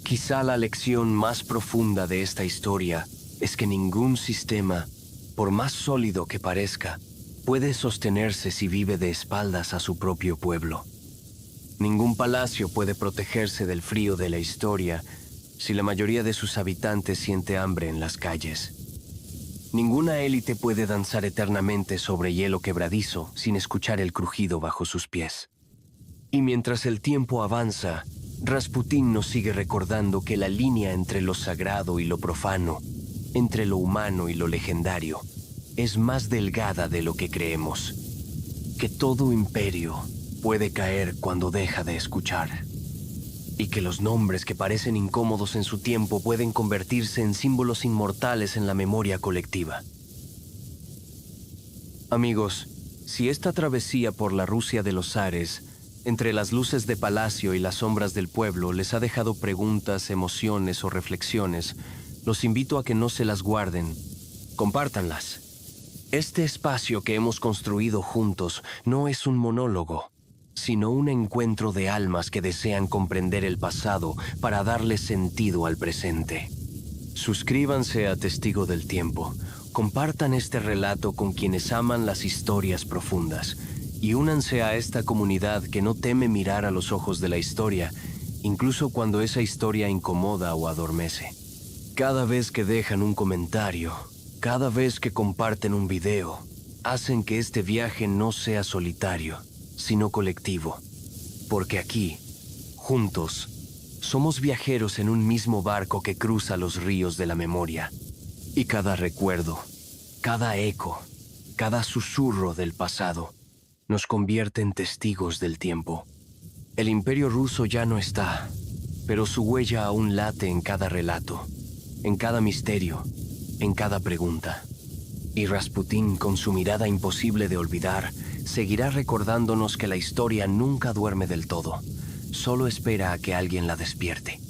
A: Quizá la lección más profunda de esta historia es que ningún sistema, por más sólido que parezca, puede sostenerse si vive de espaldas a su propio pueblo. Ningún palacio puede protegerse del frío de la historia si la mayoría de sus habitantes siente hambre en las calles. Ninguna élite puede danzar eternamente sobre hielo quebradizo sin escuchar el crujido bajo sus pies. Y mientras el tiempo avanza, Rasputín nos sigue recordando que la línea entre lo sagrado y lo profano, entre lo humano y lo legendario, es más delgada de lo que creemos. Que todo imperio puede caer cuando deja de escuchar. Y que los nombres que parecen incómodos en su tiempo pueden convertirse en símbolos inmortales en la memoria colectiva. Amigos, si esta travesía por la Rusia de los zares, entre las luces de palacio y las sombras del pueblo, les ha dejado preguntas, emociones o reflexiones, los invito a que no se las guarden. Compártanlas. Este espacio que hemos construido juntos no es un monólogo, sino un encuentro de almas que desean comprender el pasado para darle sentido al presente. Suscríbanse a Testigo del Tiempo, compartan este relato con quienes aman las historias profundas y únanse a esta comunidad que no teme mirar a los ojos de la historia, incluso cuando esa historia incomoda o adormece. Cada vez que dejan un comentario, cada vez que comparten un video, hacen que este viaje no sea solitario, sino colectivo. Porque aquí, juntos, somos viajeros en un mismo barco que cruza los ríos de la memoria. Y cada recuerdo, cada eco, cada susurro del pasado, nos convierte en testigos del tiempo. El imperio ruso ya no está, pero su huella aún late en cada relato, en cada misterio, en cada pregunta. Y Rasputín, con su mirada imposible de olvidar, seguirá recordándonos que la historia nunca duerme del todo, solo espera a que alguien la despierte.